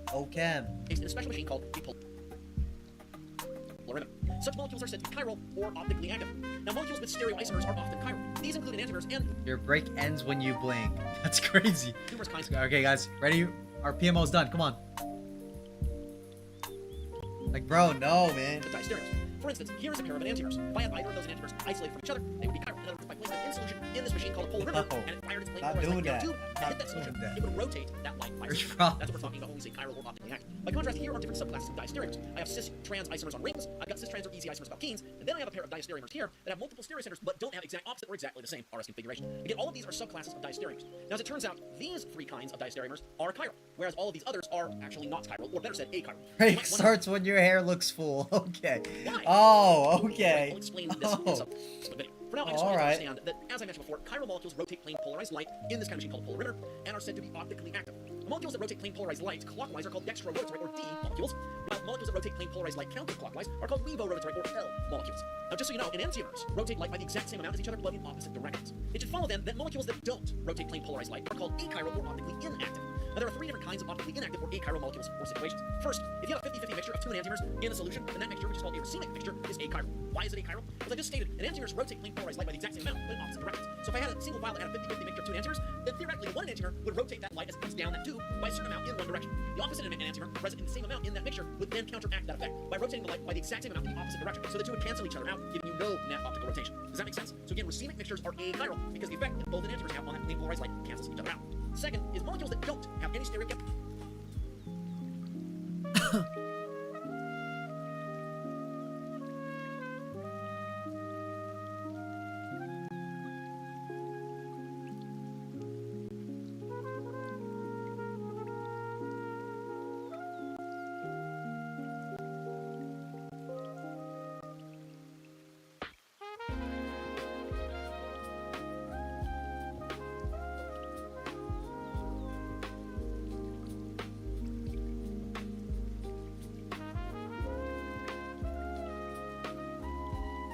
OChem. Based in a special machine called a Such molecules are said to be chiral or optically active. Now, molecules with stereoisomers are often chiral. These include enantiomers and Your break ends when you blink. That's crazy. numerous kinds Okay, guys, ready? Our PMO's done. Come on. Like, bro, no, man. of diastereomers. For instance, here is a pair of enantiomers. If I had either of those enantiomers isolated from each other, they would be chiral. In other words, if I placed them in solution in this machine called a polar river, No. and it fired its plane Not polarized doing light down that. tube, and Not hit that solution, doing that. it would rotate that light by Where's itself. your That's what we're talking about when we say chiral or optically active. By contrast, here are different subclasses of diastereomers. I have cis-trans isomers on rings, I've got cis-trans or easy isomers of alkenes, and then I have a pair of diastereomers here that have multiple stereocenters but don't have exact opposite or exactly the same RS configuration. Again, all of these are subclasses of diastereomers. Now, as it turns out, these three kinds of diastereomers are chiral, whereas all of these others are actually not chiral, or better said, achiral. Break One- starts when your hair looks full. Okay. Why? Oh, okay. I'll explain this in some video. For now, I just All want you to right. understand that, as I mentioned before, chiral molecules rotate plane polarized light in this kind of machine called a polar river and are said to be optically active. Molecules that rotate plane polarized light clockwise are called dextrorotatory, or D, molecules, while molecules that rotate plane polarized light counterclockwise are called levorotatory, or L, molecules. Now, just so you know, enantiomers rotate light by the exact same amount as each other, but in opposite directions. It should follow, then, that molecules that don't rotate plane polarized light are called achiral, or optically inactive. Now, there are three different kinds of optically inactive or achiral molecules or situations. First, if you have a 50-50 mixture of two enantiomers in a solution, then that mixture, which is called a racemic mixture, is achiral. Why is it achiral? As I just stated, enantiomers rotate plane polarized light by the exact same amount, but in opposite directions. So if I had a single vial that had a 50-50 mixture of two enantiomers, then theoretically one enantiomer would rotate that light as it comes down that tube by a certain amount in one direction. The opposite enantiomer, present in the same amount in that mixture, would then counteract that effect by rotating the light by the exact same amount in the opposite direction. So the two would cancel each other out, giving you no net optical rotation. Does that make sense? So again, racemic mixtures are achiral because the effect that both enantiomers have on that plane polarized light cancels each other out. Second is molecules that don't have any stereochemical.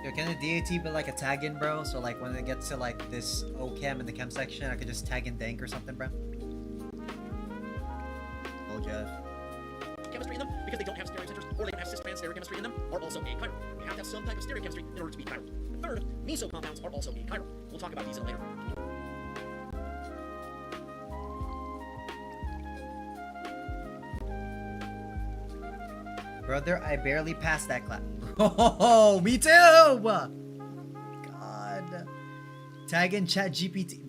Yo, can the DAT be like a tag in, bro? So like when it gets to like this OChem in the chem section, I could just tag in dank or something, bro? Oh, Jeff. Chemistry in them, because they don't have stereocenters or they don't have cis-trans stereochemistry in them, are also achiral. They have to have some type of stereochemistry in order to be chiral. And third, meso compounds are also achiral. We'll talk about these in later. Brother, I barely passed that class. Oh, me too! God. Tag in chat GPT.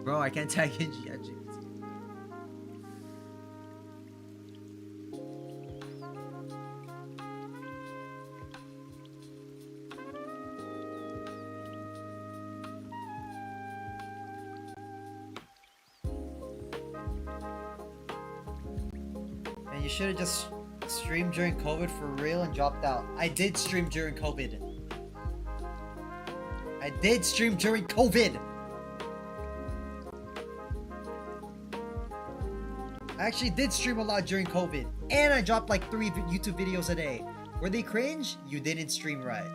Bro, I can't tag in chat GPT. And you should have just streamed during COVID for real and dropped out. I did stream during COVID. I did stream during COVID. I actually did stream a lot during COVID. And I dropped like 3 YouTube videos a day. Were they cringe? You didn't stream right.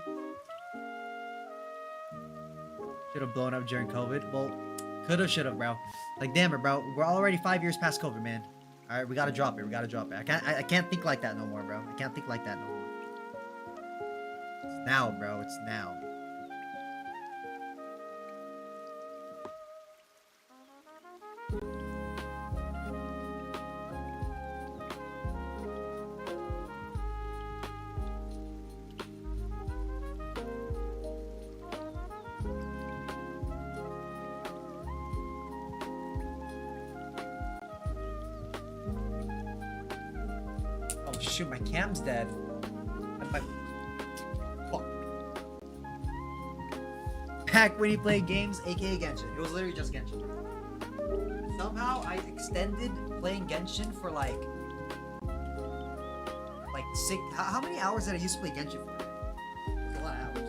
Should have blown up during COVID. Well, could have, should have, bro. Like, damn it, bro. We're already 5 years past COVID, man. All right, we gotta drop it. We gotta drop it. I can't think like that no more, bro. I can't think like that no more. It's now, bro. It's now. Oh shoot, my cam's dead. Fuck. Back when he played games, aka Genshin. It was literally just Genshin. Somehow I extended playing Genshin for like 6. How many hours did I used to play Genshin for? It's a lot of hours.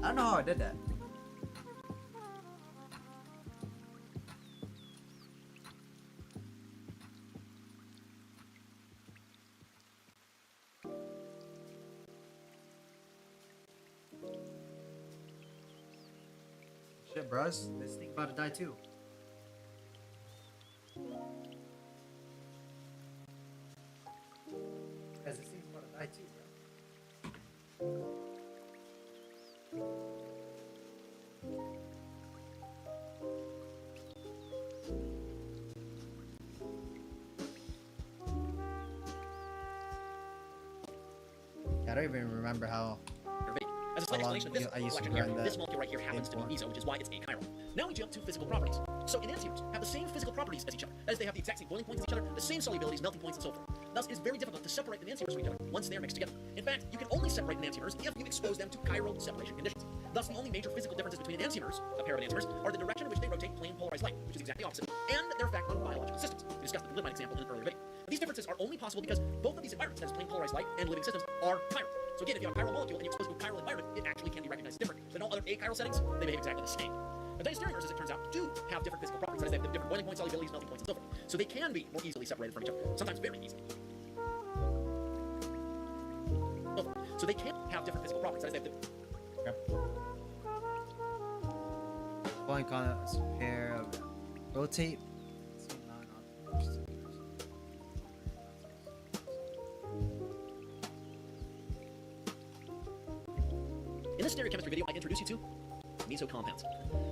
I don't know how I did that. Shit, bros. This thing about to die too. I don't even remember how. As a slight How long explanation of this I used to collection here, grind that this molecule right here happens to be game for. meso, which is why it's achiral. Now we jump to physical properties. So enantiomers have the same physical properties as each other. That is, they have the exact same boiling points as each other, the same solubilities, melting points, and so forth. Thus, it is very difficult to separate enantiomers from each other once they are mixed together. In fact, you can only separate enantiomers if you expose them to chiral separation conditions. Thus, the only major physical differences between enantiomers, a pair of enantiomers, are the direction in which they rotate plane polarized light, which is exactly opposite, and their effect on biological systems. We discussed the lipid example in an earlier video. These differences are only possible because both of these environments, that is plane polarized light and living systems, are chiral. So again, if you have a chiral molecule and you expose it to a chiral environment, it actually can be recognized as different. But in all other achiral settings, they behave exactly the same. But diastereomers, as it turns out, do have different physical properties. That is, they have different boiling points, solubilities, melting points, and so forth. So they can be more easily separated from each other, sometimes very easily. So they can have different physical properties. That is, they have different... Point on a pair of rotate. In this stereochemistry video, I introduce you to meso compounds.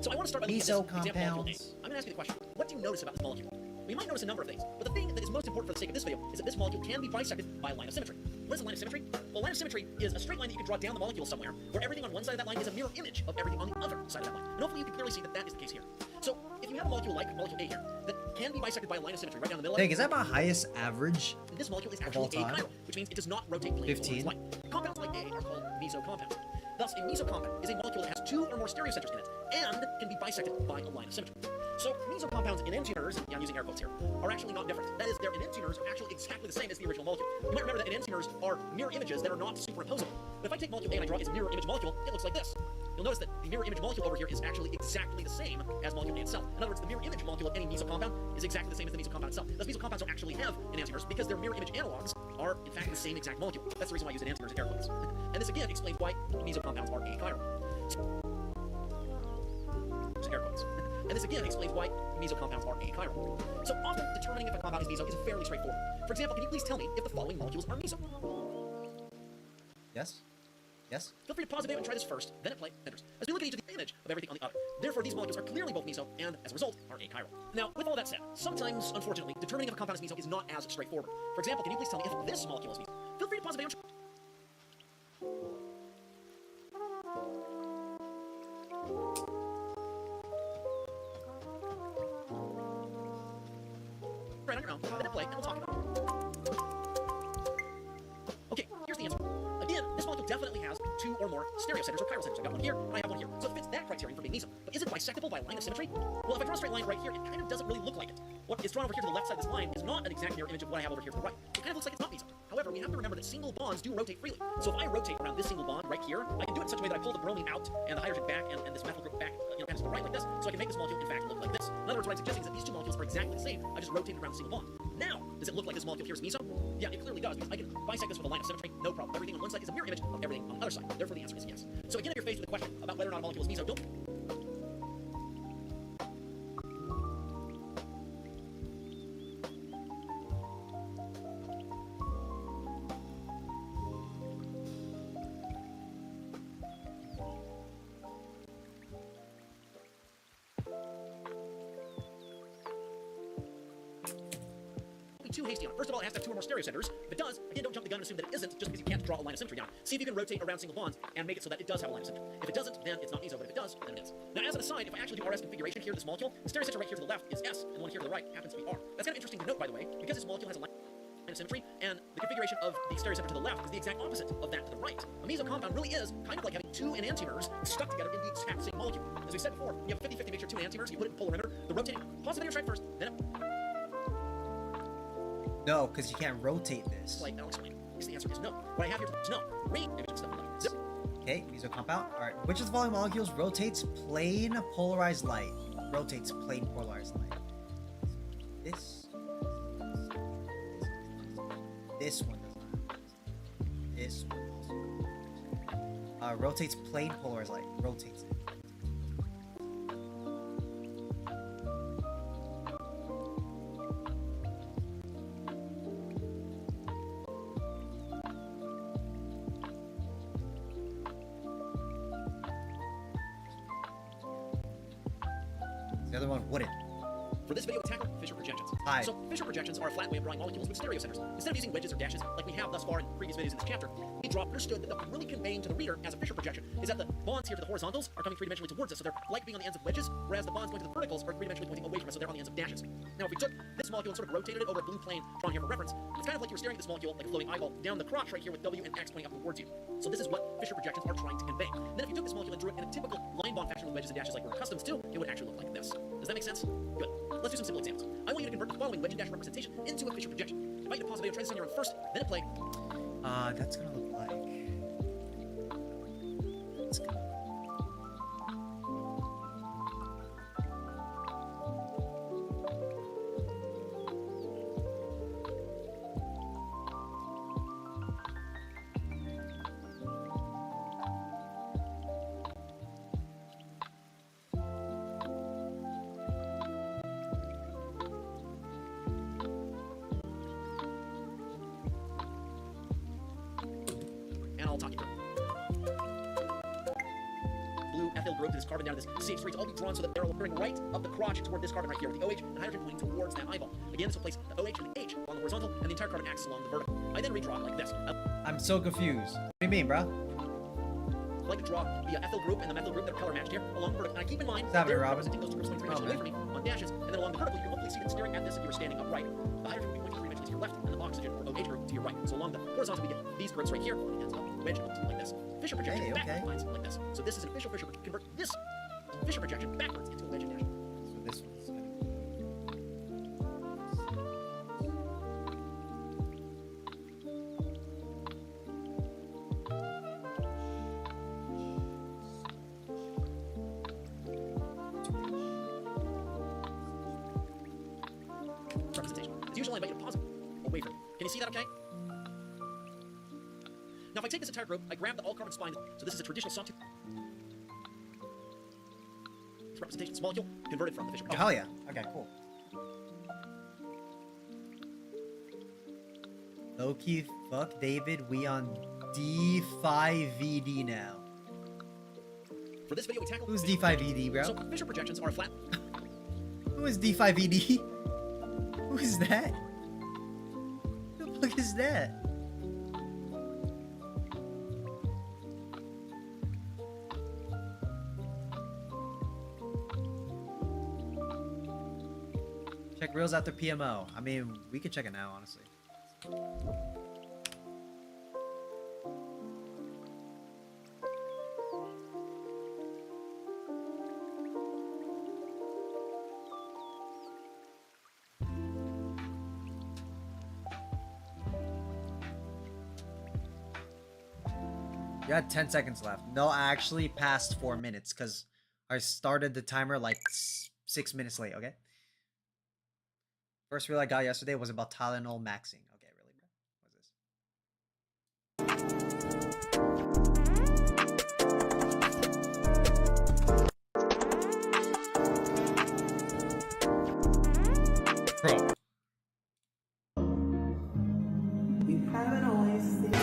So I want to start by looking at Meso this example molecule compounds. A. I'm going to ask you the question, what do you notice about this molecule? We might notice a number of things, but the thing that is most important for the sake of this video is that this molecule can be bisected by a line of symmetry. What is a line of symmetry? Well, a line of symmetry is a straight line that you can draw down the molecule somewhere, where everything on one side of that line is a mirror image of everything on the other side of that line. And hopefully you can clearly see that that is the case here. So, if you have a molecule like molecule A here, that can be bisected by a line of symmetry right down the middle of Dang, it, is that my highest average? this molecule is all actually time? achiral, which means it does not rotate plane 15. polarized light. Compounds like A are called meso compounds. Thus, a meso compound is a molecule that has two or more stereocenters in it, and can be bisected by a line of symmetry. So, meso compounds enantiomers, yeah, I'm using air quotes here, are actually not different. That is, their enantiomers are actually exactly the same as the original molecule. You might remember that enantiomers are mirror images that are not superimposable. But if I take molecule A and I draw its mirror image molecule, it looks like this. You'll notice that the mirror image molecule over here is actually exactly the same as molecule A itself. In other words, the mirror image molecule of any meso compound is exactly the same as the meso compound itself. Thus, meso compounds don't actually have enantiomers because their mirror image analogs are, in fact, the same exact molecule. That's the reason why I use enantiomers in air quotes. And this again explains why meso compounds are achiral. Air quotes. And this again explains why meso compounds are achiral. So often, determining if a compound is meso is fairly straightforward. For example, can you please tell me if the following molecules are meso? Yes? Yes? Feel free to pause the video and try this first, then at play, enters. As we look at each of the image of everything on the other. Therefore, these molecules are clearly both meso, and as a result, are achiral. Now, with all that said, sometimes, unfortunately, determining if a compound is meso is not as straightforward. For example, can you please tell me if this molecule is meso? Feel free to pause the video and right on your own, then at play, and we'll talk about it. Okay, here's the answer. Again, this molecule definitely has two or more stereocenters or chiral centers. I've got one here, and I have one here. So it fits that criterion for being meso. But is it bisectable by a line of symmetry? Well, if I draw a straight line right here, it kind of doesn't really look like it. What is drawn over here to the left side of this line is not an exact mirror image of what I have over here to the right. It kind of looks like it's not meso. However, we have to remember that single bonds do rotate freely. So if I rotate around this single bond right here, I can do it in such a way that I pull the bromine out and the hydrogen back and this methyl group back, kind of to the right like this. So I can make this molecule, in fact, look like this. In other words, what I'm suggesting is that these two molecules are exactly the same. I just rotated around a single bond. Now, does it look like this molecule here is meso? Yeah, it clearly does, because I can bisect this with a line of symmetry, no problem. Everything on one side is a mirror image of everything on the other side. Therefore, the answer is yes. So again, if you're faced with a question about whether or not a molecule is meso, don't... too hasty on it. First of all, it has to have two or more stereocenters. If it does, again, don't jump the gun and assume that it isn't just because you can't draw a line of symmetry down. See if you can rotate around single bonds and make it so that it does have a line of symmetry. If it doesn't, then it's not meso, but if it does, then it is. Now, as an aside, if I actually do RS configuration here in this molecule, the stereocenter right here to the left is S, and the one here to the right happens to be R. That's kind of interesting to note, by the way, because this molecule has a line of symmetry, and the configuration of the stereocenter to the left is the exact opposite of that to the right. A meso compound really is kind of like having two enantiomers stuck together in the exact same molecule. As we said before, you have a 50-50 mixture of two enantiomers, you put it in polar emitter, the rotating, pause the video right first, then it... No, because you can't rotate this. Like, I'll explain. Because the answer is no. What I have here is no. Range image and stuff like zip. Okay, meso compound. Alright, which of the following molecules rotates plane polarized light? Rotates plane polarized light. This. This one does not. This one also. Rotates plane polarized light. Rotates it. The other one wouldn't. For this video, we tackle Fisher projections. Hi. So Fisher projections are a flat way of drawing molecules with stereo centers. Instead of using wedges or dashes like we have thus far in previous videos in this chapter, we understood that the really conveying to the reader as a Fisher projection is that the bonds here to the horizontals are coming three-dimensionally towards us, so they're like being on the ends of wedges, whereas the bonds going to the verticals are three-dimensionally pointing away from us, so they're on the ends of dashes. Now, if we took this molecule and sort of rotated it over a blue plane drawn here for reference, it's kind of like you were staring at this molecule like a floating eyeball down the crotch right here with W and X pointing up towards you. So this is what Fisher projections are trying to convey. And then if you took this molecule and drew it in a typical line bond fashion with wedges and dashes like we're accustomed to, it would actually look like this. Does that make sense? Good. Let's do some simple examples. I want you to convert the following wedge and dash representation into a Fisher projection. I invite you to pause the video, try this on your own first, then play. That's gonna look like. Let's go. And I'll talk you through it. Blue ethyl group to this carbon down to this CH3 to all be drawn so that they're appearing right of the crotch toward this carbon right here with the OH and hydrogen pointing towards that eyeball. Again, this will place the OH and the H along the horizontal and the entire carbon axis along the vertical. I then redraw it like this. I'm so confused. What do you mean, bro? I like to draw the ethyl group and the methyl group that are color matched here along the vertical. And I keep in mind What's happening, they're Robin? representing those two groups going three dimensions away from me on dashes, and then along the vertical you can hopefully see them staring at this if you were standing upright. The hydrogen will be pointing three dimensions to your left, and the oxygen or OH group to your right. So along the horizontal we get these groups right here, and ends up wedge like this. Fisher projection Hey, okay. backward lines like this. So this is an official Fisher. Convert this Fisher projection backwards into a wedge and dash. So this one's gonna Representation. As usual, I invite you to pause it away from me. Can you see that okay? Now, if I take this entire group, I grab the all-carbon spine, so this is a traditional sawtooth representation. This molecule converted from the Fisher. Oh, hell yeah. Okay, cool. Low-key, fuck David, we on D5VD now. For this video, we tackle Who's Fisher D5VD, bro? So Fisher projections are a flat. Who is D5VD? Who is that? Who the fuck is that? Check reels after PMO. I mean, we could check it now, honestly. You had 10 seconds left. No, I actually passed 4 minutes because I started the timer like 6 minutes late, okay? First reel I got yesterday was about Tylenol maxing. Okay, really, bro? What's this? Bro. We haven't always seen.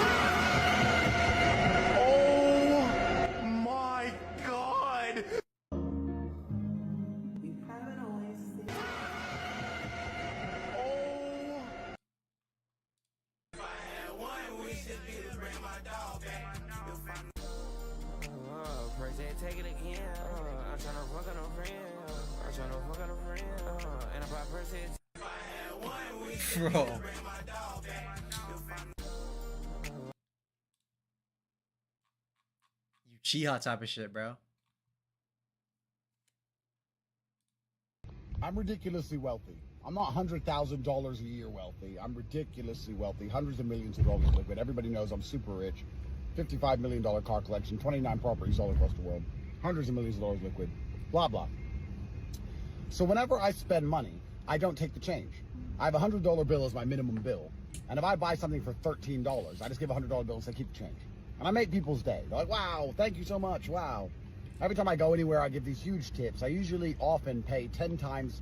Oh my god! We haven't always seen. Take it again. I'm tryna fuck on a friend. I'm tryna fuck on a friend. And I brought Percy. Bro. You Chiha type of shit, bro. I'm ridiculously wealthy. I'm not $100,000 a year wealthy. I'm ridiculously wealthy. Hundreds of millions of dollars liquid. Everybody knows I'm super rich. $55 million car collection, 29 properties all across the world, hundreds of millions of dollars liquid, blah, blah. So whenever I spend money, I don't take the change. I have a $100 bill as my minimum bill. And if I buy something for $13, I just give a $100 bill and say, keep the change. And I make people's day. They're like, wow, thank you so much, wow. Every time I go anywhere, I give these huge tips. I usually often pay 10 times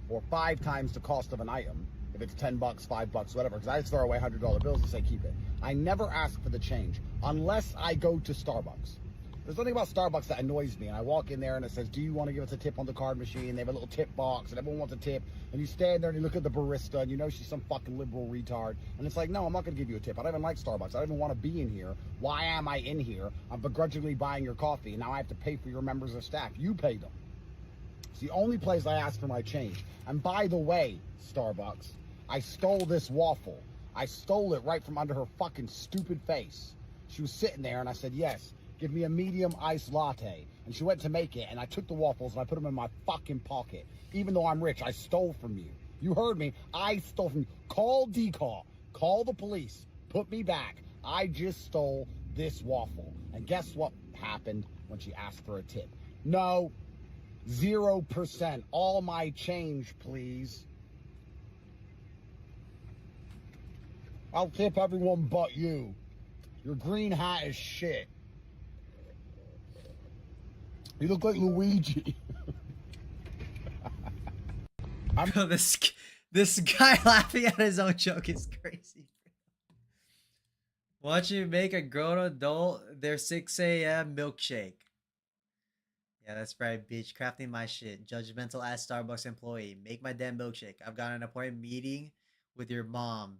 or 5 times the cost of an item. If it's 10 bucks, 5 bucks, whatever, because I just throw away $100 bills and say, keep it. I never ask for the change unless I go to Starbucks. There's something about Starbucks that annoys me. And I walk in there and it says, do you want to give us a tip on the card machine? They have a little tip box and everyone wants a tip. And you stand there and you look at the barista and you know she's some fucking liberal retard. And it's like, no, I'm not going to give you a tip. I don't even like Starbucks. I don't even want to be in here. Why am I in here? I'm begrudgingly buying your coffee. And now I have to pay for your members of staff. You pay them. It's the only place I ask for my change. And by the way, Starbucks, I stole this waffle. I stole it right from under her fucking stupid face. She was sitting there and I said, yes, give me a medium iced latte. And she went to make it and I took the waffles and I put them in my fucking pocket. Even though I'm rich, I stole from you. You heard me. I stole from you. Call DCAW. Call the police. Put me back. I just stole this waffle. And guess what happened when she asked for a tip? No, 0%. All my change, please. I'll tip everyone but you. Your green hat is shit. You look like Luigi. Bro, this guy laughing at his own joke is crazy. Watch you make a grown adult their 6 a.m. milkshake. Yeah, that's right, bitch. Crafting my shit. Judgmental ass Starbucks employee. Make my damn milkshake. I've got an appointment meeting with your mom.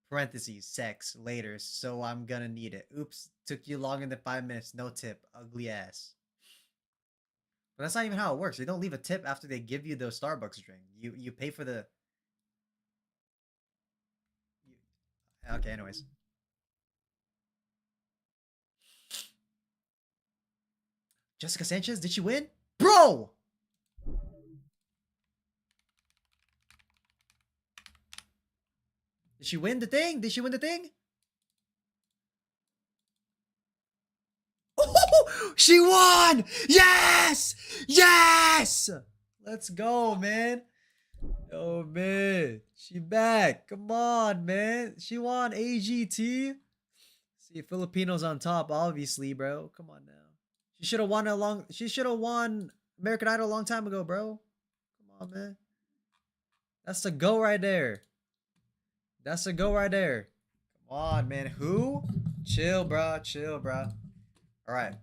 Parentheses, sex, later, so I'm gonna need it. Oops, took you longer than 5 minutes. No tip. Ugly ass. But that's not even how it works. They don't leave a tip after they give you the Starbucks drink. You pay for the... Okay, anyways. Jessica Sanchez, did she win? Bro! Did she win the thing? Did she win the thing? Oh, she won! Yes! Yes! Let's go, man. Oh, man. She back. Come on, man. She won AGT. See, Filipinos on top, obviously, bro. Come on now. She should have won she should have won American Idol a long time ago, bro. Come on, man. That's the go right there. That's a go right there. Come on, man. Who? Chill, bro. Chill, bro. All right.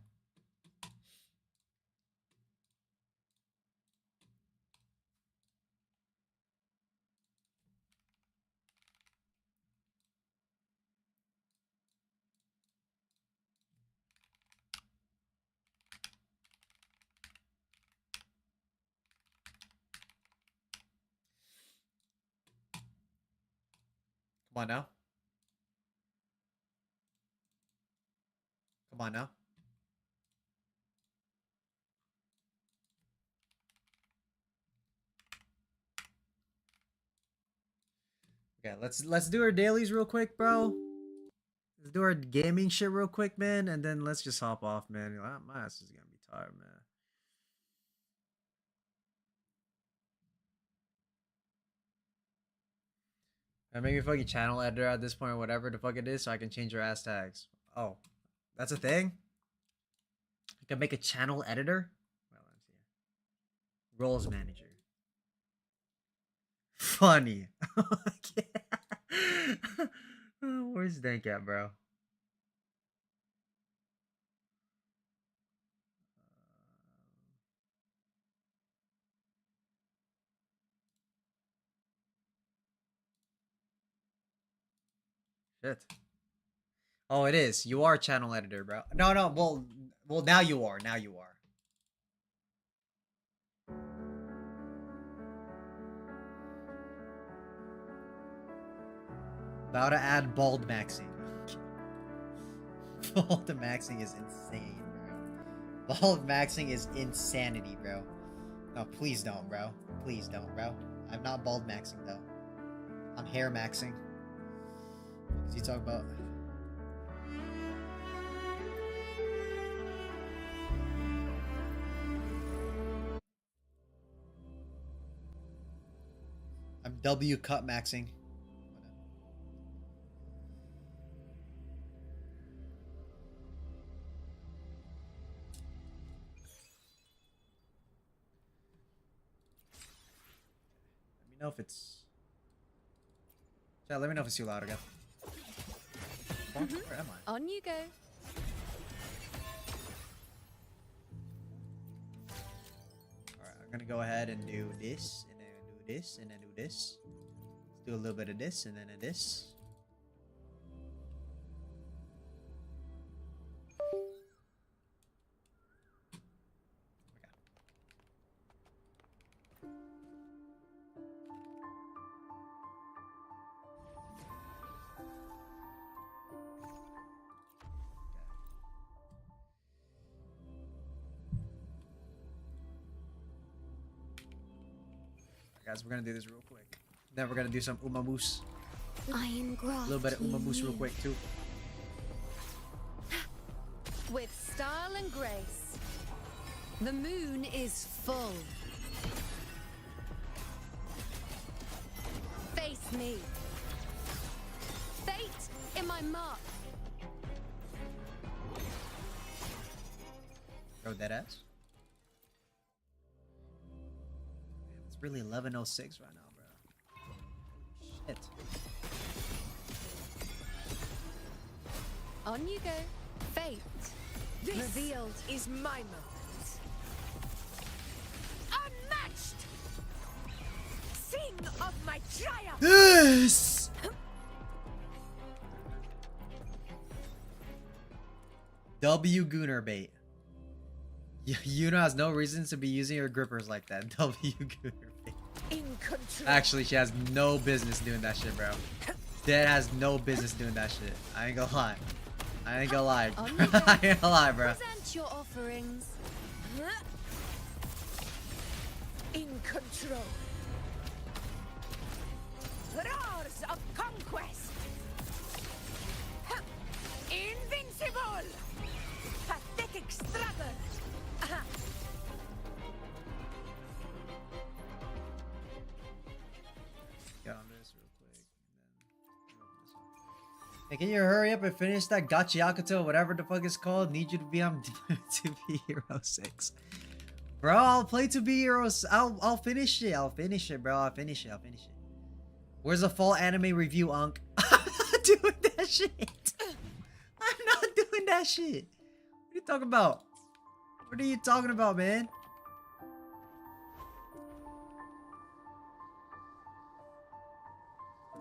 Come on now. Come on now. Okay, let's do our dailies real quick, bro. Let's do our gaming shit real quick, man, and then let's just hop off, man. My ass is gonna be tired, man. I make a fucking channel editor at this point or whatever the fuck it is so I can change your ass tags. Oh, that's a thing? I can make a channel editor? Well, let's see. Roles manager. Funny. Where's Dank at, bro? Shit. Oh, it is. You are channel editor, bro. No, no. Well, now you are. Now you are. About to add bald maxing. Bald maxing is insane, bro. Bald maxing is insanity, bro. No, please don't, bro. Please don't, bro. I'm not bald maxing, though. I'm hair maxing. What is he talking about? I'm W cut maxing. Let me know if it's... Chat, let me know if it's too loud again. Where am I? On you go. I'm gonna go ahead and do this, and then do this, and then do this. Let's do a little bit of this, and then of this. Guys, we're gonna do this real quick. Then we're gonna do some umamoose. Iron A little bit of umamoose real quick too. With style and grace. The moon is full. Face me. Fate in my mark. Throw that ass. It's really 11:06 right now, bro. Shit. On you go. Fate. This revealed. is my moment. Unmatched! Sing of my triumph! This! W Gooner bait. Yuna has no reason to be using her grippers like that. W Gooner bait. In control. Actually, she has no business doing that shit, bro. Dead has no business doing that shit. I ain't gonna lie. I ain't gonna lie. I ain't gonna lie, bro. Present your offerings. In control. Roars of conquest. Invincible. Pathetic struggle. Get on this real quick. Hey, can you hurry up and finish that Gachiakuto, whatever the fuck it's called? Need you to be on to be Hero 6. Bro, I'll play to be Heroes. I'll finish it. I'll finish it, bro. I'll finish it. Where's the full anime review, Unc? I'm not doing that shit. I'm not doing that shit. What are you talking about? What are you talking about, man?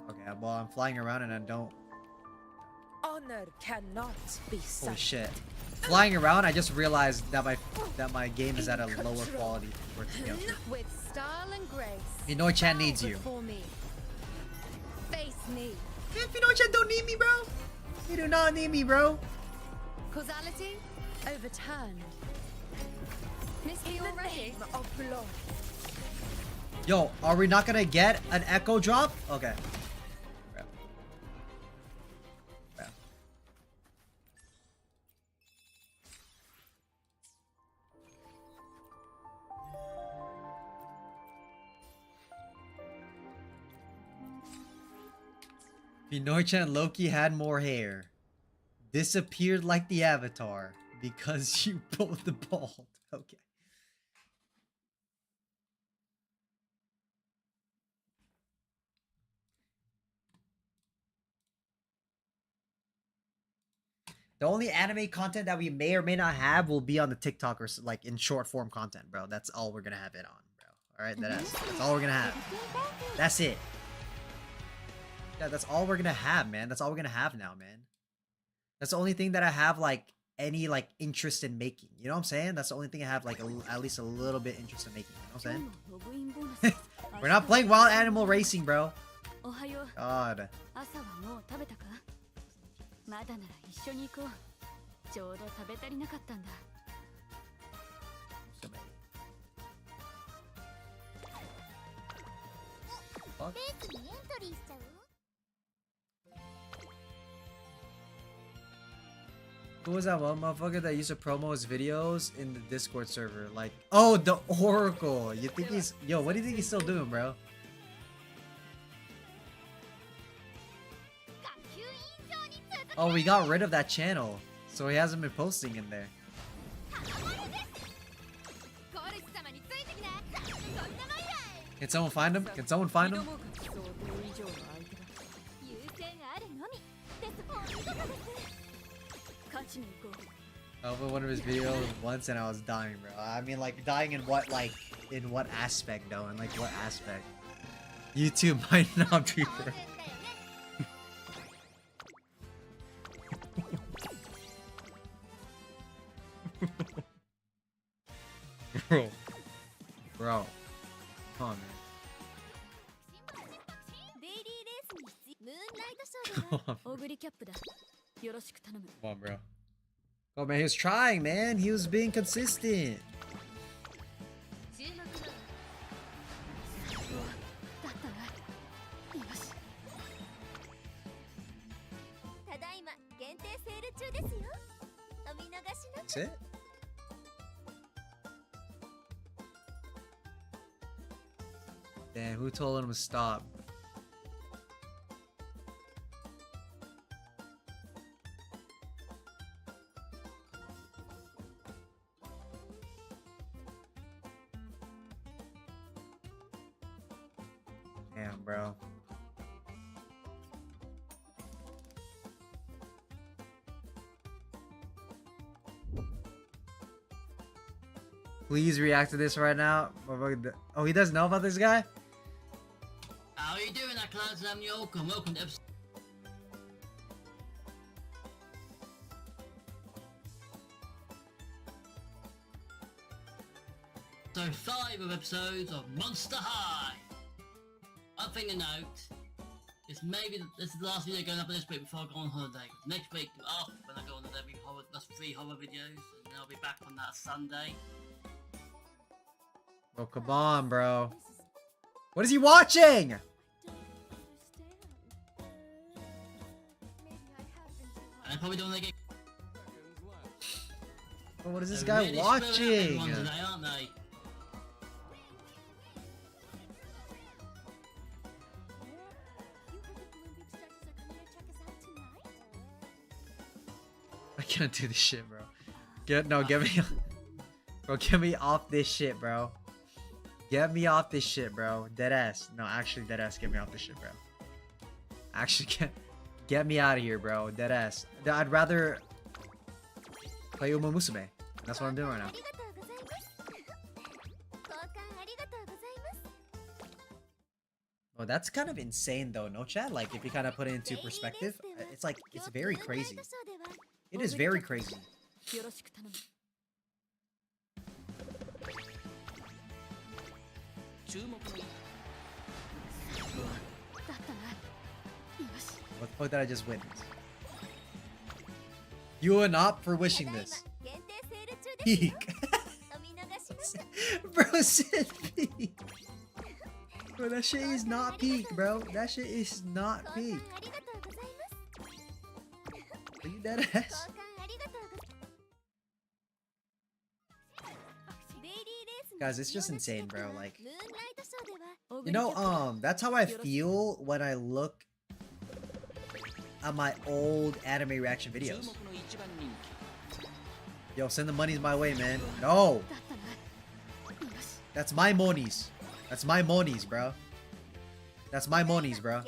Okay, well, I'm flying around and I don't. Honor cannot be Holy such. shit. Flying around, I just realized that my game is at a lower quality for it to be up to. With style and grace. Pinoy-chan needs you. Before me. Face me. Man, Pinoy-chan don't need me, bro. You do not need me, bro. Causality overturned. Miss In me the already. name of glory. Yo, are we not gonna get an echo drop? Okay. Crap. Crap. Pinoy-chan Loki had more hair. Disappeared like the Avatar because you pulled the bald. Okay. The only anime content that we may or may not have will be on the TikTok or like in short form content, bro. That's all we're gonna have it on, bro. All right, that's all we're gonna have. That's it. Yeah, that's all we're gonna have, man. That's all we're gonna have now, man. That's the only thing that I have like any like interest in making. You know what I'm saying? That's the only thing I have like at least a little bit interest in making. You know what I'm saying? We're not playing Wild Animal Racing, bro. God. まだなら一緒に行こう。ちょうど食べ足りなかったんだ。レースにエントリーしちゃう？ Who was that one motherfucker that used to promo his videos in the Discord server? Like, oh, the Oracle. You think he's... Yo, what do you think he's still doing, bro? Oh, we got rid of that channel. So he hasn't been posting in there. Can someone find him? Can someone find him? I opened one of his videos once and I was dying, bro. I mean, like, dying in what, like, In what aspect though? In like what aspect? YouTube might not be for Bro. Bro. Come on, man. Come on, bro. Oh man, he was trying, man. He was being consistent. That's it? Damn, who told him to stop? Damn, bro. Please react to this right now. Oh, he doesn't know about this guy? How are you doing, Clans? I'm yooooo, and welcome to episode... So 5 of episodes of Monster High. One thing to note is maybe this is the last video going up this week before I go on holiday. Next week, after when I go on holiday, that's 3 horror videos, and then I'll be back on that Sunday. Oh, come on, bro. What is he watching? And I probably don't want to get... Oh, what is this They're guy really watching? screwing up everyone today, aren't they? I can't do this shit, bro. Get me, bro. Get me off this shit, bro. Get me off this shit, bro. Deadass. No, actually, deadass. Get me off this shit, bro. Actually, get me out of here, bro. Deadass. I'd rather play Uma Musume. That's what I'm doing right now. Oh, that's kind of insane, though, no chat? Like, if you kind of put it into perspective, it's like, it's very crazy. It is very crazy. What the fuck did I just witness? You are not for wishing this. Peak. Bro said peak. Bro, that shit is not peak, bro. That shit is not peak. Are you dead ass? Guys, it's just insane, bro. Like, you know, that's how I feel when I look at my old anime reaction videos. Yo, send the monies my way, man. No! That's my monies. That's my monies, bro. That's my monies, bro.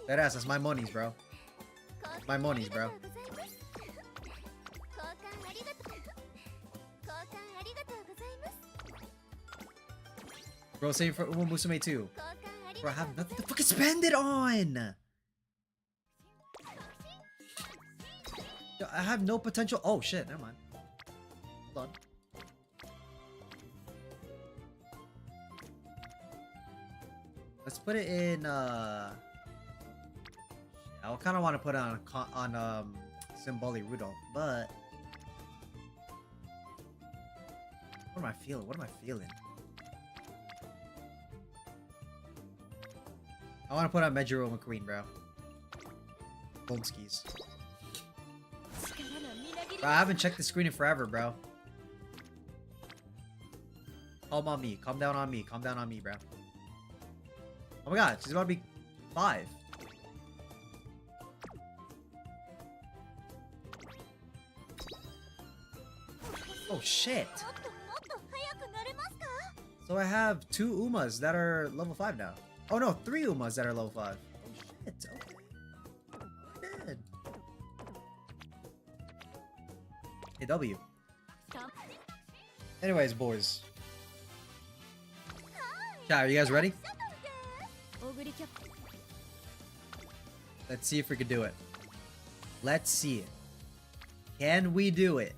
That ass, that's my monies, bro. My monies, bro. Bro, same for Uma Musume too. Bro, I have nothing to fucking spend it on! Yo, I have no potential. Oh shit, never mind. Hold on. Let's put it in, I kind of want to put it on Symboli Rudolph, but what am I feeling? What am I feeling? I want to put on Mejiro McQueen, bro. Bonskis. Bro, I haven't checked the screen in forever, bro. Calm on me. Calm down on me. Calm down on me, bro. Oh my god, she's about to be 5. Oh shit. So I have 2 Umas that are level 5 now. Oh no, 3 Umas that are level 5. Oh shit, okay. Good. Hey, W. Anyways, boys. Chat, are you guys ready? Let's see if we can do it. Let's see it. Can we do it?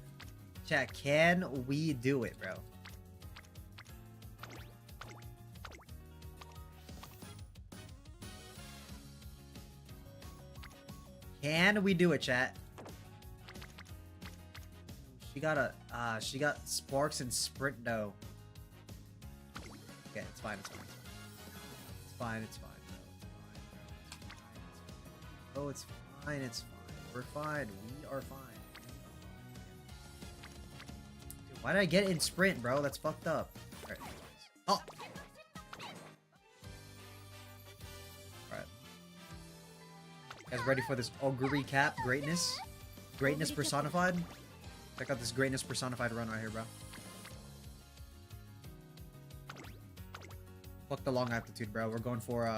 Chat, can we do it, bro? Can we do it, chat? She got sparks and sprint though. Okay, it's fine, it's fine. It's fine, it's fine, bro. It's fine, it's fine. We're fine. We are fine. Dude, why did I get it in sprint, bro? That's fucked up. Alright. Oh! Alright. Guys ready for this augury cap? Greatness? Greatness personified? Check out this greatness personified run right here, bro. Fuck the long aptitude, bro. We're going for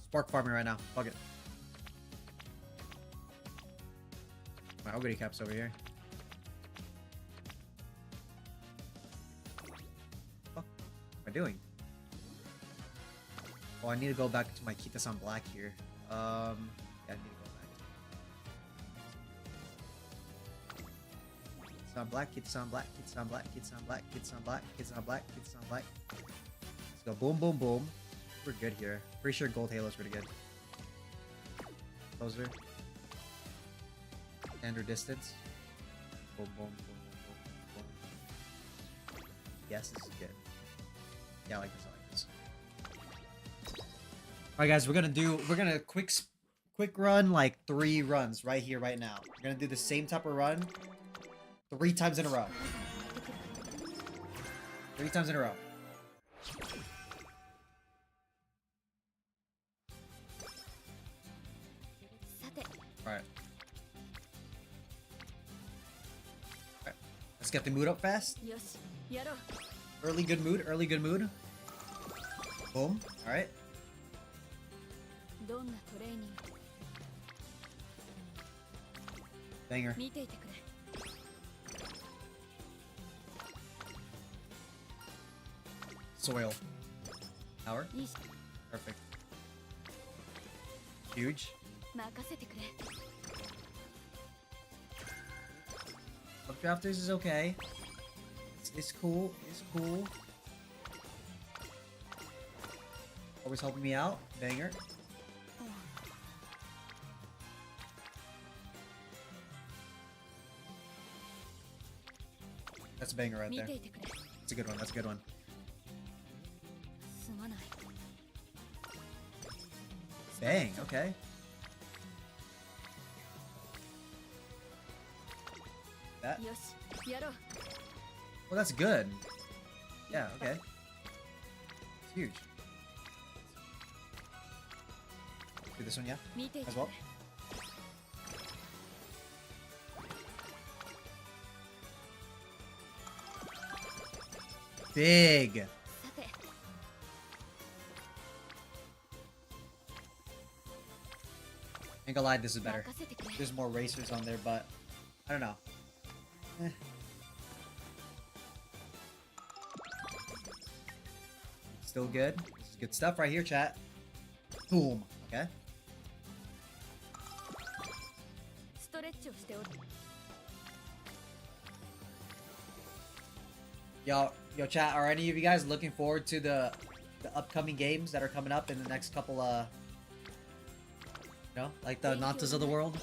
spark farming right now. Fuck it. My augury cap's over here. What am I doing? Oh, I need to go back to my Kita-san Black here. Yeah, I need to go back. Kita-san Black, Kita-san Black, Kita-san Black, Kita-san Black, Kita-san Black, Kita-san Black, Kita-san Black. Let's go boom, boom, boom. We're good here. Pretty sure Gold Halo's pretty good. Closer. Standard distance. Boom, boom, boom, boom, boom. Yes, this is good. Yeah, I like this. I like this. Alright, guys, we're gonna quick run like 3 runs right here, right now. We're gonna do the same type of run 3 times in a row. 3 times in a row. Alright. Alright. Let's get the mood up fast. Early good mood, early good mood. Boom. Alright. Banger. Soil. Power. Perfect. Huge. Updrafters is okay. It's cool. It's cool. Always helping me out. Banger. That's a banger right there. That's a good one. That's a good one. Bang. Okay. That. Well, that's good. Yeah. Okay. It's huge. Do this one, yeah. As well. Big. Ain't gonna lie, this is better. There's more racers on there, but I don't know. Still good. This is good stuff right here, chat. Boom. Okay. Yo, chat, are any of you guys looking forward to the upcoming games that are coming up in the next couple, you know, like the Nantas of the world?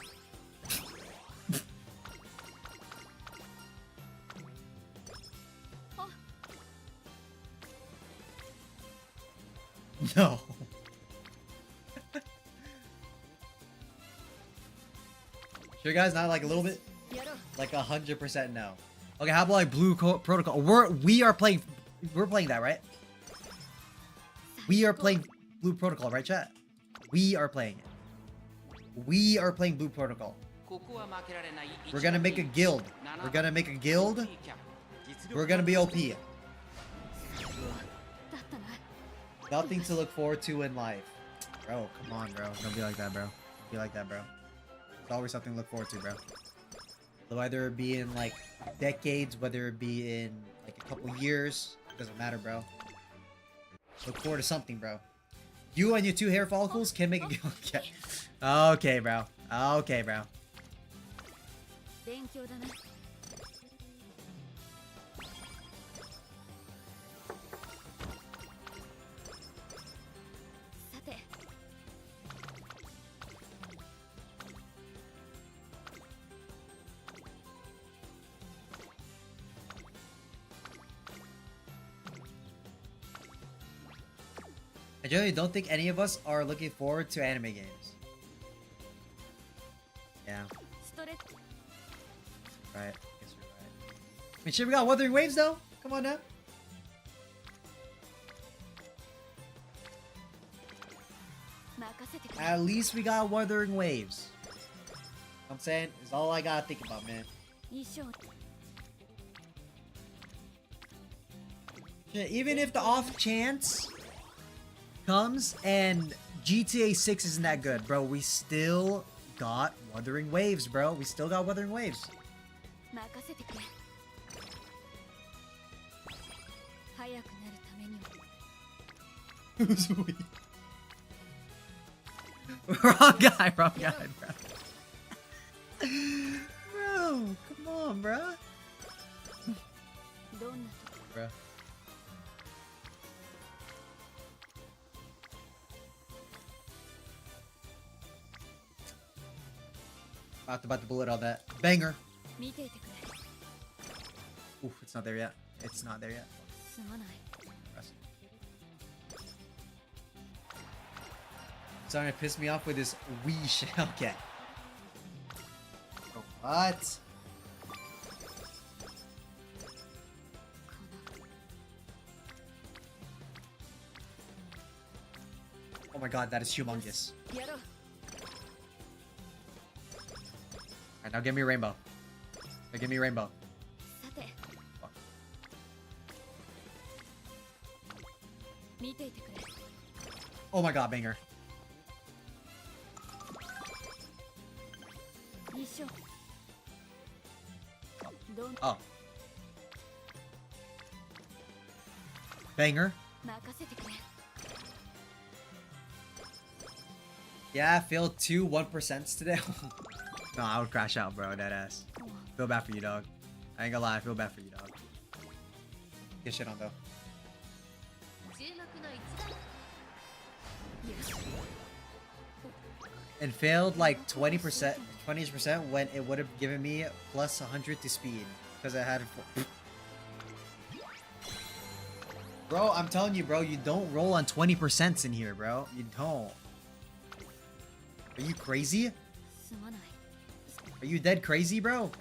No. Sure, guys, not like a little bit? Like 100% no. Okay, how about like Blue Protocol? We're playing that, right? We are playing Blue Protocol, right, chat? We are playing it. We are playing Blue Protocol. We're gonna make a guild. We're gonna make a guild. We're gonna be OP. Nothing to look forward to in life. Bro, come on, bro. Don't be like that, bro. Don't be like that, bro. There's always something to look forward to, bro. Whether it be in like decades, whether it be in like a couple years, doesn't matter, bro. Look forward to something, bro. You and your 2 hair follicles can make it go. Okay. Okay, bro. Okay, bro. 勉強だな。さて。I generally don't think any of us are looking forward to anime games. Yeah. ストレッチ。 Right. Guess you're right. I mean, shit, we got Wuthering Waves though. Come on now. At least we got Wuthering Waves. I'm saying is all I gotta think about, man. Yeah, even if the off chance comes and GTA 6 isn't that good, bro, we still got Wuthering Waves, bro. We still got Wuthering Waves. 任せてくれ。早くなるためには。Wrong guy, bro. Bro, come on, bro. どんなとこ Bro. About to bullet all that. Banger. 見ていてくれ。 Oof, it's not there yet. It's not there yet. すまない。 Starting to piss me off with this wee shit. Okay. Oh, what? Oh my god, that is humongous. やろう。 Alright, now give me a rainbow. Now give me a rainbow. さて。見ていてくれ。 Oh my god, banger. 一緒。どん。 Oh. Banger. 任せてくれ。 Yeah, I failed 2 1% today. No, I would crash out, bro. That ass. Feel bad for you, dog. I ain't gonna lie, I feel bad for you, dog. Get shit on though. And failed like 20%, 20% when it would have given me plus 100 to speed because I had. Bro, I'm telling you, bro, you don't roll on 20% in here, bro. You don't. Are you crazy? すまない。 Are you dead crazy, bro?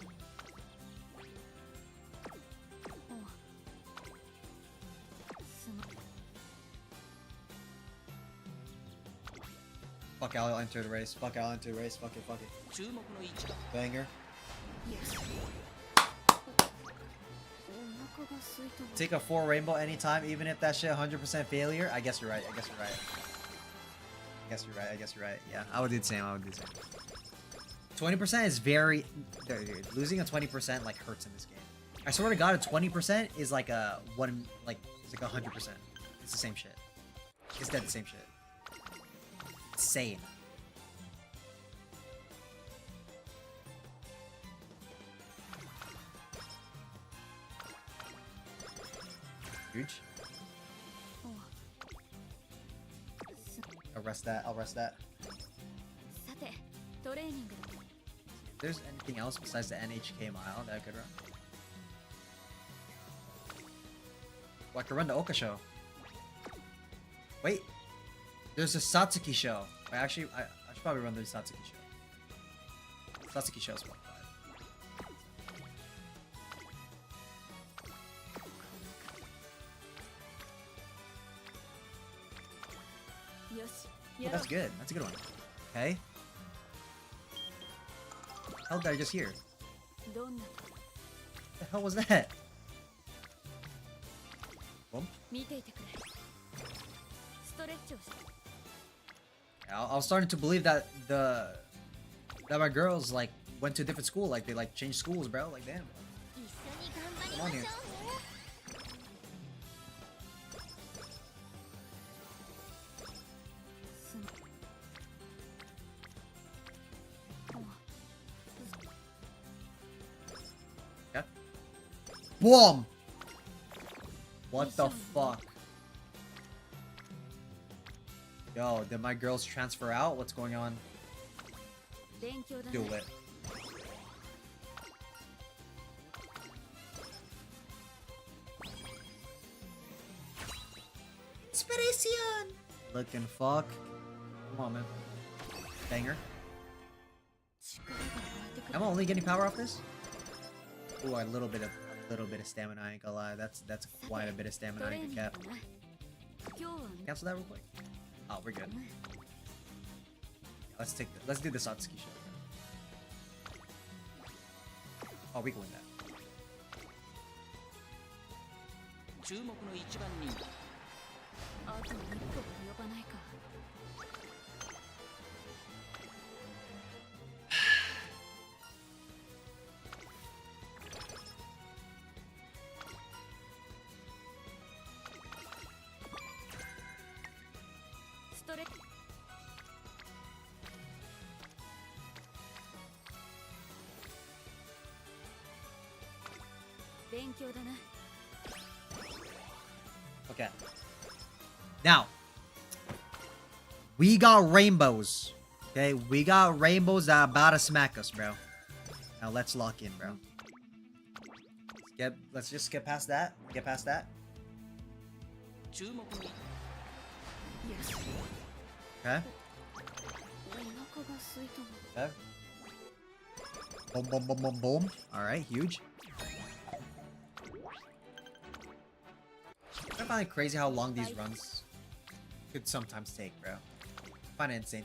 Fuck, I'll enter the race. Fuck, I'll enter the race. Fuck it, fuck it. Banger. Take a 4 rainbow anytime, even if that shit 100% failure. I guess you're right. I guess you're right. I guess you're right. I guess you're right. Yeah, I would do the same. I would do the same. 20% is very... Dude, losing a 20% like hurts in this game. I swear to God, a 20% is like a one... Like, it's like 100%. It's the same shit. It's dead the same shit. Insane. Huge. I'll rest that. I'll rest that. さて、トレーニングだ。 If there's anything else besides the NHK mile that I could run. Well, I could run the Oka show. Wait. There's a Satsuki show. Wait, actually, I should probably run the Satsuki show. Satsuki show's 1.5. Oh, that's good. That's a good one. Okay. How did I just hear? What the hell was that? Boom. I was starting to believe that my girl's like went to a different school. Like they like changed schools, bro. Like damn. Come on here. Okay. Boom. What the fuck? Yo, did my girls transfer out? What's going on? Do it. Inspiration! Looking fuck. Come on, man. Banger. I'm only getting power off this? Ooh, a little bit of stamina, I ain't gonna lie. That's quite a bit of stamina I can cap. Cancel that real quick. Oh, we're good. Let's do the Satsuki show. Oh, we can win that. 注目の一番人気。あと一歩及ばないか。ストレッチ。勉強だな。 Okay. Now, we got rainbows. Okay, we got rainbows that are about to smack us, bro. Now let's lock in, bro. Let's just get past that. Get past that. Okay. Okay. Boom, boom, boom, boom, boom. All right, huge. I find it crazy how long these runs could sometimes take, bro. I find it insane.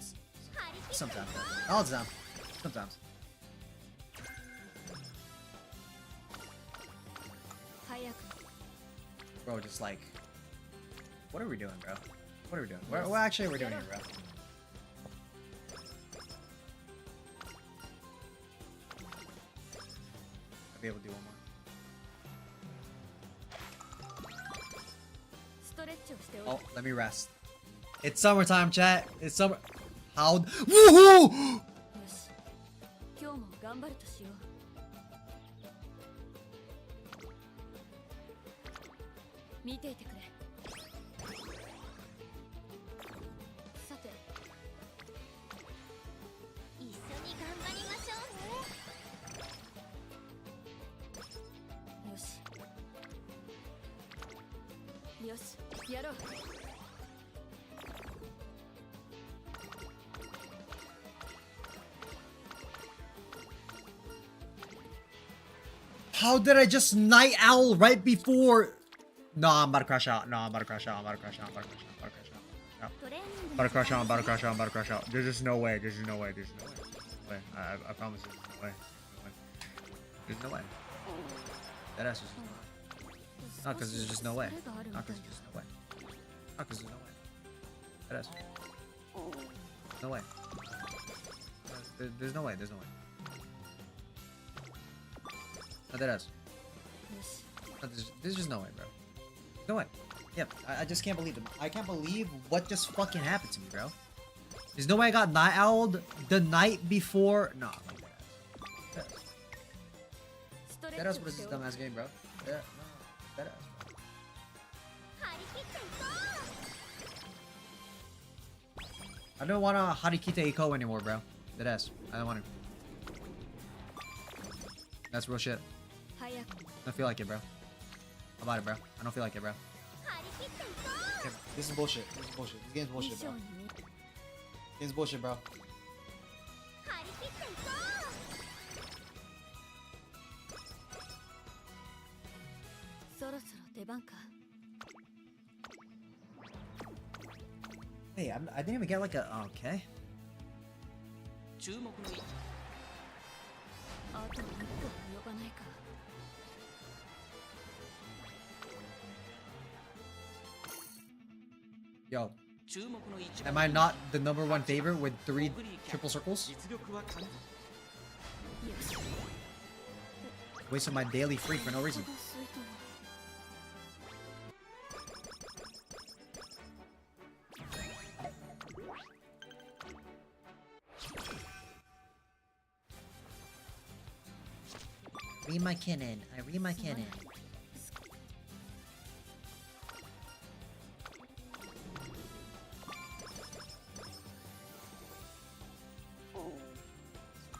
Sometimes. All the time. Sometimes. Bro, just like... What are we doing, bro? What are we doing? What actually are we doing here, bro? I'll be able to do one more. Oh, let me rest. It's summertime, chat. It's summer. How? Woohoo! 今日も頑張るとしよう。見ていてくれ。さて、一緒に頑張りましょう。よし。よし、やろう。 How did I just night owl right before? No, I'm about to crash out. No, I'm about to crash out. I'm about to crash out. I'm about to crash out. I'm about to crash out. I'm about to crash out. I'm about to crash out. There's just no way. There's just no way. There's no way. I promise there's no way. There's no way. That ass is just no way. Not because there's just no way. Not because there's just no way. Not because there's no way. That ass. No way. There's no way. There's no way. Not that ass. There's just no way, bro. No way. Yep, I just can't believe it. I can't believe what just fucking happened to me, bro. There's no way I got night owled the night before. No, like that. That ass was this dumbass game, bro. Yeah, no, that ass. I don't want to Harikita Iko anymore, bro. That ass. I don't want to. That's real shit. I don't feel like it, bro. How about it, bro? I don't feel like it, bro. Okay, this is bullshit. This is bullshit. This game's bullshit, bro. This game's bullshit, bro. Hey, I didn't even get like a... Okay. Yo, am I not the #1 favorite with 3 triple circles? Wasting my daily free for no reason. Read my cannon. I read my cannon.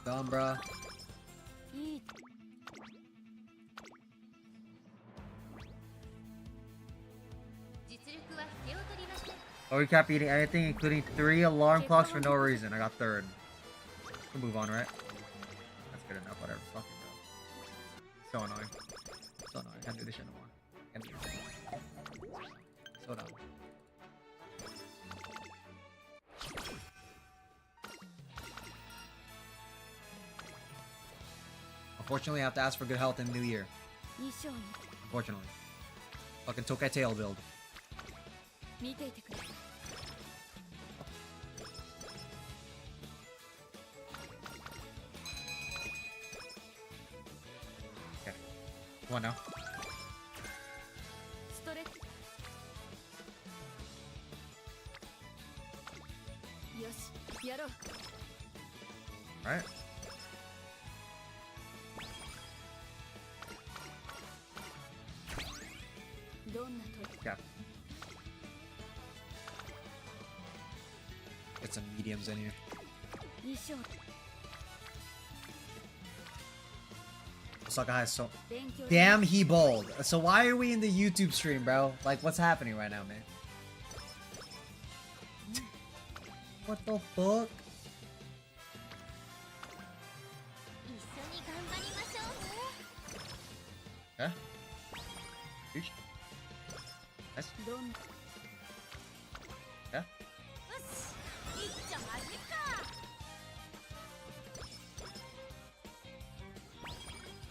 Dumb, bruh. Oh, we kept eating anything, including 3 alarm clocks for no reason. I got third. We'll move on, right? That's good enough. Whatever. Fuck it, bro. So annoying. So annoying. I can't do this shit no more. Can't do this. So dumb. Unfortunately, I have to ask for good health in the new year. Unfortunately. Fucking Tokai tail build. Okay. Come on now. Alright. Yeah. Get some mediums in here. Osaka has so... Damn, he bowled. So why are we in the YouTube stream, bro? Like, what's happening right now, man? What the fuck? Okay. Huge. Nice. Yeah.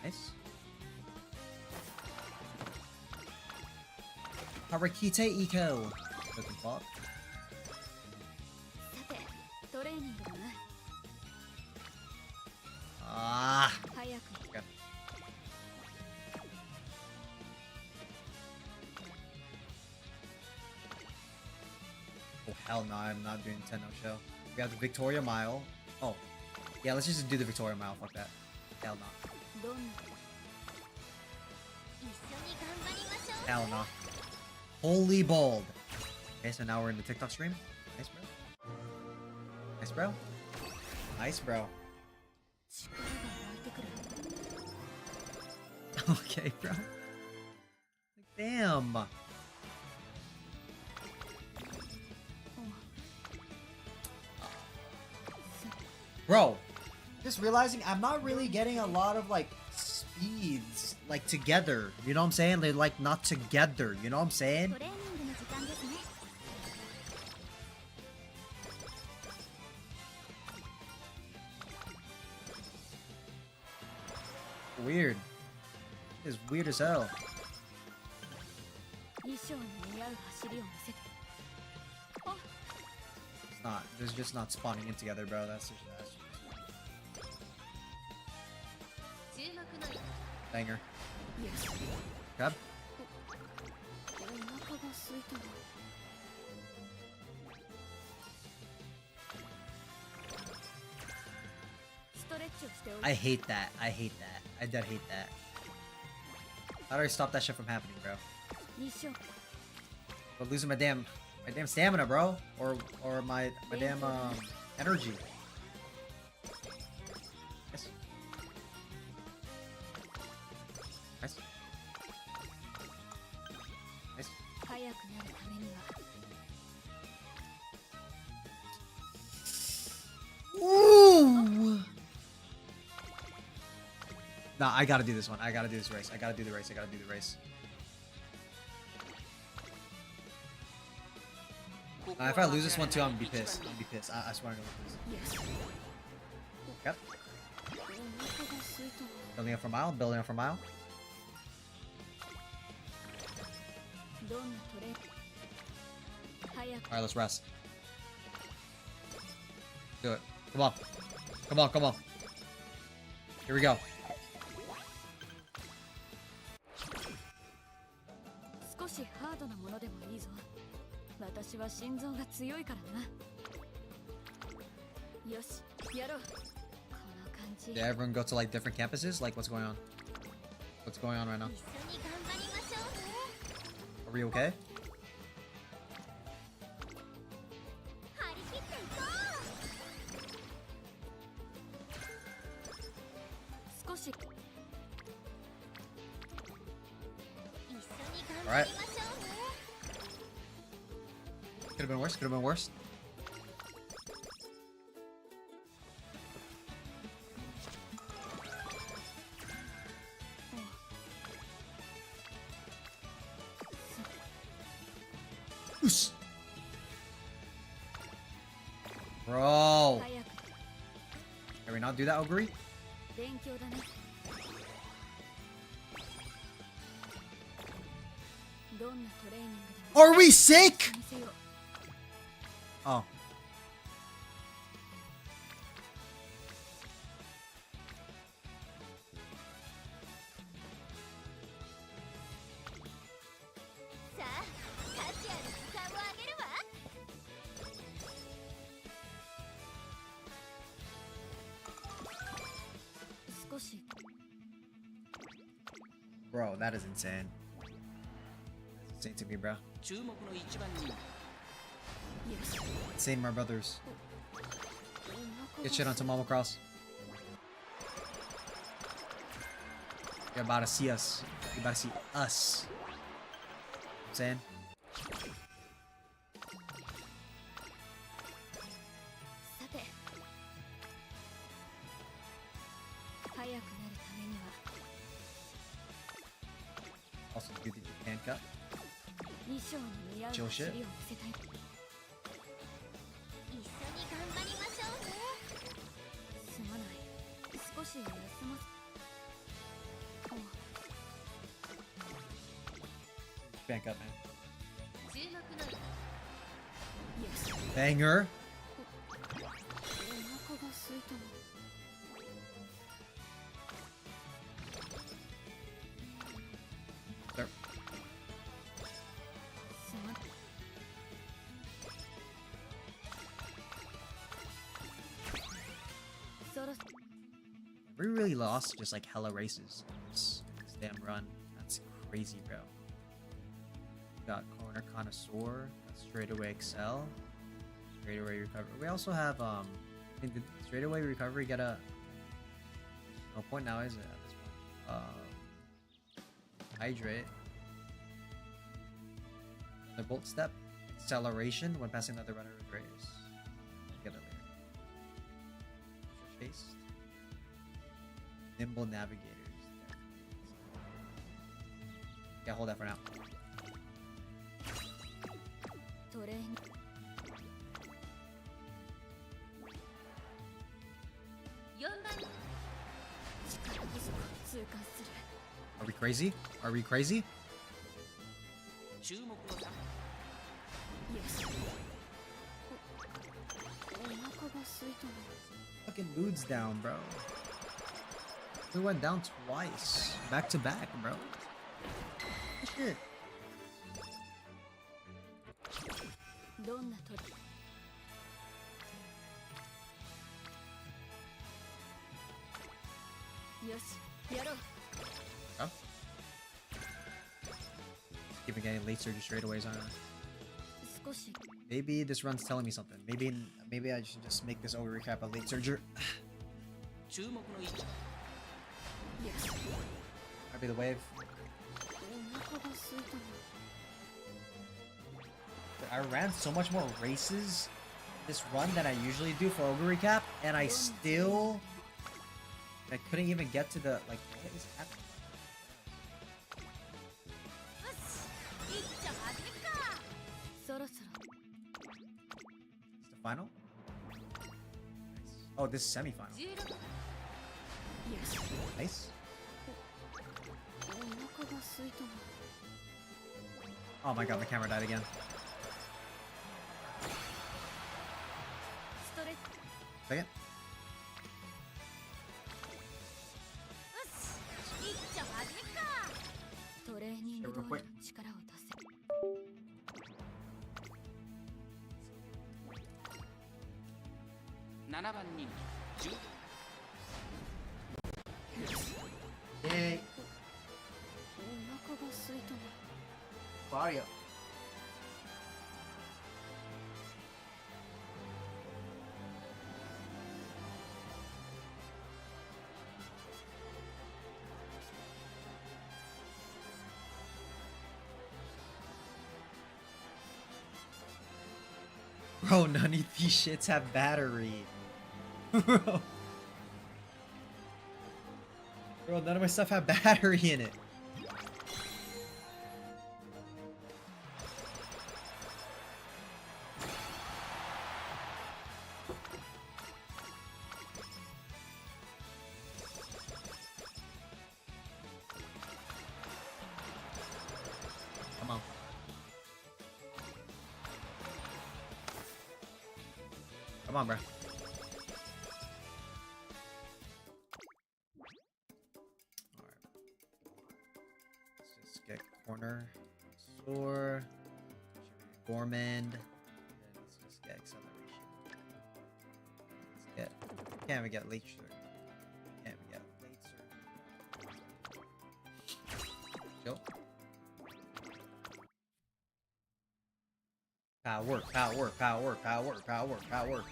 Nice. Harakite Eco. Looking fuck. Ah. Okay. Oh hell no, I'm not doing 10-0 show. We have the Victoria Mile. Oh. Yeah, let's just do the Victoria Mile, fuck that. Hell no. Hell no. Holy bold. Okay, so now we're in the TikTok stream. Nice, bro. Nice, bro. Nice, bro. Okay, bro. Damn. Bro, just realizing I'm not really getting a lot of like speeds like together. You know what I'm saying? They're like not together. You know what I'm saying? Weird. It's weird as hell. It's not. There's just not spawning in together, bro. That's just banger. Grab. I hate that. I hate that. I dead hate that. How do I stop that shit from happening, bro? But losing my damn stamina, bro, or my damn energy. Yes. Nice. Nice. Ooh. Nah, I gotta do this one. I gotta do this race. I gotta do the race. I gotta do the race. If I lose this one too, I'm gonna be pissed. I'm gonna be pissed. I swear I'm gonna lose this. Yep. Building up for a mile. Building up for a mile. Alright, let's rest. Do it. Come on. Come on, come on. Here we go. 少しハードなものでもいいぞ。私は心臓が強いからな。よし、やろう。この感じ。 Did everyone go to like different campuses? Like what's going on? What's going on right now? 一緒に頑張りましょう。 Are we okay? 張り切っていこう。少し。一緒に頑 All 張 right. りましょうね。 Could have been worse. Could have been worse. Oos. Bro. Can we not do that, Ogre? 勉強だね。どんなトレーニングでも Are we sick? 見せよう。 Oh. さあ、価値ある時間をあげるわ。 少し。 Bro, that is insane. That's insane to me, bro. 注目の一番人 Insane, my brothers. Get shit onto Mama Cross. You're about to see us. You're about to see us. Saying? さて。早くなるためには。 Also do the Japan Cup. 衣装に似合う Chill 走 shit. りを見せたい。一緒に頑張りましょうね。すまない。少し休ませ。 Japan Cup, man. 注目の Banger. お腹が空いたの。 There. すまない。 そろそろ We really lost just like hella races. This damn run. That's crazy, bro. Got corner connoisseur, got straightaway excel, straightaway recovery. We also have I think the straightaway recovery get a no point now, is it at this point? Hydrate. The bolt step, acceleration when passing another runner with race. Get it later. Chase. Nimble navigators. Yeah, hold that for now. トレーニング。 4番。力不足を痛感する。 Are we crazy? Are we crazy? 注目の3 よし。お腹が空いたの。 Fucking mood's down, bro. We went down twice. Back to back, bro. Shit. どんなトレ。よし、やろう。 Oh. Keeping getting late surgery straightaways on. 少し。 Maybe this run's telling me something. Maybe I should just make this over recap a late surgery. 注目の1 Might be the wave. お腹が空いたの。 I ran so much more races this run than I usually do for over recap, and I couldn't even get to the like. What is happening? よし、一丁始めっか。そろそろ。 Is the final? Oh, this is semifinal. 16。よし。 Nice. お腹が空いたの。 Oh my god, my camera died again. ストレッチ。 Second. 力を出せ。7番人気10 Yay. お腹が空いたな。 Mario. Bro, none of these shits have battery. Bro. Bro, none of my stuff have battery in it. Come on. Come on, bro. Alright. Let's just get corner. Soar. Gormand. Then let's just get acceleration. Let's get. Can't we get late surge? Can't we get late surge? Chill. Power, power, power, power, power, power.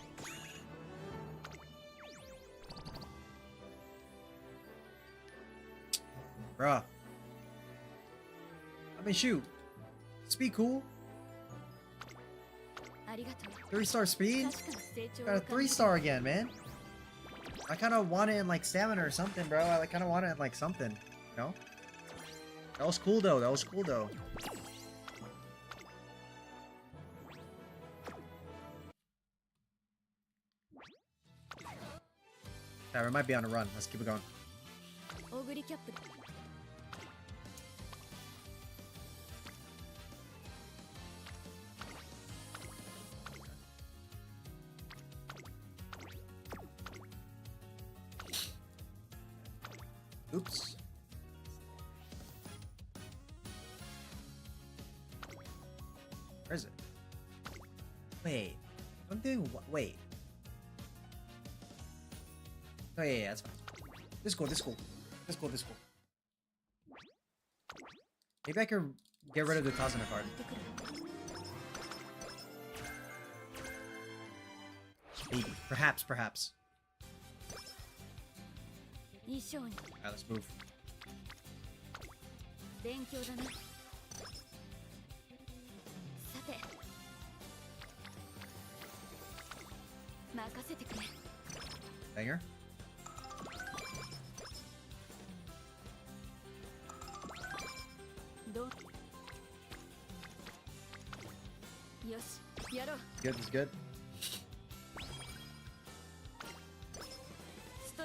Bruh. I mean, shoot. Speed cool. ありがとう。 3-star speed? 確かに成長を Got a 感じる。 3-star again, man. I kind of want it in like stamina or something, bro. I kind of want it in like something, you know? That was cool though. That was cool though. Alright, we might be on a run. Let's keep it going. オグリキャップ。 Oops. Where is it? Wait. I'm doing what? Wait. Oh, yeah, that's fine. This is cool, this is cool. This is cool, this is cool. Maybe I could get rid of the Cosmic card. Maybe. Perhaps, perhaps. 衣装に Alright, let's move. 勉強だな。さて。任せてくれ。 Banger. どう？よし、やろう。 Good, this is good. スト。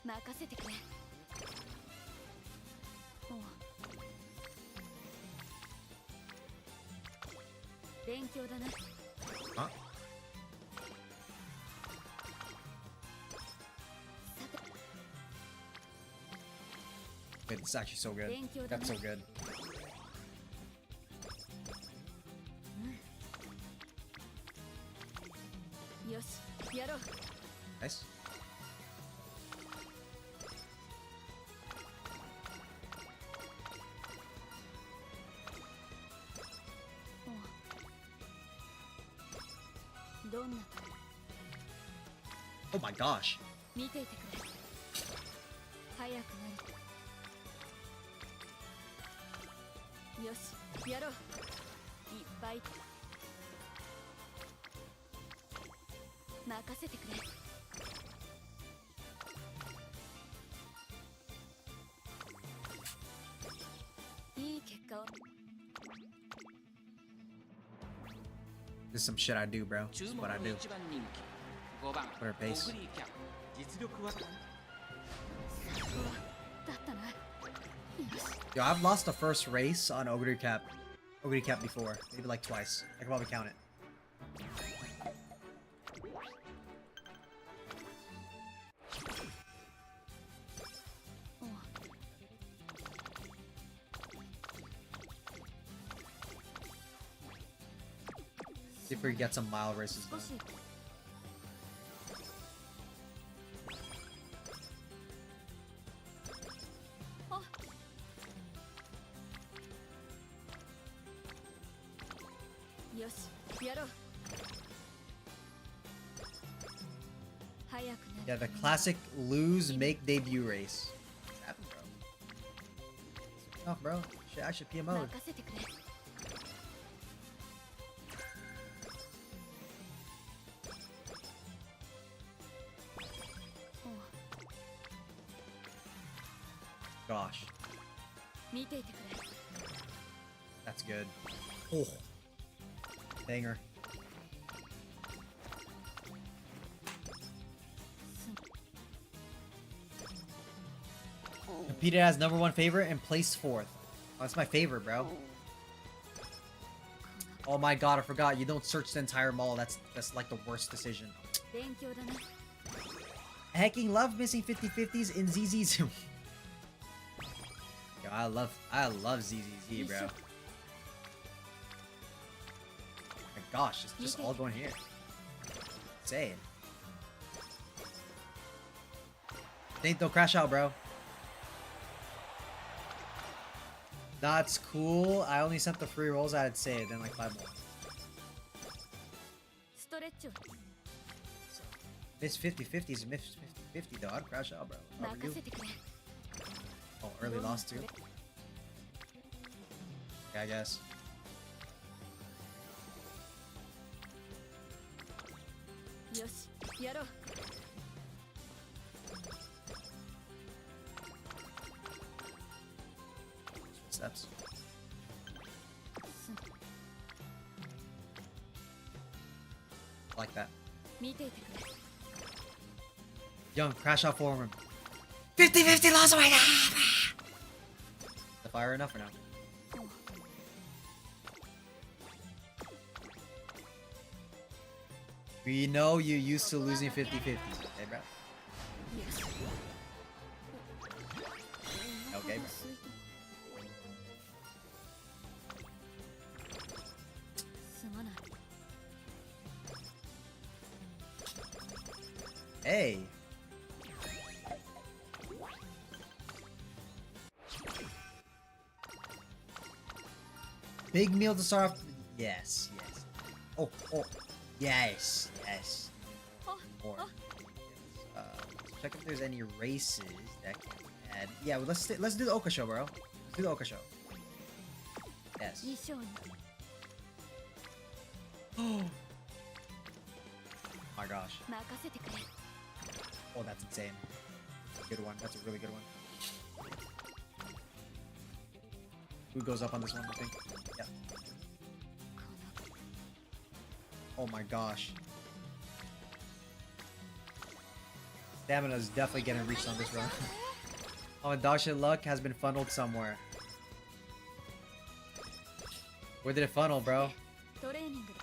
任せてくれ。おう。勉強だな。 Huh? Wait, this is actually so good. That's so good. よし、やろう。 Nice. Oh my gosh. 見ていてくれ。早くなる。よし、やろう。いっぱい。任せてくれ。いい結果を。 This is some shit I do, bro. This is what I do. 1番人気5番 Put our pace. オグリキャップ実力はだったな。よし。 Yo, I've lost the first race on Ogre Cap before. Maybe like twice. I can probably count it. See if we can get some mile races done. よしやろう Yeah, the classic lose make debut race. What's happening, bro? Oh, bro. Shit, I should PMO. 任せてくれ Gosh, 見ていてくれ that's good. Oh, banger. Competed as #1 favorite and placed 4th. Oh, that's my favorite, bro. Oh my god, I forgot. You don't search the entire mall. That's like the worst decision. 勉強だな Hecking love missing 50/50s in ZZZ. Yo, I love ZZZ, bro. My gosh, it's just all going here. Insane. Think they'll crash out, bro. That's cool. I only sent the free rolls I had saved and like 5 more. ストレッチを Miss 50/50s, miss 50/50 though. I'd crash out, bro. How are 任 you? せてくれ Oh, early loss too. Okay, I guess. よしやろう Steps. Like that. 見ていてくれ Young, crash out for him. 50/50 loss. Oh my god. The fire enough for now. We know you used to losing 50/50. Hey, bro. Okay, bro. Hey. Big meal to start off. Yes, yes. Oh, yes, yes. More. Let's check if there's any races that can add. Yeah, well, let's do the Oka show, bro. Let's do the Oka show. Yes. 衣装に Oh my gosh. 任せてくれ Oh, that's insane. That's a good one. That's a really good one. Who goes up on this one, I think? Yeah. Oh my gosh. Stamina is definitely getting reached on this run. Oh, dog shit luck has been funneled somewhere. Where did it funnel, bro? トレーニングだ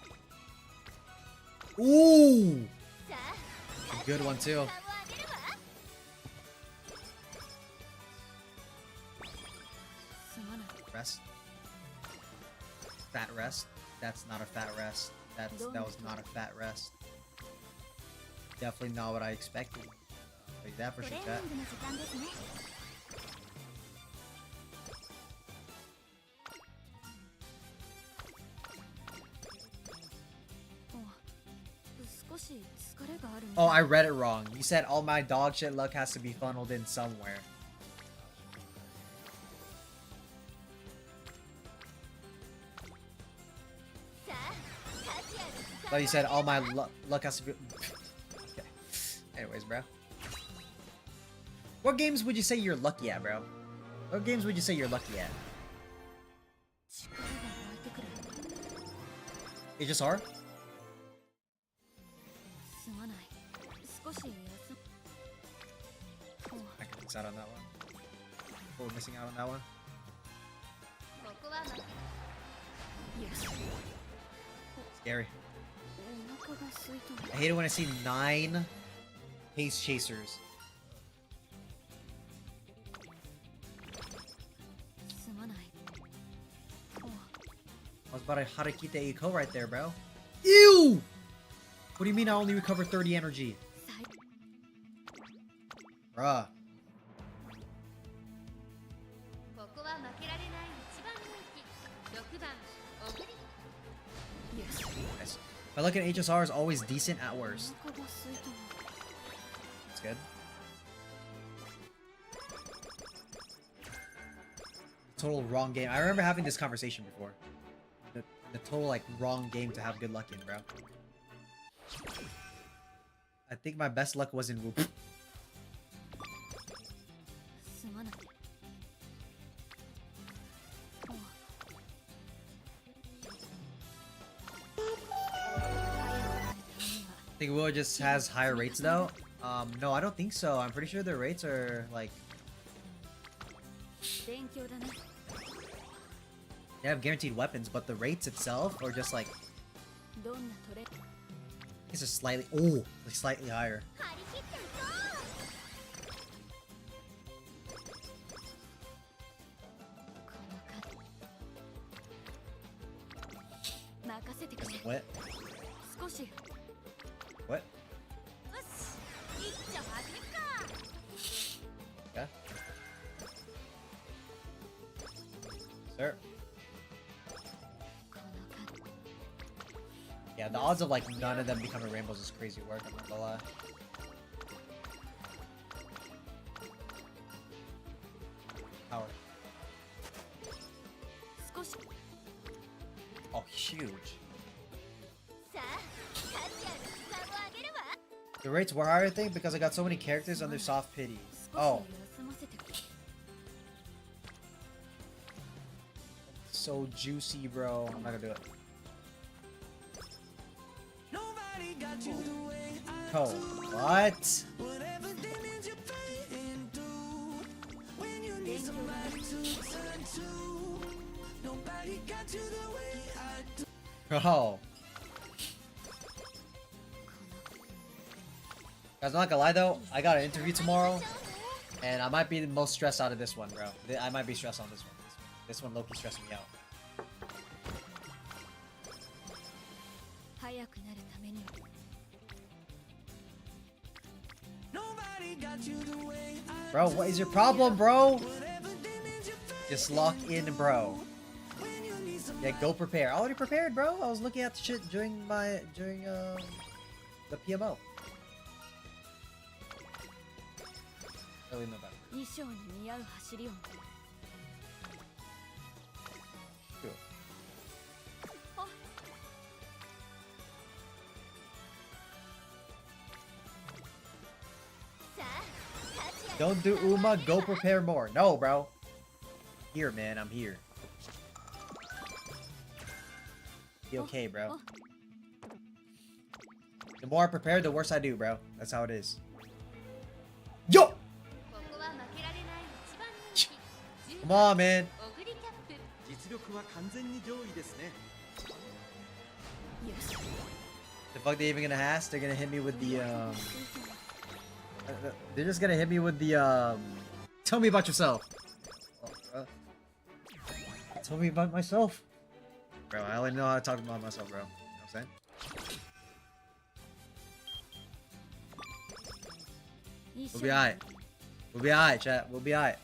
Ooh! A good one, too. Rest. Fat rest. That's not a fat rest. That was not a fat rest. Definitely not what I expected. Like that for トレ sure. ーニングの時間ですね 少し疲れがあるみたい Oh, I read it wrong. You said all my dog shit luck has to be funneled in somewhere. Thought you said all my luck has to be. Okay. Anyways, bro. What games would you say you're lucky at, bro? What games would you say you're lucky at? 力が湧いてくる HSR? すまない少し休む I can miss out on that one. Oh, we're missing out on that one. ここは負け Yes Scary. お腹が空いた I hate it when I see 9 pace chasers. すまない I was about to harakite Eiko right there, bro. Ew! you! What do you mean I only recovered 30 energy? Bruh. ここは負けられない一番人気6番オグリ Nice. My luck in HSR is always decent at worst. That's good. Total wrong game. I remember having this conversation before. The total like wrong game to have good luck in, bro. I think my best luck was in Whoop. すまない I think Willow just has higher rates though. No, I don't think so. I'm pretty sure their rates are like 勉強だな they have guaranteed weapons, but the rates itself are just like どんなトレ it's just slightly like slightly higher. 張り切っていこうこの数任せてくれ What? 少しよ What? し一丁始めるか Yeah. Sir. Yeah, the odds of like none of them becoming rainbows is crazy work, I'm not gonna lie. Power. 少し Oh, huge. さあ価値ある膝を上げるわ The rates were higher, I think, because I got so many characters under soft pity. Oh, 休ませてくれ so juicy, bro. I'm not gonna do it. Nobody got you the way I Oh, what? whatever demons you're praying to. When you need somebody to turn to. Nobody got you the way I do. Bro. Guys, I'm not gonna lie though, I got an interview tomorrow, and I might be the most stressed out of this one, bro. I might be stressed on this one. This one low-key stressing me out. 早くなるためには Nobody got you the way I Bro, what is your problem, bro? Just lock in, bro. Yeah, go prepare. I already prepared, bro. I was looking at the shit during the PMO. Really no better. 衣装に似合う走りを Cool. あ さあ価値ある Don't do Uma, go prepare more. No, bro. Here, man, I'm here. Be okay, bro. The more I prepare, the worse I do, bro. That's how it is. Yo! ここは負けられない一番人気 Come on, man. オグリキャップ 実力は完全に上位ですね よし The fuck they even gonna ask? They're gonna hit me with the they're just gonna hit me with the tell me about yourself. Tell me about myself. Bro, I only know how to talk about myself, bro. You know what I'm saying? We'll be alright. We'll be alright, chat. We'll be alright.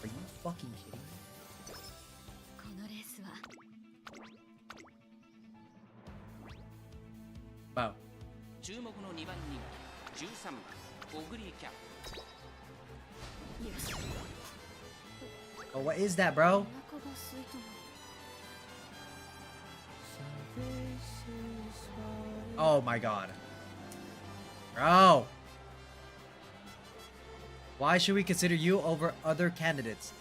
Are you fucking kidding me? このレースは Wow. 注目の2番人気13番オグリーキャップ よし Oh, what is that, bro? お腹が空いたの Oh my god. Bro. Why should we consider you over other candidates?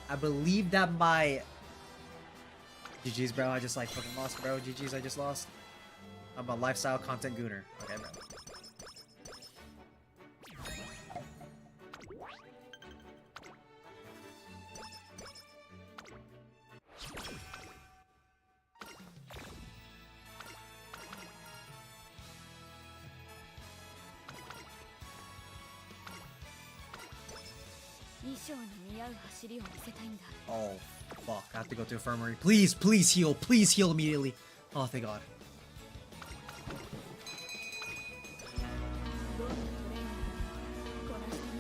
I believe that my... GG's, bro. I just like fucking lost, bro. GG's, I just lost. I'm a lifestyle content gooner. Okay, bro. Oh. Fuck, I have to go to infirmary. Please, please heal. Please heal immediately. Oh, thank God.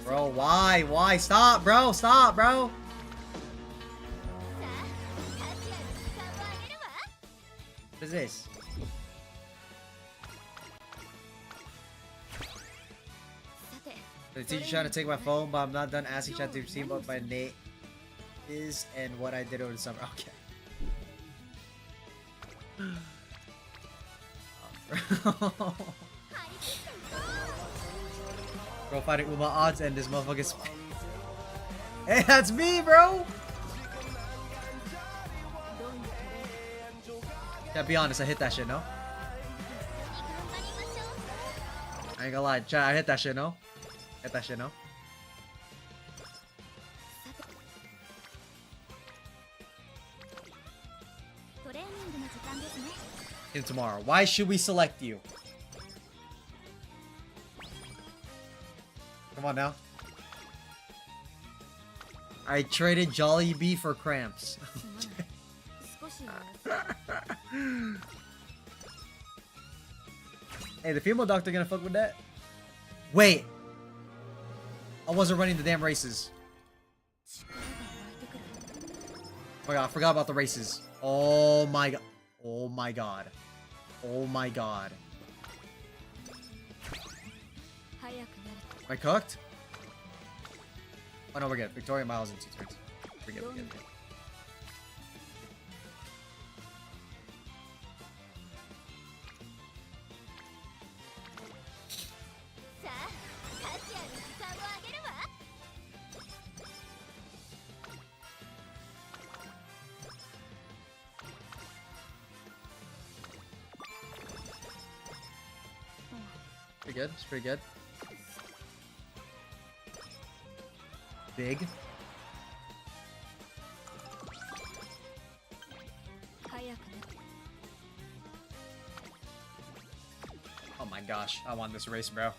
Bro, why? Why? Stop, bro. Stop, bro. What is this? The teacher's trying to take my phone, but I'm not done asking ChatGPT what my name is and what I did over the summer. Okay. Bro, fighting with my odds and this motherfucker's. Hey, that's me, bro. Yeah, be honest, I hit that shit, no? I ain't gonna lie, I hit that shit, no? Hit that shit, no? In tomorrow. Why should we select you? Come on now. I traded Jollibee for cramps. Hey, the female doctor gonna fuck with that? Wait. I wasn't running the damn races. Oh my god, I forgot about the races. Oh my god. Oh my god. Oh my god. Am I cooked? Oh no, we're good. Victoria Miles in 2 turns. We're good, we're good, we're good. Pretty good. It's pretty good. Big. Oh my gosh, I want this race, bro.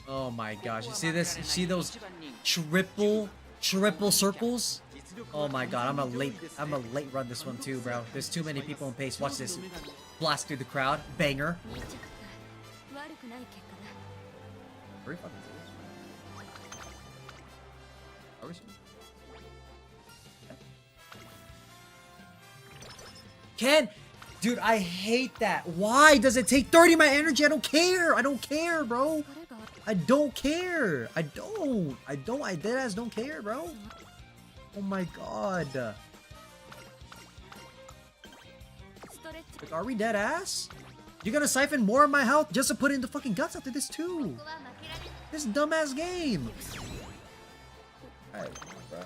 Oh my gosh, you see this? You see those triple circles? Oh my god, I'm a late run this one too, bro. There's too many people in pace. Watch this. Blast through the crowd. Banger. Very fucking serious. Are we serious? Ken! Dude, I hate that. Why does it take 30 of my energy? I don't care. I don't care, bro. I don't care. I deadass don't care, bro. Oh my god. Like, are we deadass? You're gonna siphon more of my health just to put in the fucking guts after this too. This dumbass game. Alright, bro.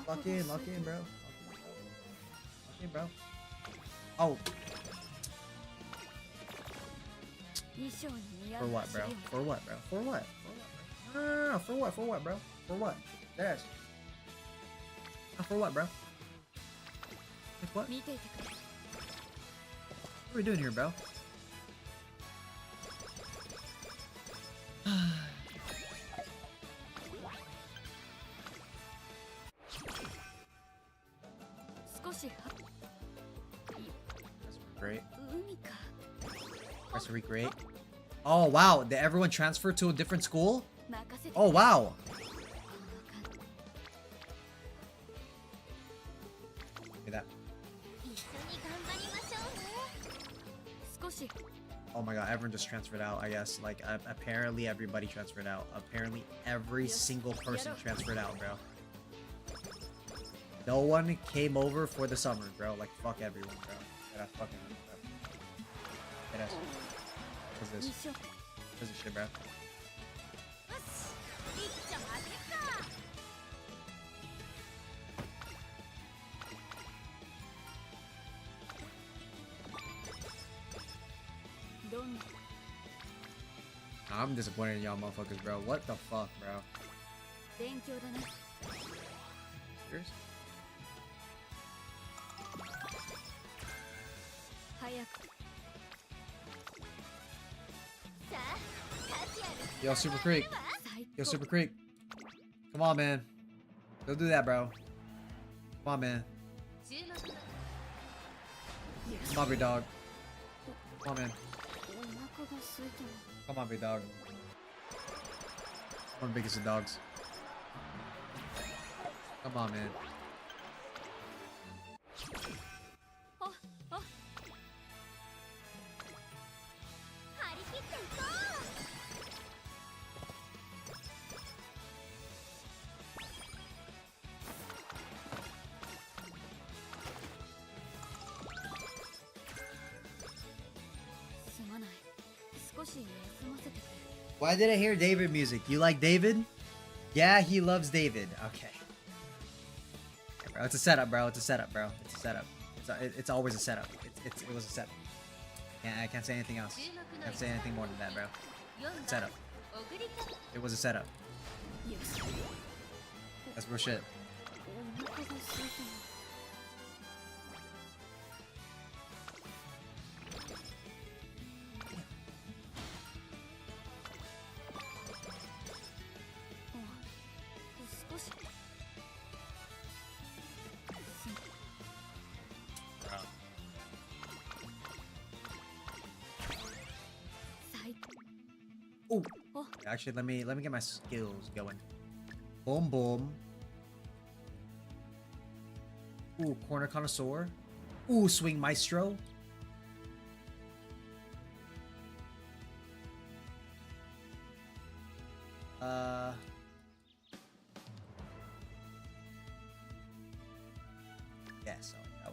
Lock in, bro. Lock in, bro. Oh. For what, bro? For what, bro? For what? No. For what? For what, bro? For what? Yes. For what, bro? Like what? What are we doing here, bro? Great. That's really great. Oh wow, did everyone transfer to a different school? Oh wow. Look at that. Oh my god, everyone just transferred out, I guess. Like, apparently everybody transferred out. Apparently every single person transferred out, bro. No one came over for the summer, bro. Like, fuck everyone, bro. Yeah, fucking bro. Yeah, what's this? What's this shit, bro? I'm disappointed in y'all motherfuckers, bro. What the fuck, bro? Serious? Yo, Super Creek. Yo, Super Creek. Come on, man. Don't do that, bro. Come on, man. Come on, big dog. Come on, man. Come on, big dog. One biggest of dogs. Come on, man. Why did I hear David music? You like David? Yeah, he loves David. Okay. Okay, bro, it's a setup, bro. It's a setup, bro. It's a setup. It's always a setup. It was a setup. Yeah, I can't say anything else. I can't say anything more than that, bro. Setup. It was a setup. That's real shit. Oh, actually, let me get my skills going. Boom, boom. Ooh, corner connoisseur. Ooh, swing maestro. Yes, I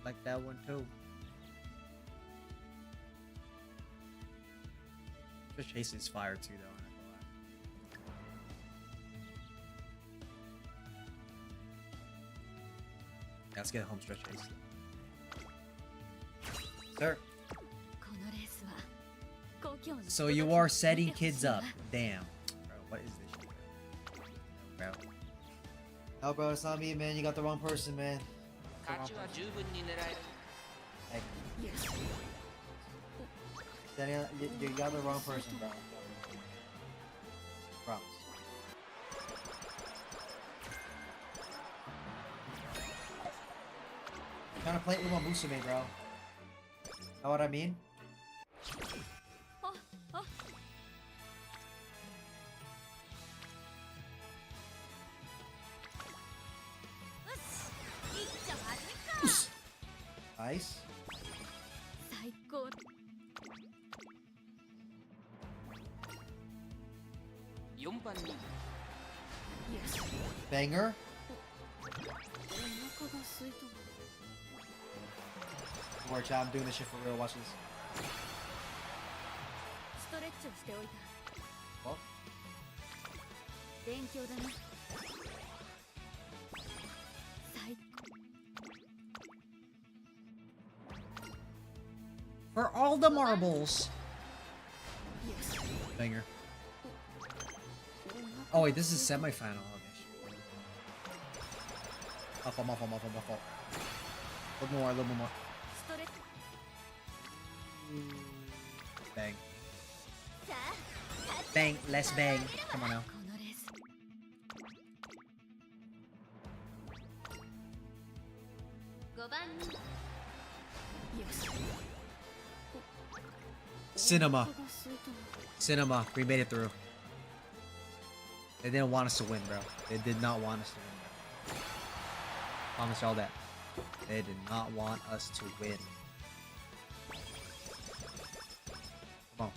like that one too. Like that one too. Stretch Chase is fire too, though. I'm not gonna lie. Let's get home stretch Chase. Sir. So you are setting kids up. Damn. Bro, what is this shit, bro? No, bro, it's not me, man. You got the wrong person, man. You got the wrong person, bro. Promise. I'm trying to play Uma Musume, bro. Know what I mean? Nice. Banger. Don't worry, chat, I'm doing this shit for real. Watch this. What? For all the marbles. Banger. Oh wait, this is semi-final. Okay. Off. A little more. Bang. Bang, less bang. Come on now. Cinema. We made it through. They didn't want us to win, bro. They did not want us to win, bro. Promise y'all that. They did not want us to win. Come on.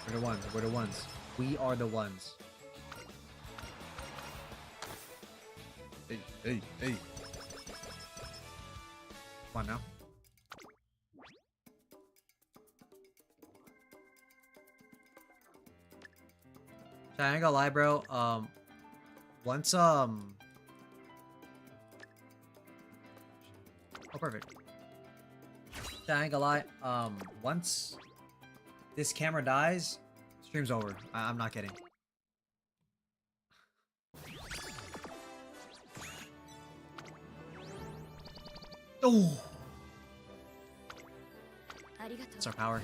We're the ones. We're the ones. We are the ones. Hey. Come on now. I ain't gonna lie, bro. Once oh, perfect. I ain't gonna lie. Once this camera dies, stream's over. I'm not kidding. Oh, it's our power.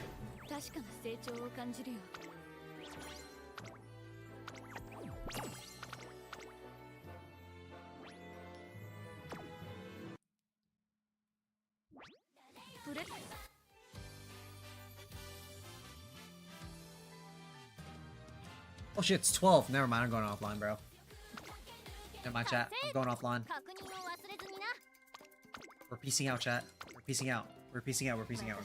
Oh shit, it's 12. Never mind, I'm going offline, bro. Never mind, chat. I'm going offline. We're piecing out, chat. We're piecing out. We're piecing out. We're piecing out.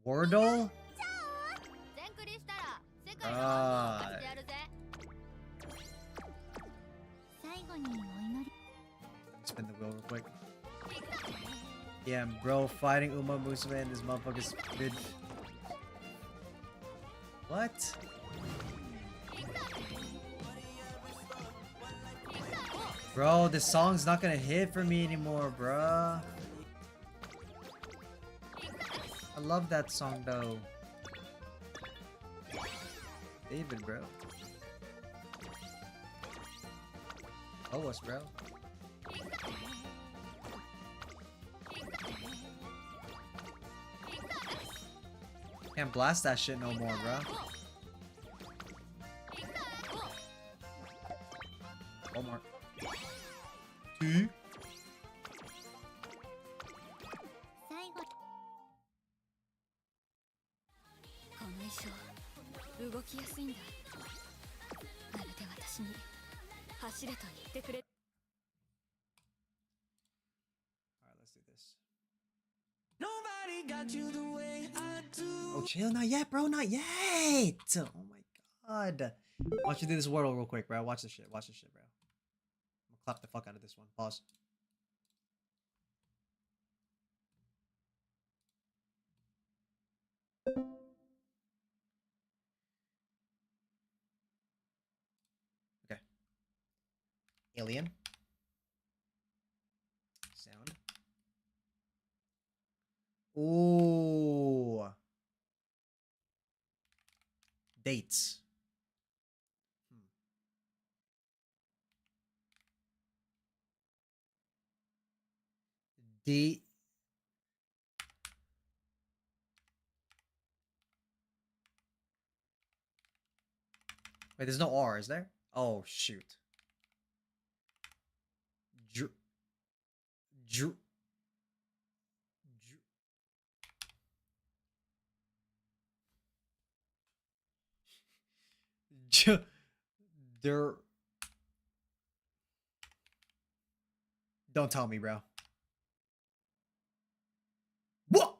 Wordle? God. Spin the wheel real quick. Yeah, bro, fighting Uma Musume and this motherfucker's good. What? Bro, this song's not gonna hit for me anymore, bruh. I love that song though. David, bro. Oh, us, bro. Can't blast that shit no more, bro. One more. Two. Alright, let's do this. Nobody got you the way I do. Oh, chill. Not yet, bro. Not yet. Oh my god. Why don't you do this Wordle real quick, bro? Watch this shit. Watch this shit, bro. I'm gonna clap the fuck out of this one. Pause. Okay. Alien. Sound. Ooh. Dates. D. Wait, there's no R, is there? Oh, shoot. Dr. Dr. There. Don't tell me, bro. What?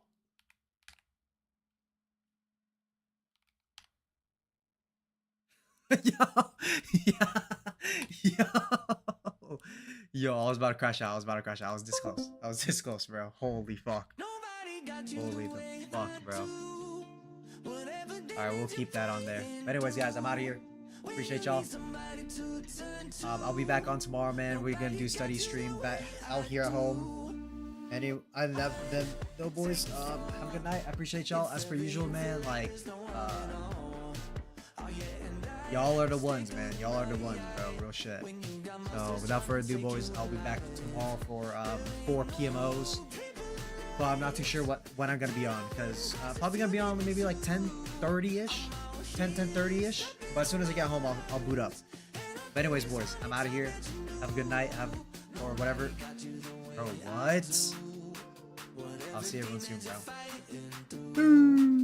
Yo, I was about to crash out. I was about to crash out. I was this close. I was this close, bro. Holy fuck. Holy the fuck, bro. Alright, we'll keep that on there. But anyways, guys, I'm out of here. Appreciate y'all. I'll be back on tomorrow, man. We're gonna do study stream back out here at home. Anyway, I love them though, boys. Have a good night. I appreciate y'all as per usual, man. Like, y'all are the ones, man. Y'all are the ones, bro. Real shit. So without further ado, boys, I'll be back tomorrow for 4 PMOs. But I'm not too sure when I'm gonna be on, because probably gonna be on maybe like 10:30ish, 10:30ish. But as soon as I get home, I'll boot up. But anyways, boys, I'm out of here. Have a good night. Or whatever. Bro, what? I'll see everyone soon, bro. Boom.